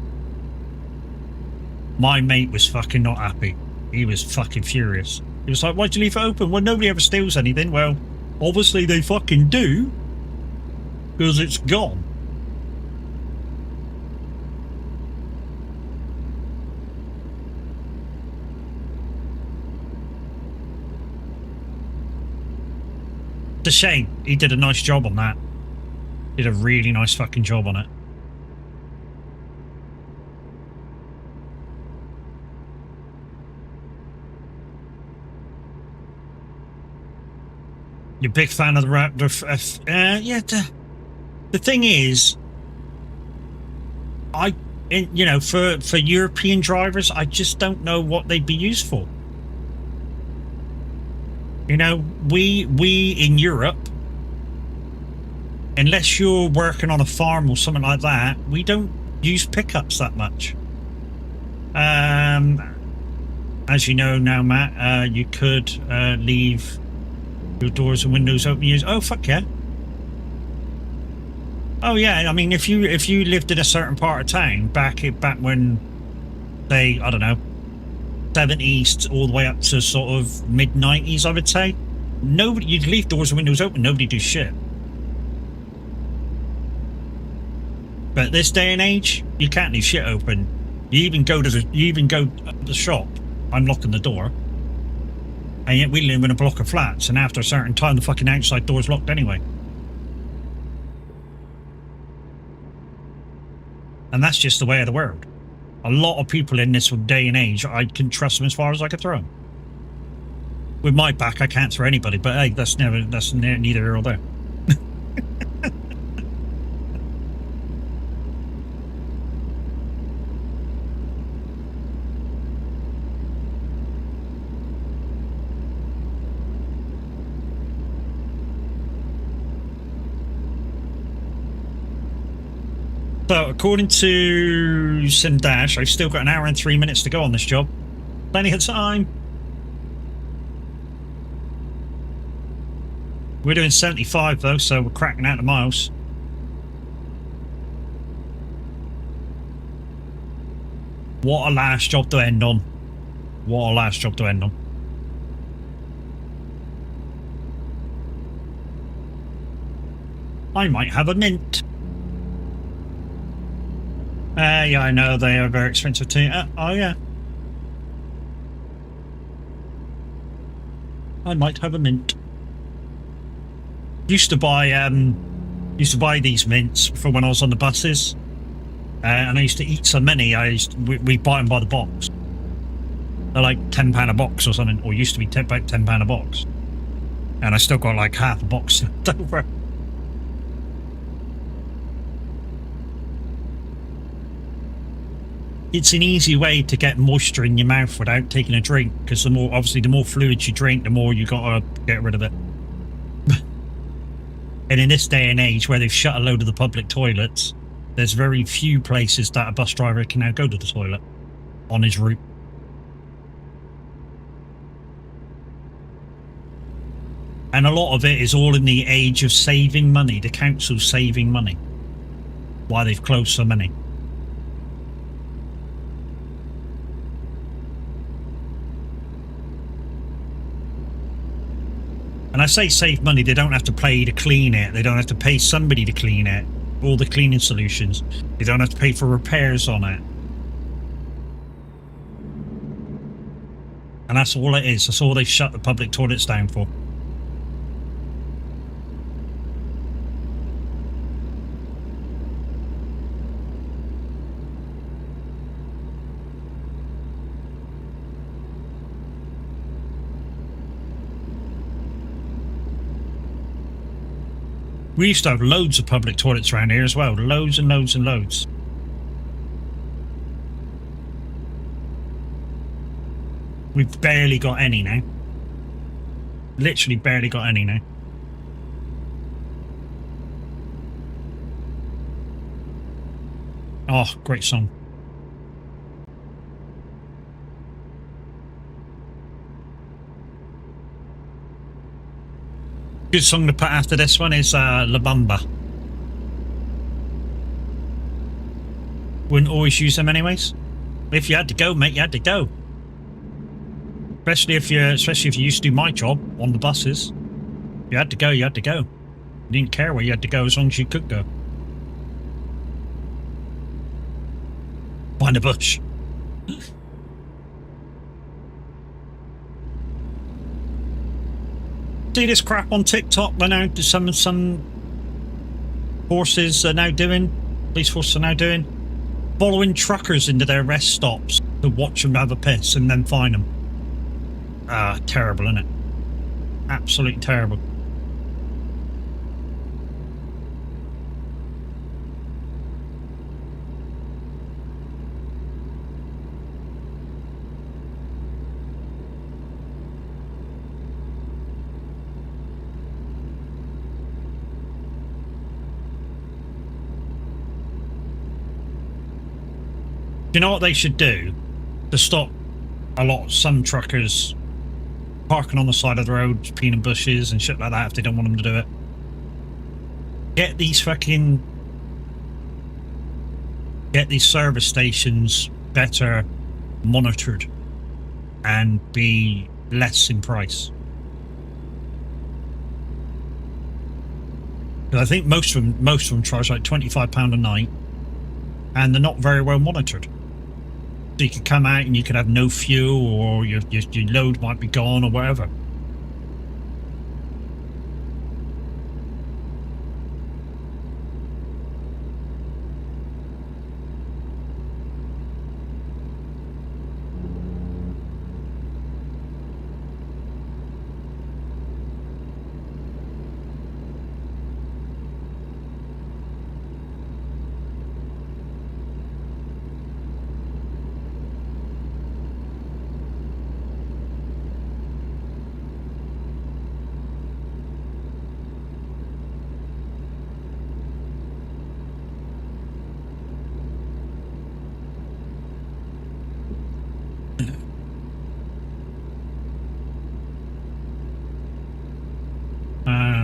My mate was fucking not happy. He was fucking furious. He was like, why'd you leave it open? Well, nobody ever steals anything. Well, obviously they fucking do. Because it's gone. It's a shame. He did a nice job on that. Did a really nice fucking job on it. You're a big fan of the Raptor? Yeah. The thing is, for European drivers, I just don't know what they'd be used for. You know, we in Europe, unless you're working on a farm or something like that, we don't use pickups that much. As you know now, Matt, you could leave your doors and windows open. Oh, fuck yeah. Oh yeah, I mean, if you lived in a certain part of town back when, say, I don't know, 70s all the way up to sort of mid 90s, I would say, nobody, you'd leave doors and windows open, nobody do shit. But this day and age, you can't leave shit open. You even go to the shop, unlocking the door, and yet we live in a block of flats, and after a certain time, the fucking outside door's locked anyway. And that's just the way of the world. A lot of people in this day and age, I can trust them as far as I can throw them. With my back, I can't throw anybody, but hey, that's neither here or there. So, according to Simdash, I've still got an hour and 3 minutes to go on this job. Plenty of time. We're doing 75 though, so we're cracking out the miles. What a last job to end on. What a last job to end on. I might have a mint. Yeah, I know they are very expensive too. Oh yeah. I might have a mint. Used to buy these mints for when I was on the buses, and I used to eat so many. We buy them by the box. They're like £10 a box or something, or used to be about £10 a box. And I still got like half a box left over. It's an easy way to get moisture in your mouth without taking a drink, because the more fluids you drink, the more you gotta get rid of it. And in this day and age where they've shut a load of the public toilets, there's very few places that a bus driver can now go to the toilet on his route. And a lot of it is all in the age of saving money, the council's saving money, why they've closed so many. And I say save money, they don't have to pay to clean it. They don't have to pay somebody to clean it. All the cleaning solutions. They don't have to pay for repairs on it. And that's all it is. That's all they've shut the public toilets down for. We used to have loads of public toilets around here as well. Loads and loads and loads. We've barely got any now. Literally barely got any now. Oh, great song. Good song to put after this one is La Bamba. Wouldn't always use them anyways. If you had to go, mate, you had to go. Especially if you used to do my job on the buses. You had to go, you had to go. You didn't care where you had to go as long as you could go. Find a bush. See this crap on TikTok? They're now some forces are now doing. Police forces are now doing, following truckers into their rest stops to watch them have a piss and then fine them. Ah, terrible, isn't it? Absolutely terrible. You know what they should do to stop some truckers parking on the side of the road, peeing in bushes and shit like that if they don't want them to do it? Get these fucking get these service stations better monitored and be less in price. I think most of them charge like £25 a night, and they're not very well monitored. So you could come out and you could have no fuel, or your load might be gone, or whatever.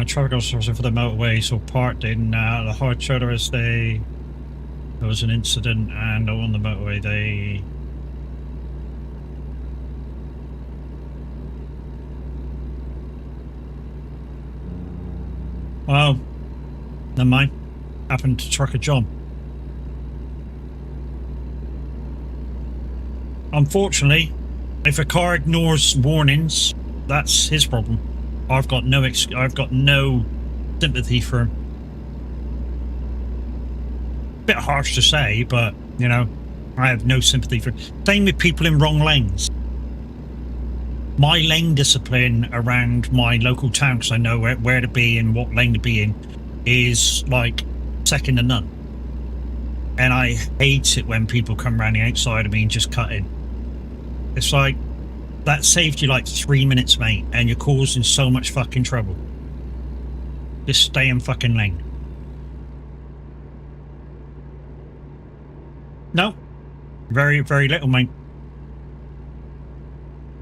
Traffic officers for the motorway, so parked in the hard shoulder as there was an incident, and on the motorway they well, never mind, happened to Trucker John. Unfortunately, if a car ignores warnings, that's his problem. I've got no sympathy for him. Bit harsh to say, but you know, I have no sympathy for him. Same with people in wrong lanes. My lane discipline around my local town, because I know where to be and what lane to be in, is like second to none. And I hate it when people come around the outside of me and just cut in. It's like, that saved you like 3 minutes, mate, and you're causing so much fucking trouble. Just stay in fucking lane. No. Very, very little, mate.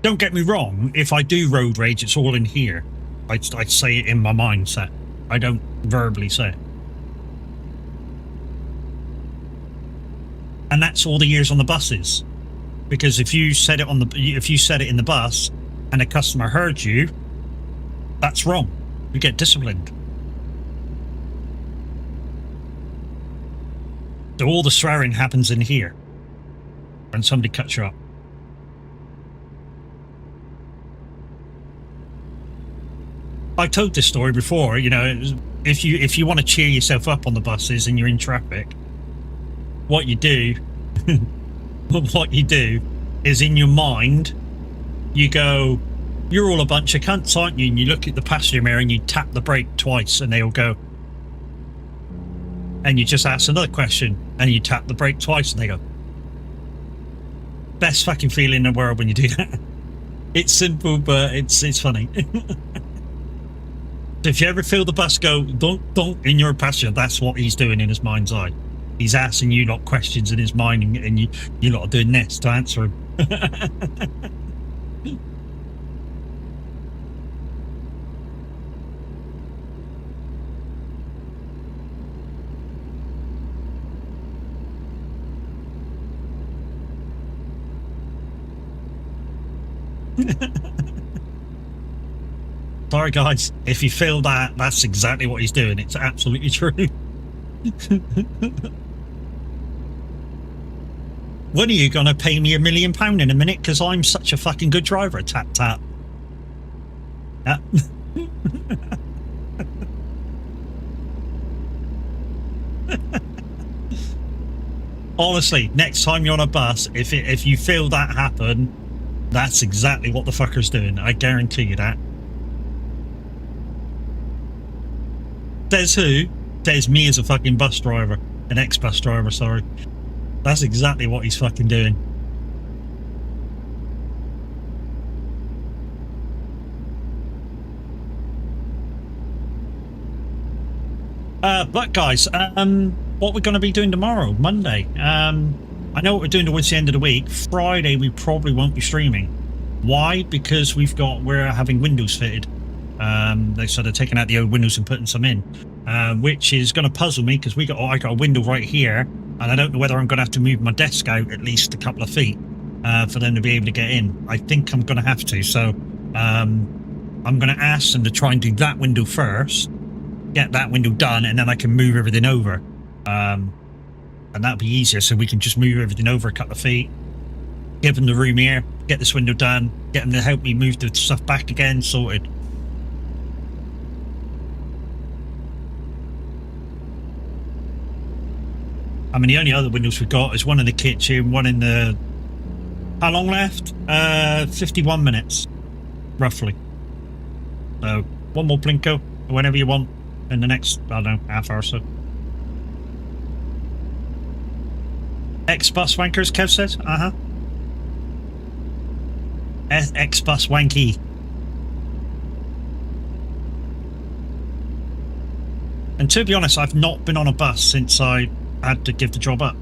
Don't get me wrong, if I do road rage, it's all in here. I'd say it in my mindset. I don't verbally say it. And that's all the years on the buses. Because if you said it in the bus and a customer heard you, that's wrong. You get disciplined. So all the swearing happens in here when somebody cuts you up. I told this story before, you know, if you want to cheer yourself up on the buses and you're in traffic, what you do is in your mind, you go, you're all a bunch of cunts, aren't you? And you look at the passenger mirror and you tap the brake twice and they'll go. And you just ask another question and you tap the brake twice and they go. Best fucking feeling in the world when you do that. It's simple, but it's funny. So if you ever feel the bus go, don't in your passenger, that's what he's doing in his mind's eye. He's asking you lot questions in his mind, and you lot are doing this to answer him. Sorry guys, if you feel that, that's exactly what he's doing. It's absolutely true. When are you gonna pay me £1 million in a minute? Because I'm such a fucking good driver. Tap tap. Yeah. Honestly, next time you're on a bus, if you feel that happen, that's exactly what the fucker's doing. I guarantee you that. Says who? Says me as a fucking bus driver. An ex-bus driver, sorry. That's exactly what he's fucking doing. But guys, what we're going to be doing tomorrow, Monday. I know what we're doing towards the end of the week. Friday, we probably won't be streaming. Why? Because we're having windows fitted. So they're taking out the old windows and putting some in, which is going to puzzle me because I got a window right here, And I don't know whether I'm going to have to move my desk out at least a couple of feet for them to be able to get in. I think I'm going to have to. So I'm going to ask them to try and do that window first, get that window done, and then I can move everything over. And that'll be easier. So we can just move everything over a couple of feet, give them the room here, get this window done, get them to help me move the stuff back again, sorted. I mean, the only other windows we've got is one in the kitchen, one in the... How long left? 51 minutes, roughly. So, one more Plinko, whenever you want, in the next, I don't know, half hour or so. X-Bus Wankers, Kev says? Uh-huh. X-Bus Wanky. And to be honest, I've not been on a bus since I had to give the job up,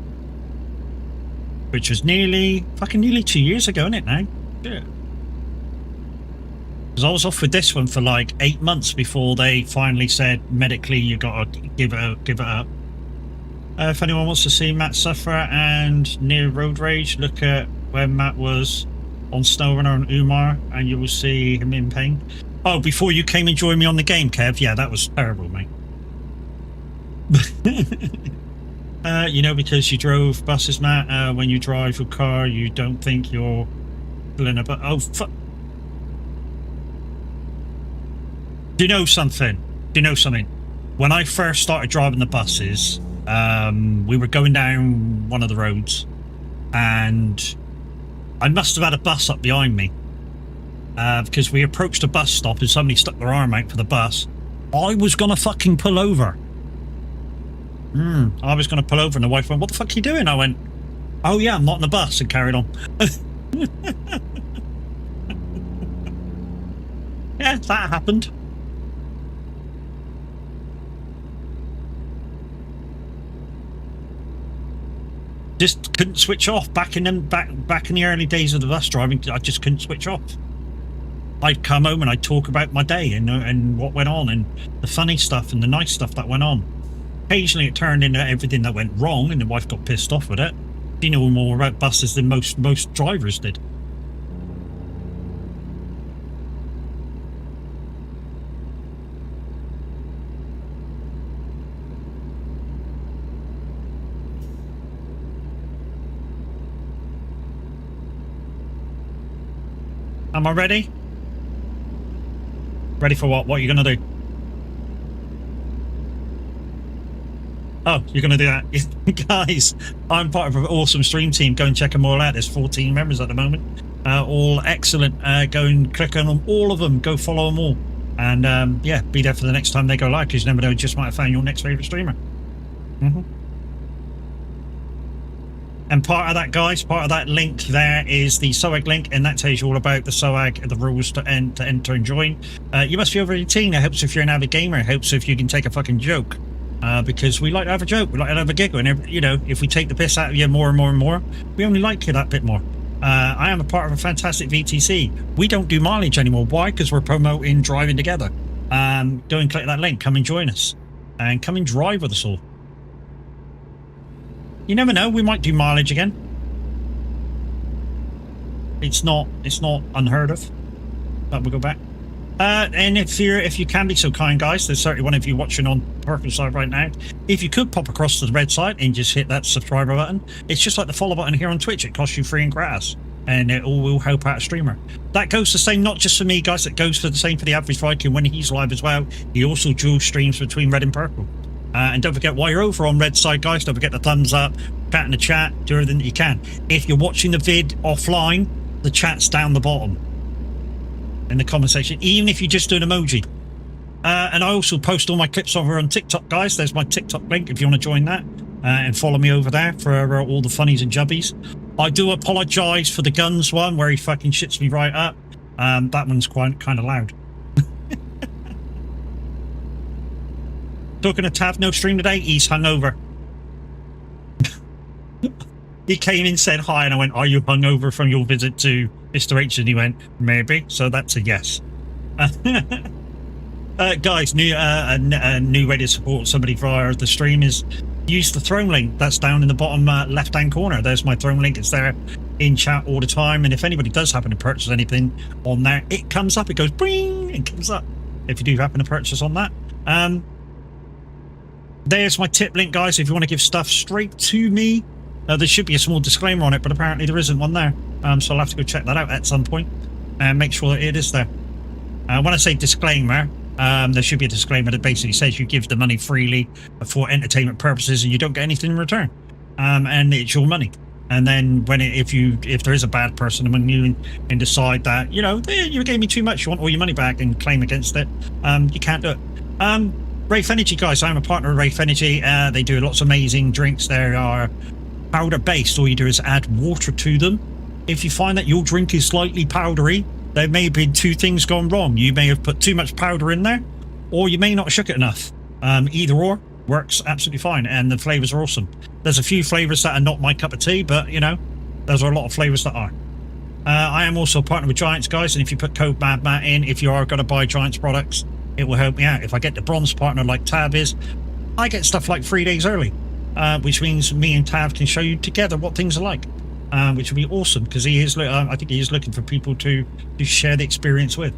which was nearly 2 years ago, isn't it now? Yeah. Because I was off with this one for like 8 months before they finally said medically you got to give it up. If anyone wants to see Matt suffer and near road rage, look at when Matt was on SnowRunner and Umar, and you will see him in pain. Oh, before you came and joined me on the game, Kev? Yeah, that was terrible, mate. You know, because you drove buses, Matt, when you drive your car, you don't think you're pulling a bus. Oh, fuck. Do you know something? When I first started driving the buses, we were going down one of the roads, and I must have had a bus up behind me, because we approached a bus stop and somebody stuck their arm out for the bus. I was gonna fucking pull over. I was going to pull over, and the wife went, "What the fuck are you doing?" I went, "Oh yeah, I'm not in the bus," and carried on. Yeah, that happened. Just couldn't switch off. Back in the early days of the bus driving, I just couldn't switch off. I'd come home and I'd talk about my day and what went on, and the funny stuff and the nice stuff that went on. Occasionally it turned into everything that went wrong, and the wife got pissed off with it. She knew more about buses than most drivers did. Am I ready? Ready for what? What are you going to do? Oh, you're going to do that? Guys, I'm part of an awesome stream team. Go and check them all out. There's 14 members at the moment. All excellent. Go and click on them, all of them. Go follow them all. And yeah, be there for the next time they go live, because you never know, you just might have found your next favourite streamer. And part of that, guys, part of that link there is the SOAG link, and that tells you all about the SOAG, the rules to enter and join. You must be over 18. It helps if you're an avid gamer. It helps if you can take a fucking joke. Because we like to have a joke, we like to have a giggle, and you know, if we take the piss out of you more and more and more, we only like you that bit more. I am a part of a fantastic VTC. We don't do mileage anymore. Why? Because we're promoting driving together. Go and click that link, come and join us, and come and drive with us all. You never know, we might do mileage again. It's not unheard of, but we'll go back. And if you can be so kind, guys, there's certainly one of you watching on the purple side right now. If you could pop across to the red side and just hit that subscriber button, it's just like the follow button here on Twitch. It costs you free and gratis, and it all will help out a streamer. That goes the same not just for me, guys. It goes for the same for the average Viking when he's live as well. He also dual streams between red and purple. And don't forget, while you're over on red side, guys, don't forget the thumbs up, chat in the chat, do everything that you can. If you're watching the vid offline, the chat's down the bottom in the comment section, even if you just do an emoji. And I also post all my clips over on TikTok, guys. There's my TikTok link if you want to join that, and follow me over there for all the funnies and jubbies. I do apologise for the guns one where he fucking shits me right up. That one's quite kind of loud. Talking to Tav, no stream today. He's hungover. He came in, said hi, and I went, "Are you hungover from your visit to Mr. H?" And he went, "Maybe." So that's a yes. Guys, new way to support somebody via the stream is use the throne link that's down in the bottom left-hand corner. There's my throne link. It's there in chat all the time. And if anybody does happen to purchase anything on there, it comes up. It goes bring. It comes up if you do happen to purchase on that. There's my tip link, guys. If you want to give stuff straight to me, there should be a small disclaimer on it, but apparently there isn't one there. So I'll have to go check that out at some point and make sure that it is there. When I say disclaimer, there should be a disclaimer that basically says you give the money freely for entertainment purposes and you don't get anything in return, and it's your money. And then when if there is a bad person among you and decide that you gave me too much, you want all your money back and claim against it, you can't do it. Rafe Energy, guys, I'm a partner of Rafe Energy. They do lots of amazing drinks. They are powder based. All you do is add water to them. If you find that your drink is slightly powdery, there may have been two things gone wrong. You may have put too much powder in there, or you may not have shook it enough. Either or works absolutely fine, and the flavors are awesome. There's a few flavors that are not my cup of tea, but there's a lot of flavors that are. I am also a partner with Giants, guys, and if you put code MADMAT in, if you are going to buy Giants products, it will help me out. If I get the bronze partner like Tav is, I get stuff like 3 days early, which means me and Tav can show you together what things are like. Which would be awesome, because I think he is looking for people to share the experience with.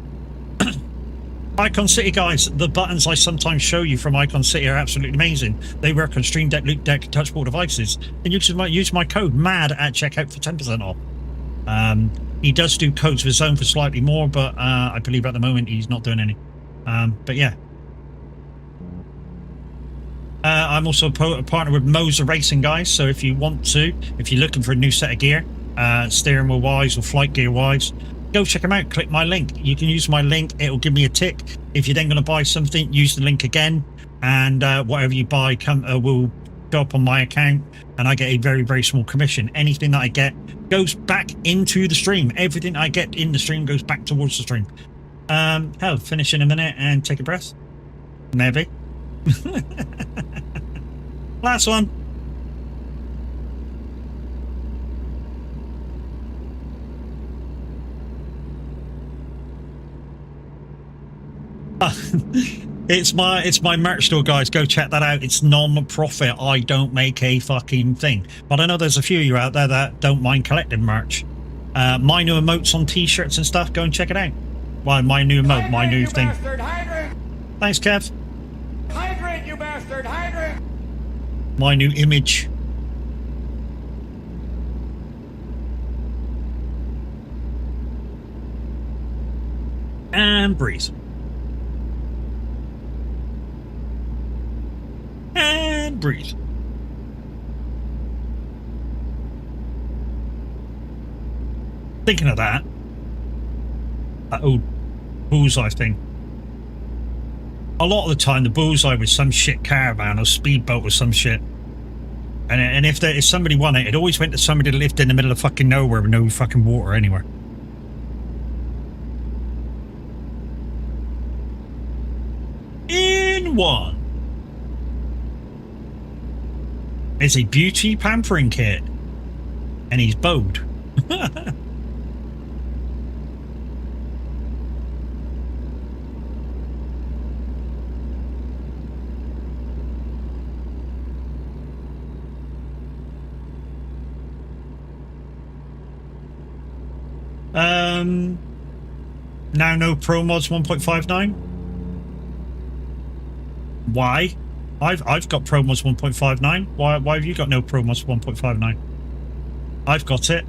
Icon City, guys, the buttons I sometimes show you from Icon City are absolutely amazing. They work on Stream Deck, Loop Deck, touchable devices. And use my code MAD at checkout for 10% off. He does do codes for his own for slightly more, but I believe at the moment he's not doing any. But yeah. I'm also a partner with Moser Racing, guys, so if you're looking for a new set of gear, steering wheel wise or flight gear wise, go check them out. Click my link. You can use my link, it'll give me a tick. If you're then going to buy something, use the link again, and whatever you buy will go up on my account, and I get a very, very small commission. Anything that I get goes back into the stream. Everything I get in the stream goes back towards the stream. Hell, finish in a minute and take a breath. Maybe. Last one. It's my merch store, guys. Go check that out. It's non-profit. I don't make a fucking thing, but I know there's a few of you out there that don't mind collecting merch. My new emotes on t-shirts and stuff. Go and check it out. Well, my new emote, my new thing. Thanks, Kev. Hydrate, you bastard! Hydrate! My new image. And breathe. And breathe. Thinking of that old bullseye thing. A lot of the time, the bullseye was some shit caravan or speedboat or some shit. And if somebody won it, it always went to somebody that lived in the middle of fucking nowhere with no fucking water anywhere. In one. It's a beauty pampering kit. And he's bowed. Now no Pro Mods 1.59. Why? I've got Pro Mods 1.59. Why have you got no Pro Mods 1.59? I've got it.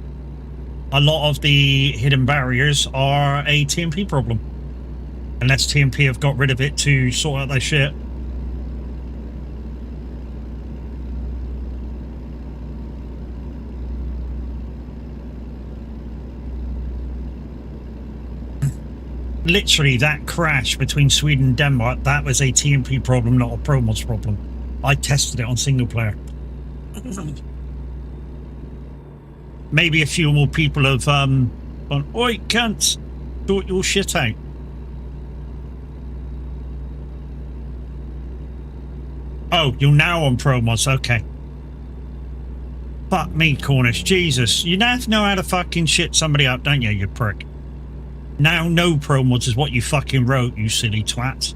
A lot of the hidden barriers are a TMP problem. Unless TMP have got rid of it to sort out their shit. Literally, that crash between Sweden and Denmark, that was a TMP problem, not a Pro Mods problem. I tested it on single player. Maybe a few more people have gone, oi, cunt, sort your shit out. Oh, you're now on Pro Mods, okay. Fuck me, Cornish, Jesus. You have to know how to fucking shit somebody up, don't you, you prick? Now no Pro Mods is what you fucking wrote, you silly twat.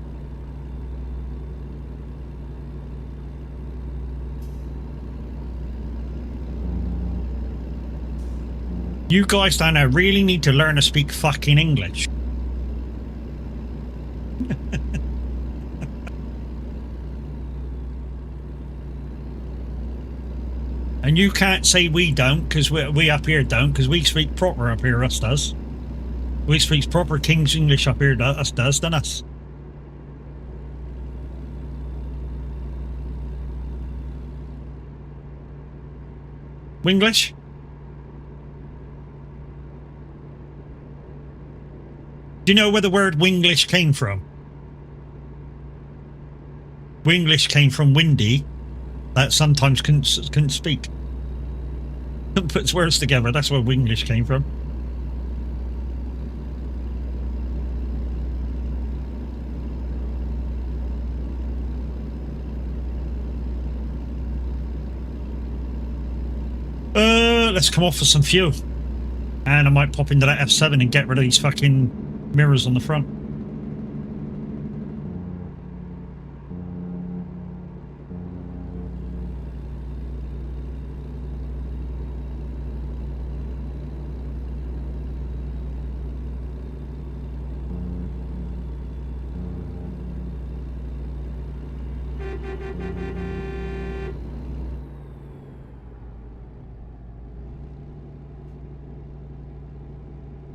You guys down there really need to learn to speak fucking English. And you can't say we don't, because we up here don't, because we speak proper up here, us does. We speak proper King's English up here, us does, don't us? Winglish? Do you know where the word Winglish came from? Winglish came from windy, that sometimes couldn't speak. Couldn't put words together, that's where Winglish came from. Let's come off for some fuel. And I might pop into that F7 and get rid of these fucking mirrors on the front.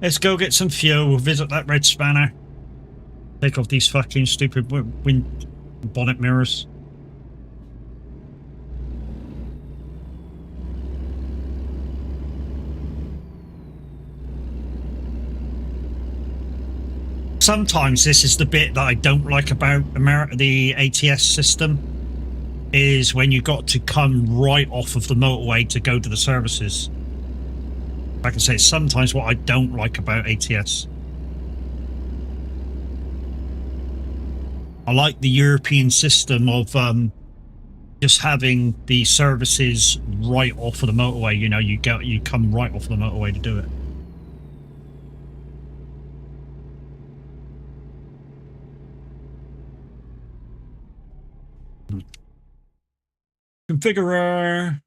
Let's go get some fuel. We'll visit that red spanner. Take off these fucking stupid wind bonnet mirrors. Sometimes this is the bit that I don't like about the ATS system, is when you got to come right off of the motorway to go to the services. Like I say, sometimes what I don't like about ATS. I like the European system of just having the services right off of the motorway. You know, you come right off the motorway to do it. Configurer,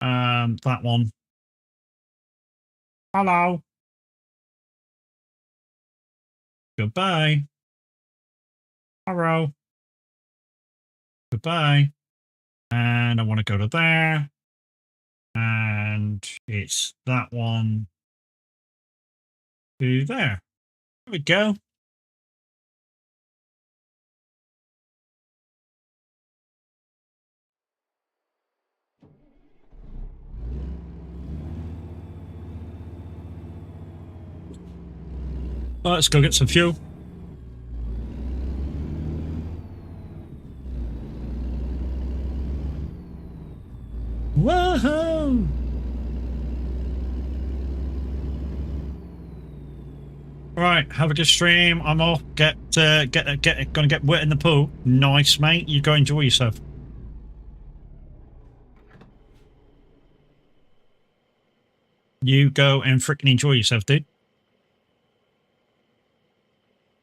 that one. Hello. Goodbye. Hello. Goodbye. And I want to go to there. And it's that one to there. There we go. Well, let's go get some fuel. Whoa! Right, have a good stream. I'm off. Gonna get wet in the pool. Nice, mate. You go enjoy yourself. You go and freaking enjoy yourself, dude.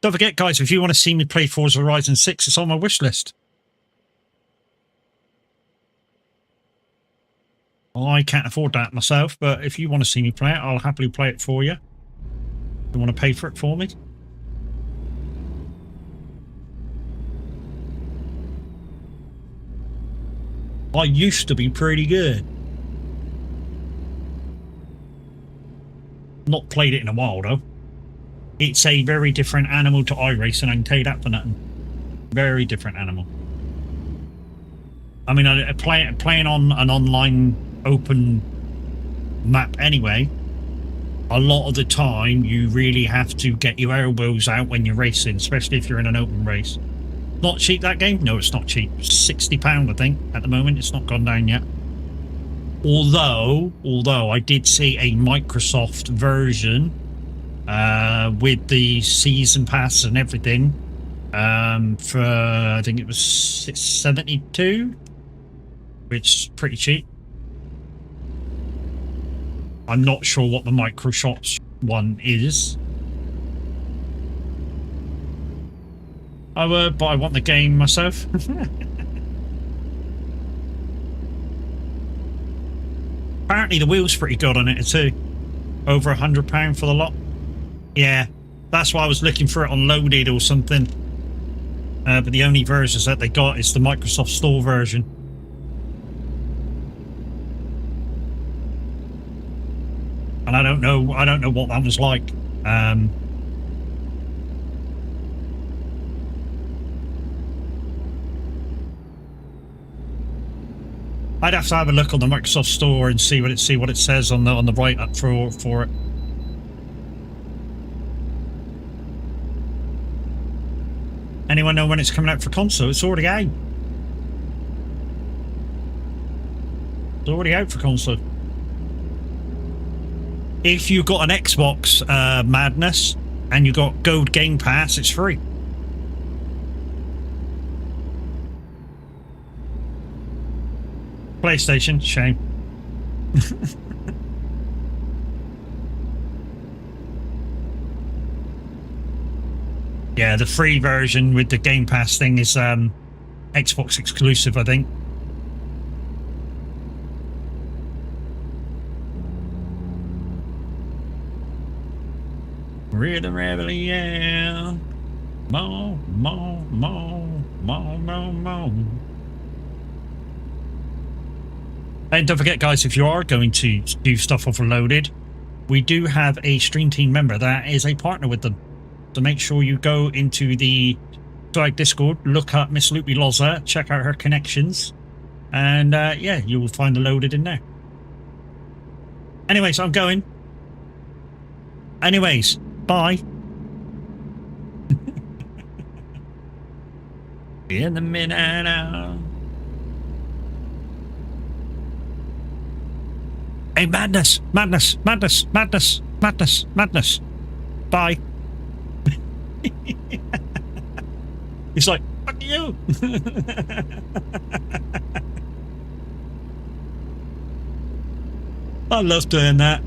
Don't forget, guys, if you want to see me play Forza Horizon 6, it's on my wish list. I can't afford that myself, but if you want to see me play it, I'll happily play it for you. You want to pay for it for me? I used to be pretty good. Not played it in a while, though. It's a very different animal to iRacing, I can tell you that for nothing. Very different animal. I mean, playing on an online open map anyway, a lot of the time you really have to get your elbows out when you're racing, especially if you're in an open race. Not cheap, that game? No, it's not cheap. £60, I think, at the moment. It's not gone down yet. Although I did see a Microsoft version with the season pass and everything for, I think it was $72, which is pretty cheap. I'm not sure what the Microsoft one is. But I want the game myself. Apparently the wheel's pretty good on it too. over £100 for the lot. Yeah, that's why I was looking for it on Loaded or something. But the only versions that they got is the Microsoft Store version. And I don't know what that was like. I'd have to have a look on the Microsoft Store and see what it says on the write up for it. Anyone know when it's coming out for console? It's already out. It's already out for console. If you've got an Xbox Madness and you got Gold Game Pass, it's free. PlayStation, shame. Yeah, the free version with the Game Pass thing is Xbox exclusive, I think. Rhythm Reveille, yeah. Mo. And don't forget, guys, if you are going to do stuff off Loaded, we do have a Stream Team member that is a partner with them. So make sure you go into the Discord, look up Miss Loopy Loza, check out her connections, and yeah, you will find the Loaded in there. Anyways, I'm going. Anyways, bye. In the minute. Hey, madness. Bye. He's like, fuck you. I love doing that.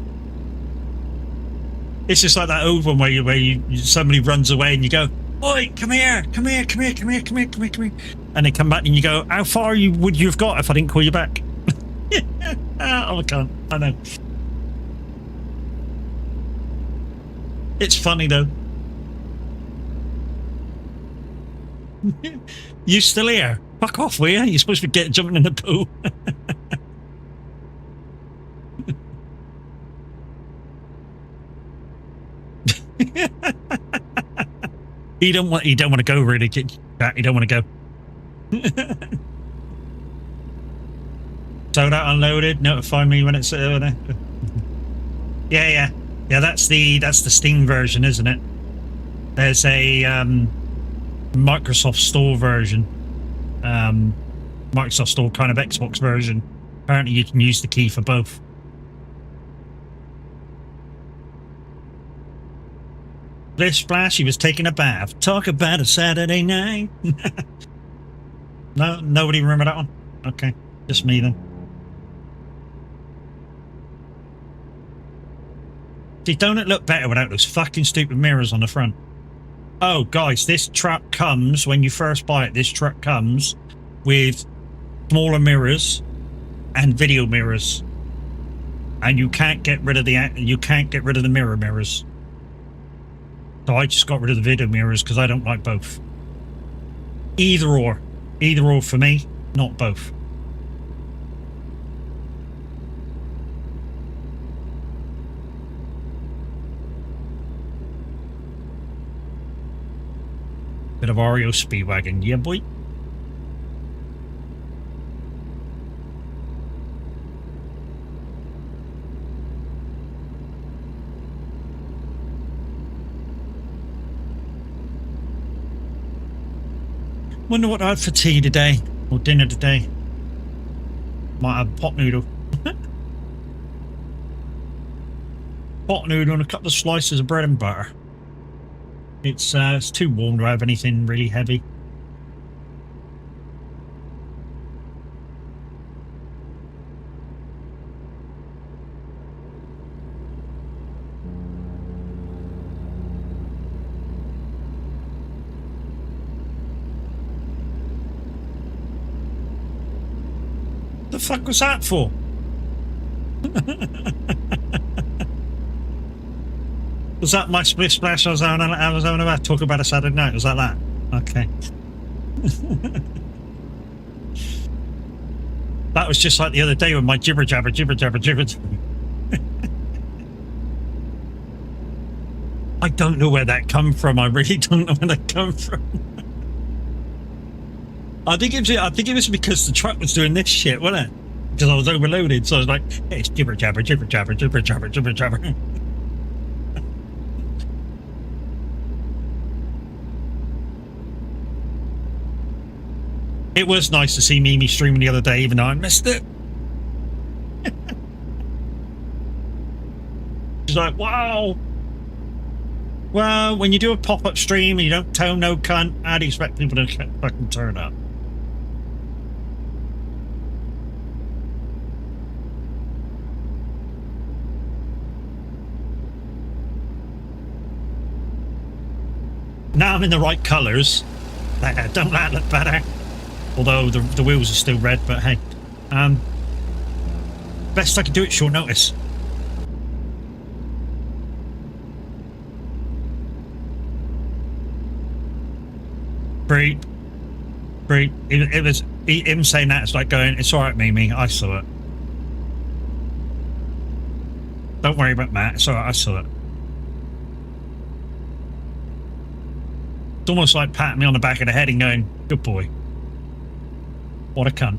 It's just like that old one where somebody runs away and you go, oi, come here. And they come back and you go, how far would you have got if I didn't call you back? Oh, I can't. I know. It's funny though. You still here? Fuck off, will you? You're supposed to be jumping in the pool. He don't want to go really. He don't want to go. So that unloaded. Notify me when it's there. Yeah. That's the Steam version, isn't it? There's a Microsoft Store version. Microsoft Store kind of Xbox version. Apparently, you can use the key for both. Bliss Splash, he was taking a bath. Talk about a Saturday night. No, nobody remember that one? Okay, just me then. See, don't it look better without those fucking stupid mirrors on the front? Oh, guys, this truck comes, when you first buy it, this truck comes with smaller mirrors and video mirrors. And you can't get rid of the mirrors. So I just got rid of the video mirrors because I don't like both. Either or for me, not both. Bit of Oreo Speedwagon, yeah boy. Wonder what I had for tea today, or dinner today. Might have pot noodle. Pot noodle and a couple of slices of bread and butter. It's too warm to have anything really heavy. The fuck was that for? Was that my split splash I was on about? Talk about a Saturday night. Was that that? Okay. That was just like the other day with my jibber jabber. I don't know where that come from. I really don't know where that come from. I think it was because the truck was doing this shit, wasn't it? Because I was overloaded, so I was like, hey, it's jibber jabber. It was nice to see Mimi streaming the other day, even though I missed it. She's like, wow. Well, when you do a pop-up stream and you don't tell no cunt, how do you expect people to fucking turn up? Now I'm in the right colours. Don't that look better? Although the wheels are still red, but hey. Best I can do it short notice. Breep. It was him saying that. It's like going, it's alright, Mimi, I saw it. Don't worry about Matt, it's alright, I saw it. It's almost like patting me on the back of the head and going, good boy. What a cunt.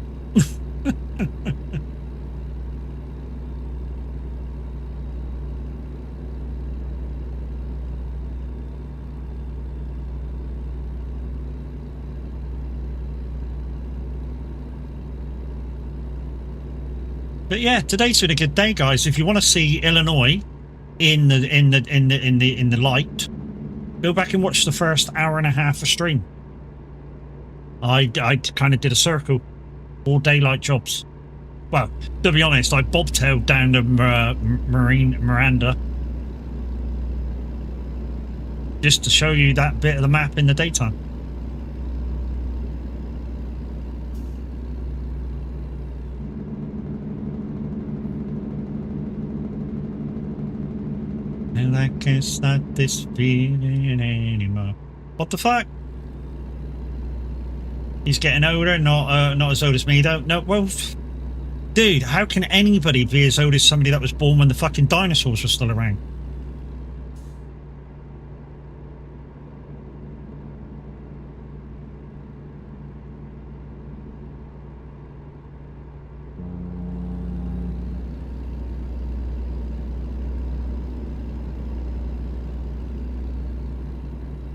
But yeah, today's been a good day, guys. If you want to see Illinois in the light, go back and watch the first hour and a half of stream. I kind of did a circle, all daylight jobs. Well, to be honest, I bobtailed down to Miranda just to show you that bit of the map in the daytime. And I can't stop this feeling anymore. What the fuck? He's getting older, not as old as me though. No, well, dude, how can anybody be as old as somebody that was born when the fucking dinosaurs were still around?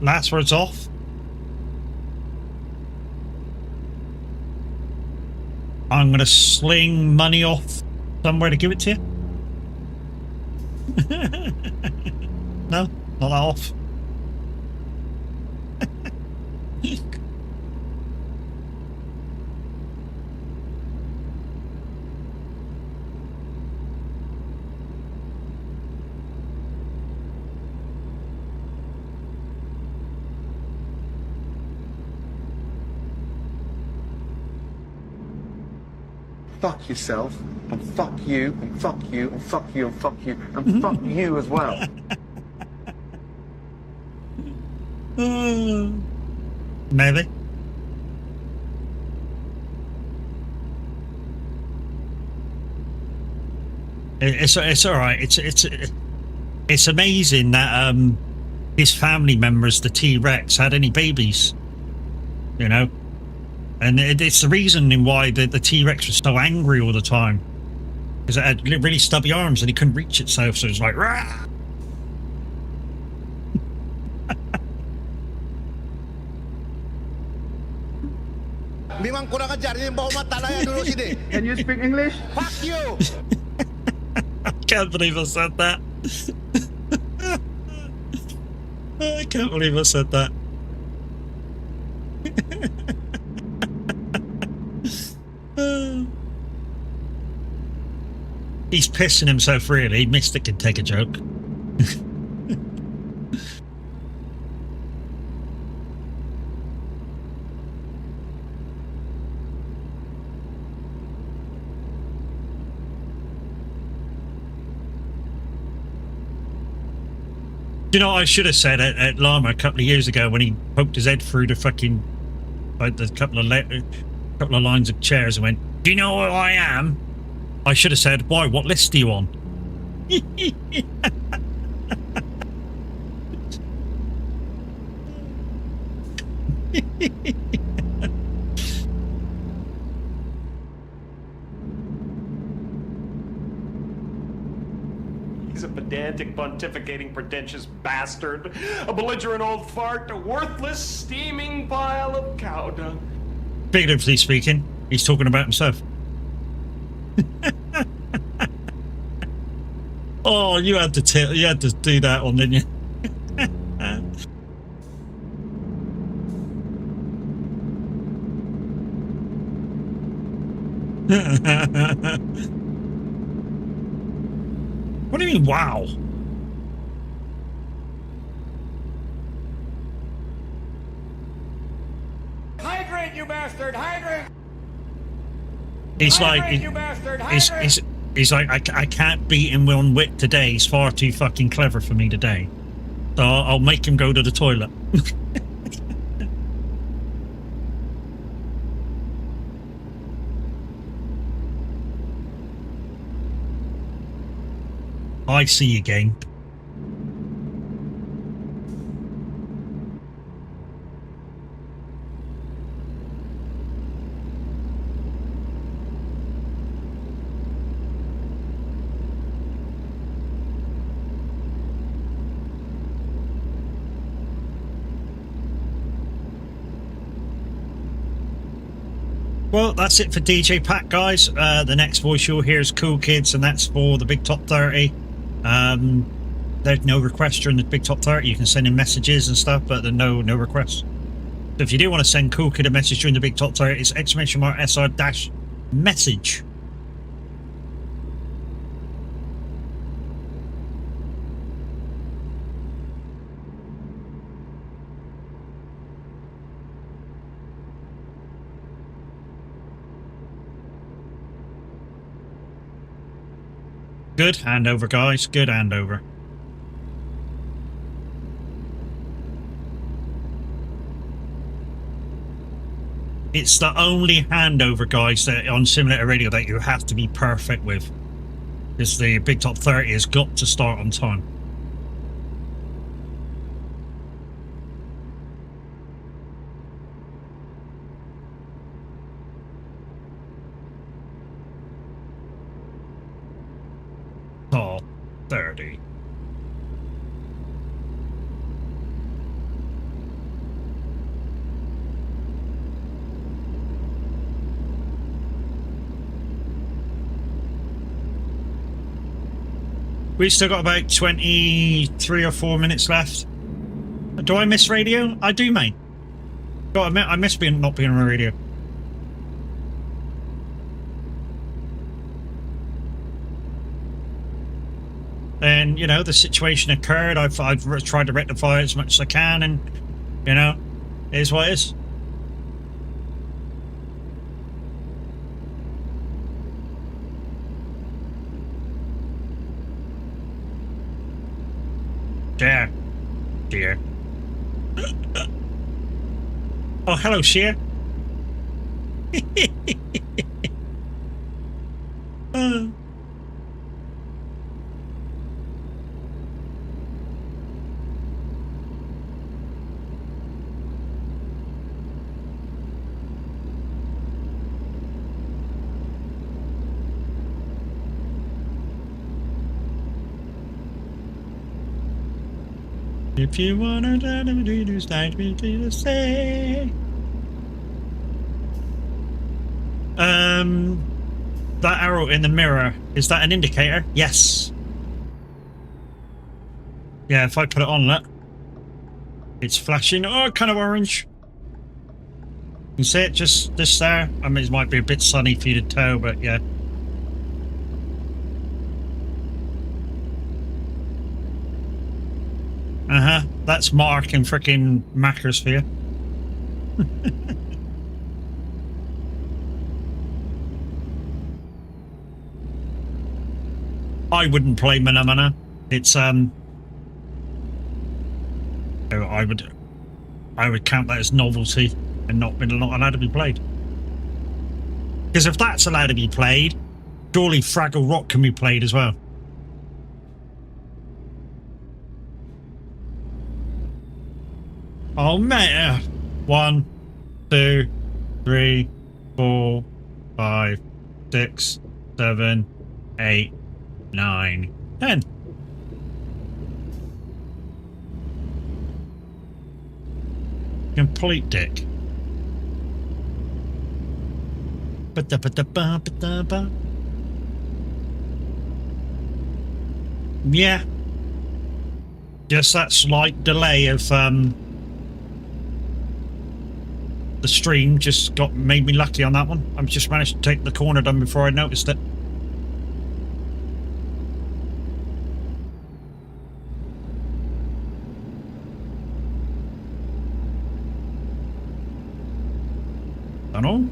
Last words off. I'm gonna sling money off somewhere to give it to you. No, not that off. Fuck yourself, and fuck you, and fuck you, and fuck you, and fuck you, and fuck you as well. Maybe. It's all right. It's amazing that his family members, the T-Rex, had any babies. You know. And it's the reason in why the T-Rex was so angry all the time. Because it had really stubby arms and he couldn't reach itself, so it was like, rah! Can you speak English? Fuck you! I can't believe I said that. I can't believe I said that. He's pissing himself, really. Mystic can take a joke. You know, I should have said at Llama a couple of years ago when he poked his head through the fucking the couple of lines of chairs and went, "Do you know who I am?" I should have said, "Why? What list are you on?" He's a pedantic, pontificating, pretentious bastard, a belligerent old fart, a worthless, steaming pile of cow dung. Figuratively speaking, he's talking about himself. Oh, you had to do that one, didn't you? What do you mean, wow? Hydrate, you bastard! Hydrate! He's Hydrate, like, you bastard! Hydrate! he's like, I can't beat him on wit today. He's far too fucking clever for me today. So I'll make him go to the toilet. I see you, game. Well, that's it for DJ Pat, guys. The next voice you'll hear is Cool Kids, and that's for the Big Top 30. There's no requests during the Big Top 30. You can send in messages and stuff, but there's no requests. So if you do want to send Cool Kid a message during the Big Top 30, it's !SR-message. Good handover, guys. Good handover. It's the only handover, guys, that on Simulator Radio that you have to be perfect with. Because the Big Top 30 has got to start on time. Top 30. We've still got about 23 or 4 minutes left. Do I miss radio? I do, mate. God, I miss not being on the radio. And, you know, the situation occurred. I've tried to rectify it as much as I can, and, you know, it is what it is. Dear. Oh, hello, Sheer. If you wanna let me do this, like me to say. That arrow in the mirror, is that an indicator? Yes. Yeah, if I put it on, look. It's flashing. Oh, kind of orange. You see it just there? I mean, it might be a bit sunny for you to tow, but yeah. That's Mark in frickin' Macca's for you. I wouldn't play Mana. It's I would count that as novelty and not allowed to be played. Because if that's allowed to be played, surely Fraggle Rock can be played as well. Oh man, 1, 2, 3, 4, 5, 6, 7, 8, 9, 10. Complete dick. Ba-da-ba-da-ba-ba-da-ba. Yeah. Just that slight delay of the stream just made me lucky on that one. I've just managed to take the corner done before I noticed it. Done all.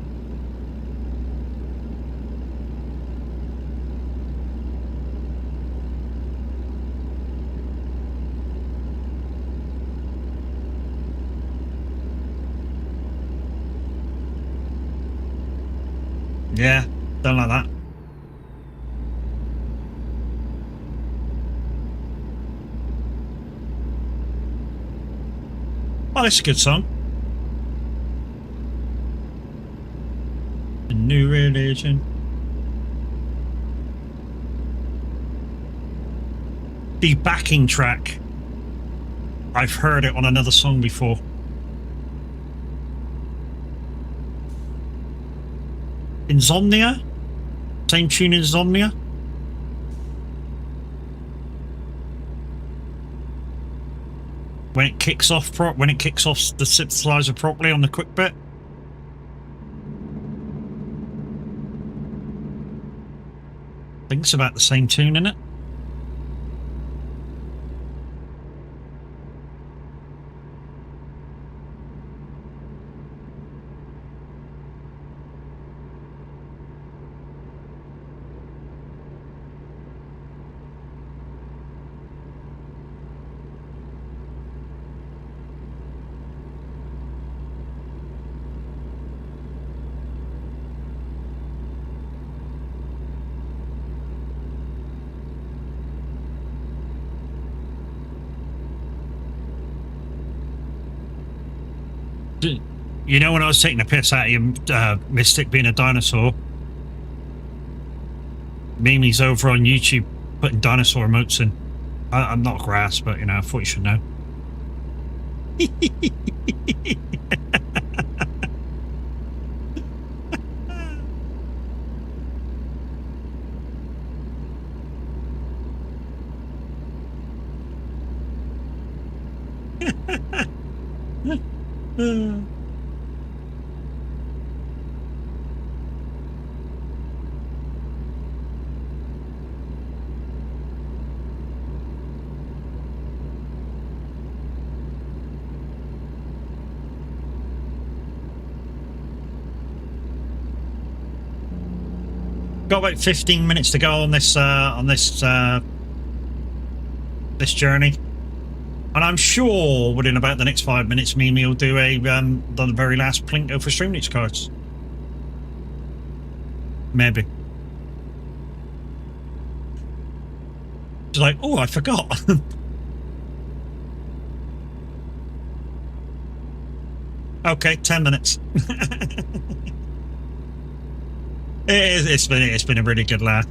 Yeah, don't like that. Oh, that's a good song. A new religion. The backing track. I've heard it on another song before. Insomnia? Same tune as Insomnia? When it kicks off the synthesizer properly on the quick bit. I think it's about the same tune, isn't it? You know, when I was taking a piss out of you, Mystic being a dinosaur, Mimi's over on YouTube putting dinosaur emotes in. I'm not grass, but you know, I thought you should know. Got about 15 minutes to go on this this journey, and I'm sure within about the next 5 minutes, Mimi will do the very last Plinko for Stream Leaks cards. Maybe. She's like, oh, I forgot. Okay, 10 minutes. It's been a really good laugh.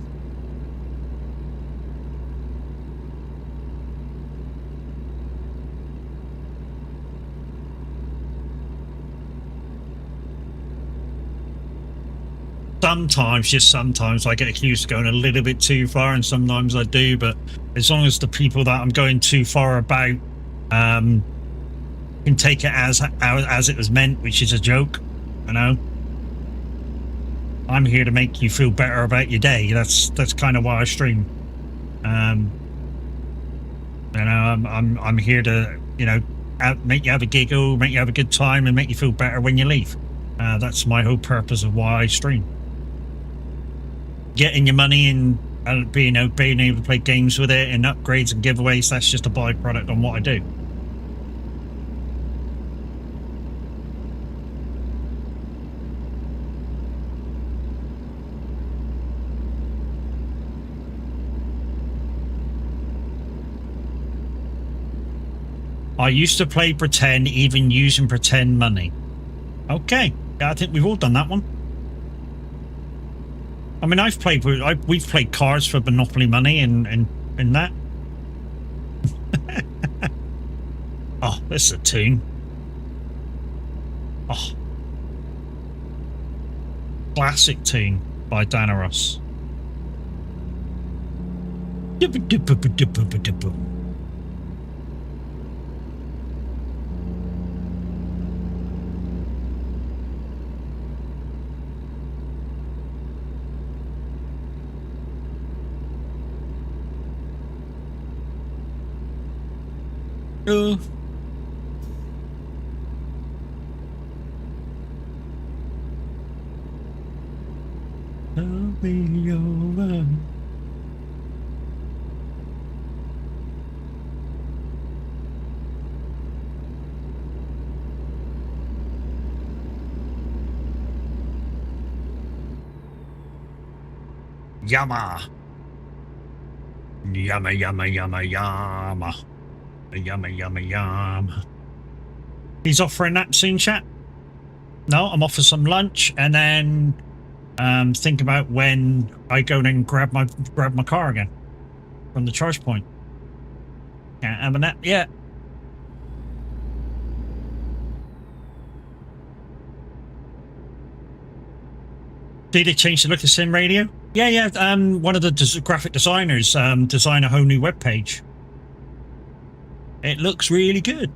Sometimes I get accused of going a little bit too far, and sometimes I do, but as long as the people that I'm going too far about can take it as it was meant, which is a joke, you know. I'm here to make you feel better about your day. That's kind of why I stream. You know, I'm here to, you know, make you have a giggle, make you have a good time, and make you feel better when you leave. That's my whole purpose of why I stream. Getting your money and being able to play games with it and upgrades and giveaways, that's just a byproduct on what I do. I used to play pretend, even using pretend money. Okay, yeah, I think we've all done that one. I mean, we've played cards for Monopoly money and that. Oh, this is a tune. Oh, classic tune by Dana Ross. I'll be over. Yama. Yama, yama, yama, yama. Yama, yama, yama. He's off for a nap soon, chat? No, I'm off for some lunch and then think about when I go and grab my car again from the charge point. Can't have a nap yet. Did they change the look of Sim Radio? Yeah. One of the graphic designers designed a whole new webpage. It looks really good.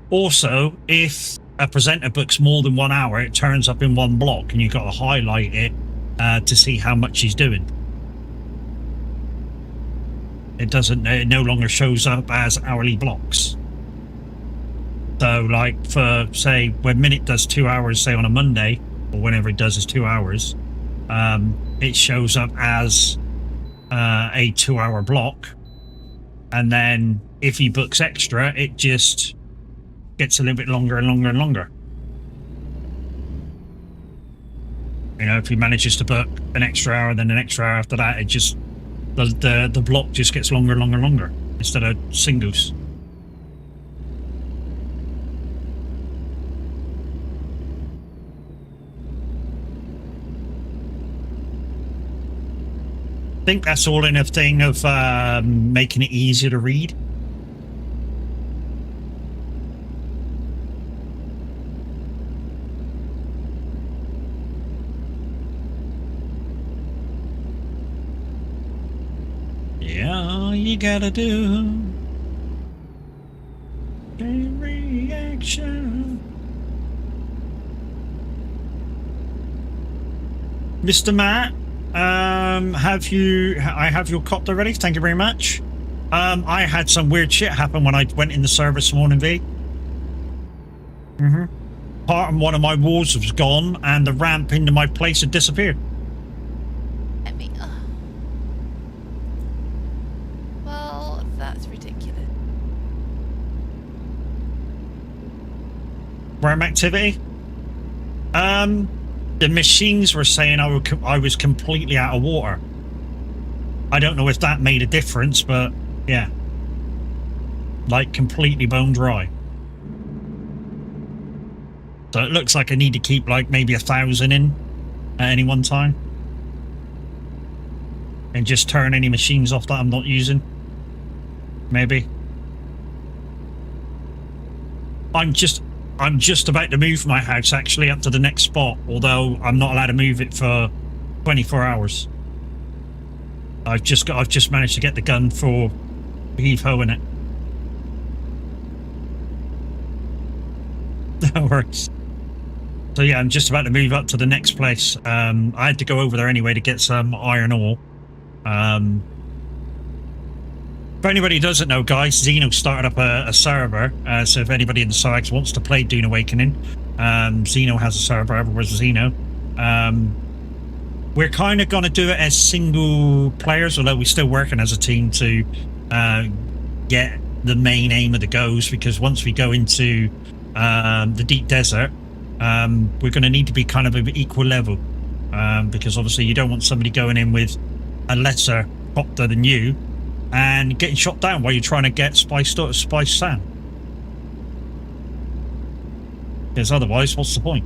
Also, if a presenter books more than 1 hour, it turns up in one block, and you've got to highlight it to see how much he's doing. It no longer shows up as hourly blocks. So, like, for, say, when Minute does 2 hours, say, on a Monday, or whenever it does is 2 hours, it shows up as a 2 hour block. And then, if he books extra, it just gets a little bit longer and longer and longer. You know, if he manages to book an extra hour, then an extra hour after that, it just the block just gets longer and longer and longer instead of singles. I think that's all in a thing of making it easier to read. Yeah, you gotta do a reaction. Mr. Matt, I have your copter ready. Thank you very much. I had some weird shit happen when I went in the server this morning, V. Part of one of my walls was gone, and the ramp into my place had disappeared. Well, that's ridiculous. RAM activity? The machines were saying I was completely out of water. I don't know if that made a difference, but yeah. Like completely bone dry. So it looks like I need to keep like maybe 1,000 in at any one time. And just turn any machines off that I'm not using. Maybe. I'm just about to move my house actually up to the next spot, although I'm not allowed to move it for 24 hours. I've just managed to get the gun for heave-ho in it. That works. So yeah, I'm just about to move up to the next place. I had to go over there anyway to get some iron ore. For anybody who doesn't know, guys, Xeno started up a server, so if anybody in the Syx wants to play Dune Awakening, Xeno has a server, everywhere's Xeno. We're kind of going to do it as single players, although we're still working as a team to get the main aim of the goes, because once we go into the deep desert, we're going to need to be kind of an equal level. because obviously you don't want somebody going in with a lesser copter than you and getting shot down while you're trying to get spiced sound. Because otherwise, what's the point?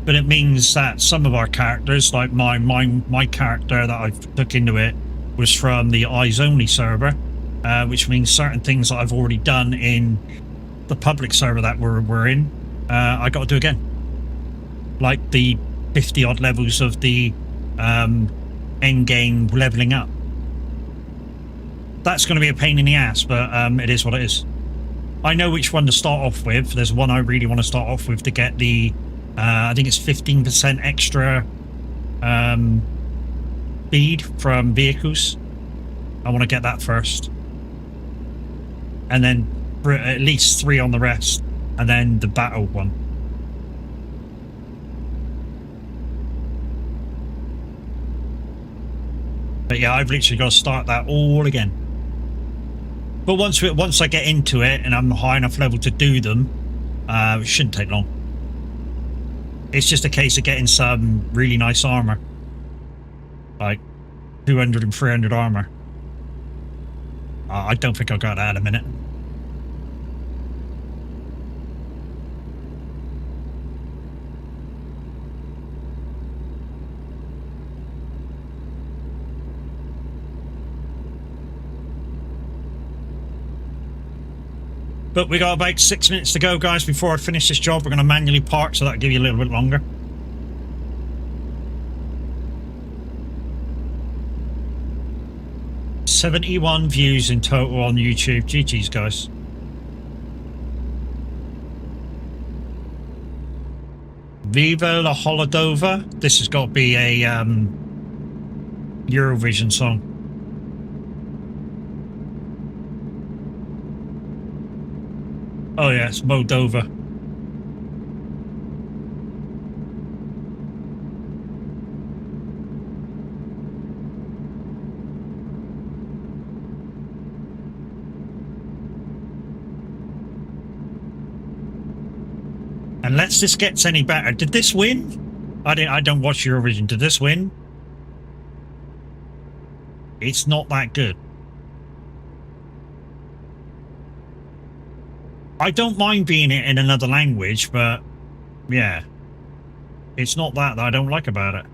But it means that some of our characters, like my character that I took into it, was from the Eyes Only server, which means certain things that I've already done in the public server that we're in, I got to do again. Like the 50 odd levels of the end game leveling up. That's going to be a pain in the ass, but it is what it is. I know which one to start off with. There's one I really want to start off with to get the I think it's 15% extra speed from vehicles. I want to get that first, and then at least 3 on the rest, and then the battle one. But yeah, I've literally got to start that all again. But once I get into it and I'm high enough level to do them, it shouldn't take long. It's just a case of getting some really nice armor, like 200 and 300 armor. I don't think I'll got that in a minute. But we got about 6 minutes to go, guys, before I finish this job. We're going to manually park, so that'll give you a little bit longer. $71 views in total on YouTube. GG's, guys. Viva la Holodova. This has got to be a Eurovision song. Oh yeah, it's Moldova. Unless this gets any better. Did this win? I don't watch Eurovision. Did this win? It's not that good. I don't mind being it in another language, but yeah, it's not that I don't like about it.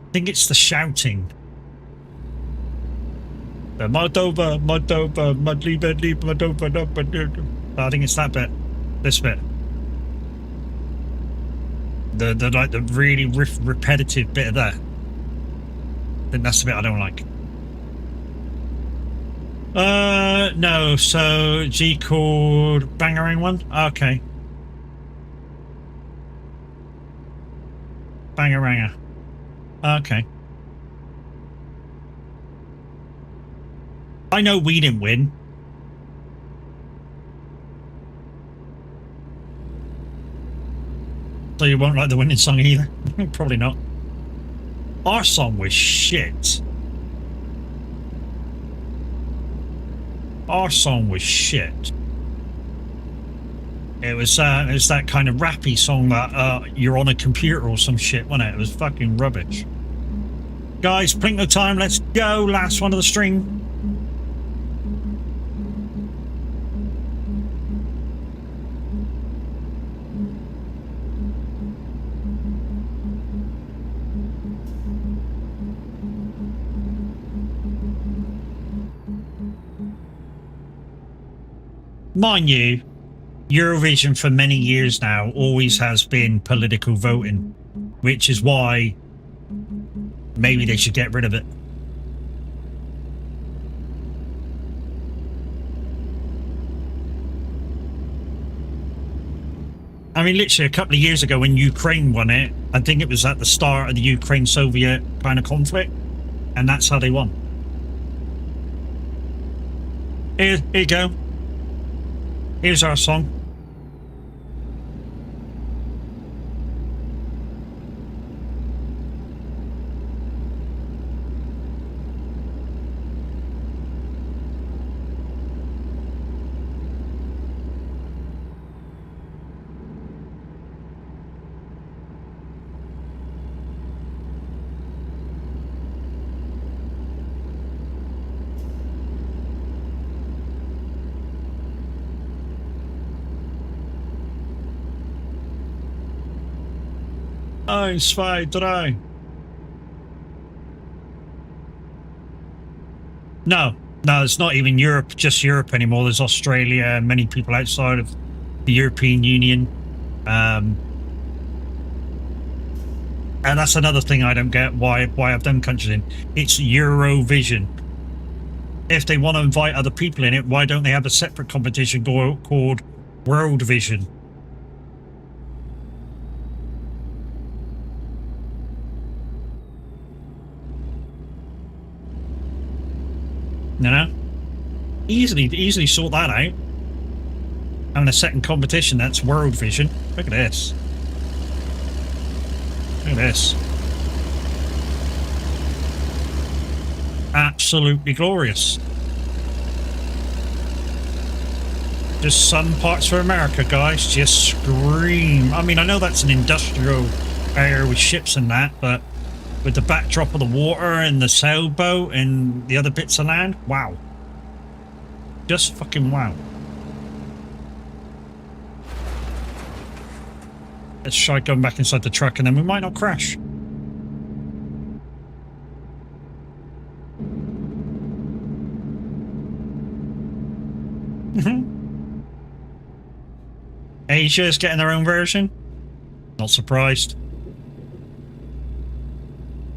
I think it's the shouting. The Moldova, Moldova, Moldova. I think it's that bit. This bit. The like the really repetitive bit of that. I think that's the bit I don't like. No, so G called Bangarang one? Okay. Bangaranga. Okay. I know we didn't win. So you won't like the winning song either? Probably not. Our song was shit. Our song was shit. It was that kind of rappy song that you're on a computer or some shit, wasn't it? It was fucking rubbish. Guys, blink no time, let's go. Last one of the string. Mind you, Eurovision for many years now always has been political voting, which is why maybe they should get rid of it. I mean, literally a couple of years ago when Ukraine won it, I think it was at the start of the Ukraine-Soviet kind of conflict, and that's how they won. Here you go. Here's our song. 1, 2, 3. No, it's not even Europe, just Europe anymore. There's Australia and many people outside of the European Union. And that's another thing I don't get, why have them countries in. It's Eurovision. If they want to invite other people in it, why don't they have a separate competition called World Vision? You know? Easily sort that out. Having a second competition, that's World Vision. Look at this. Look at this. Absolutely glorious. Just some parts for America, guys. Just scream. I mean, I know that's an industrial area with ships and that, but with the backdrop of the water and the sailboat and the other bits of land, wow. Just fucking wow. Let's try going back inside the truck and then we might not crash. Asia is getting their own version. Not surprised.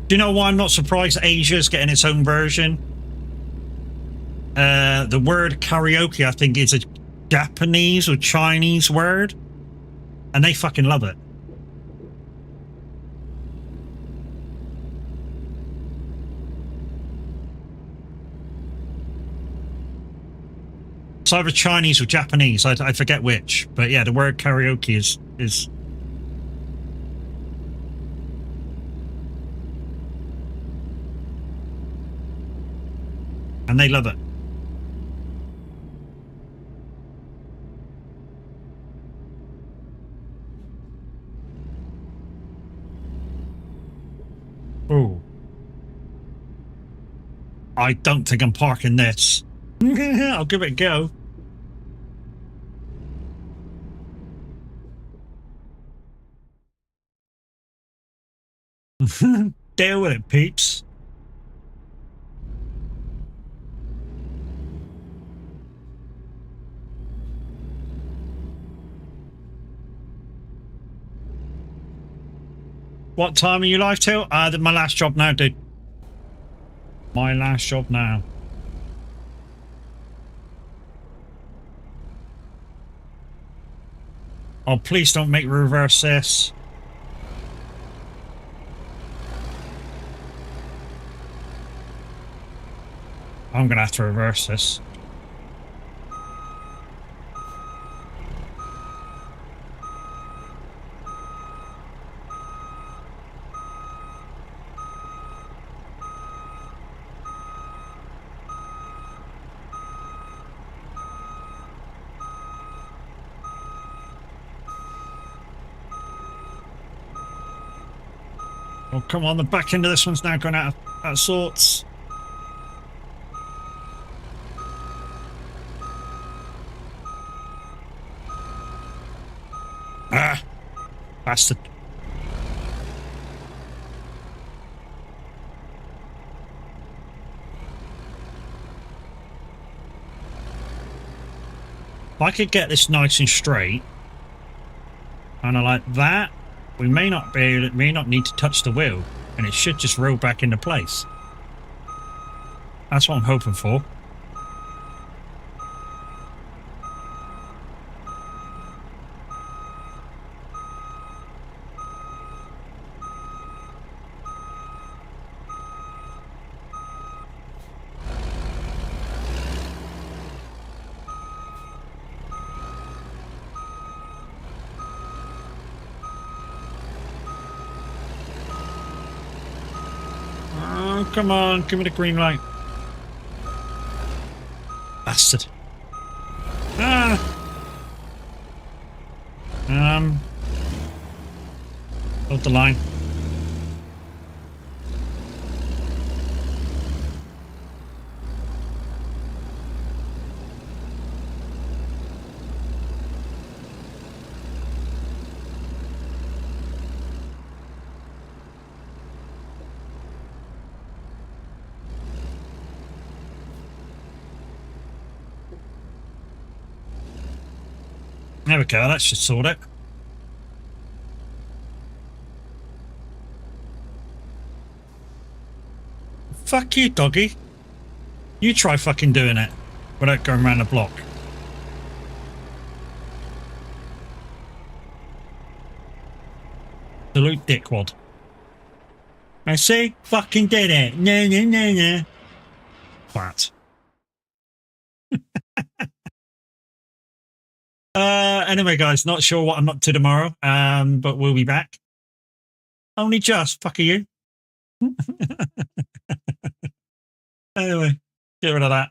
Do you know why I'm not surprised Asia is getting its own version? The word karaoke, I think, is a Japanese or Chinese word. And they fucking love it. It's either Chinese or Japanese. I forget which. But yeah, the word karaoke is and they love it. Oh. I don't think I'm parking this. I'll give it a go. Deal with it, peeps. What time are you live till? My last job now, dude. My last job now. Oh, please don't make me reverse this. I'm gonna have to reverse this. Oh, come on, the back end of this one's now going out of sorts. Ah, bastard. If I could get this nice and straight, kind of like that, we may not need to touch the wheel, and it should just roll back into place. That's what I'm hoping for. Come on, give me the green light. Bastard. Ah. Hold the line. There we go. That should sort it. Fuck you, doggy. You try fucking doing it without going around the block. Salute dickwad. I see, fucking did it. No, no, no, no. Fat. Anyway, guys, not sure what I'm up to tomorrow, but we'll be back. Only just, fuck you. Anyway, get rid of that.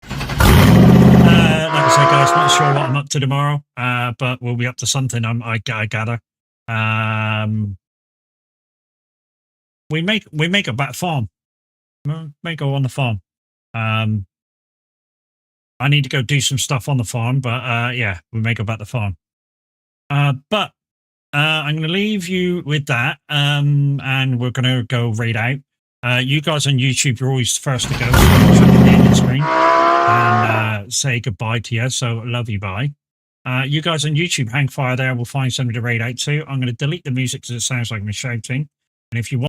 Like I said, guys, not sure what I'm up to tomorrow, but we'll be up to something. I gather. We make a back farm. May go on the farm. I need to go do some stuff on the farm, but yeah, we may go back to the farm. But I'm going to leave you with that, and we're going to go raid out. You guys on YouTube, you're always the first to go. So check the end screen and say goodbye to you. So love you, bye. You guys on YouTube, hang fire there. We'll find something to raid out to. I'm going to delete the music because it sounds like I'm shouting. And if you want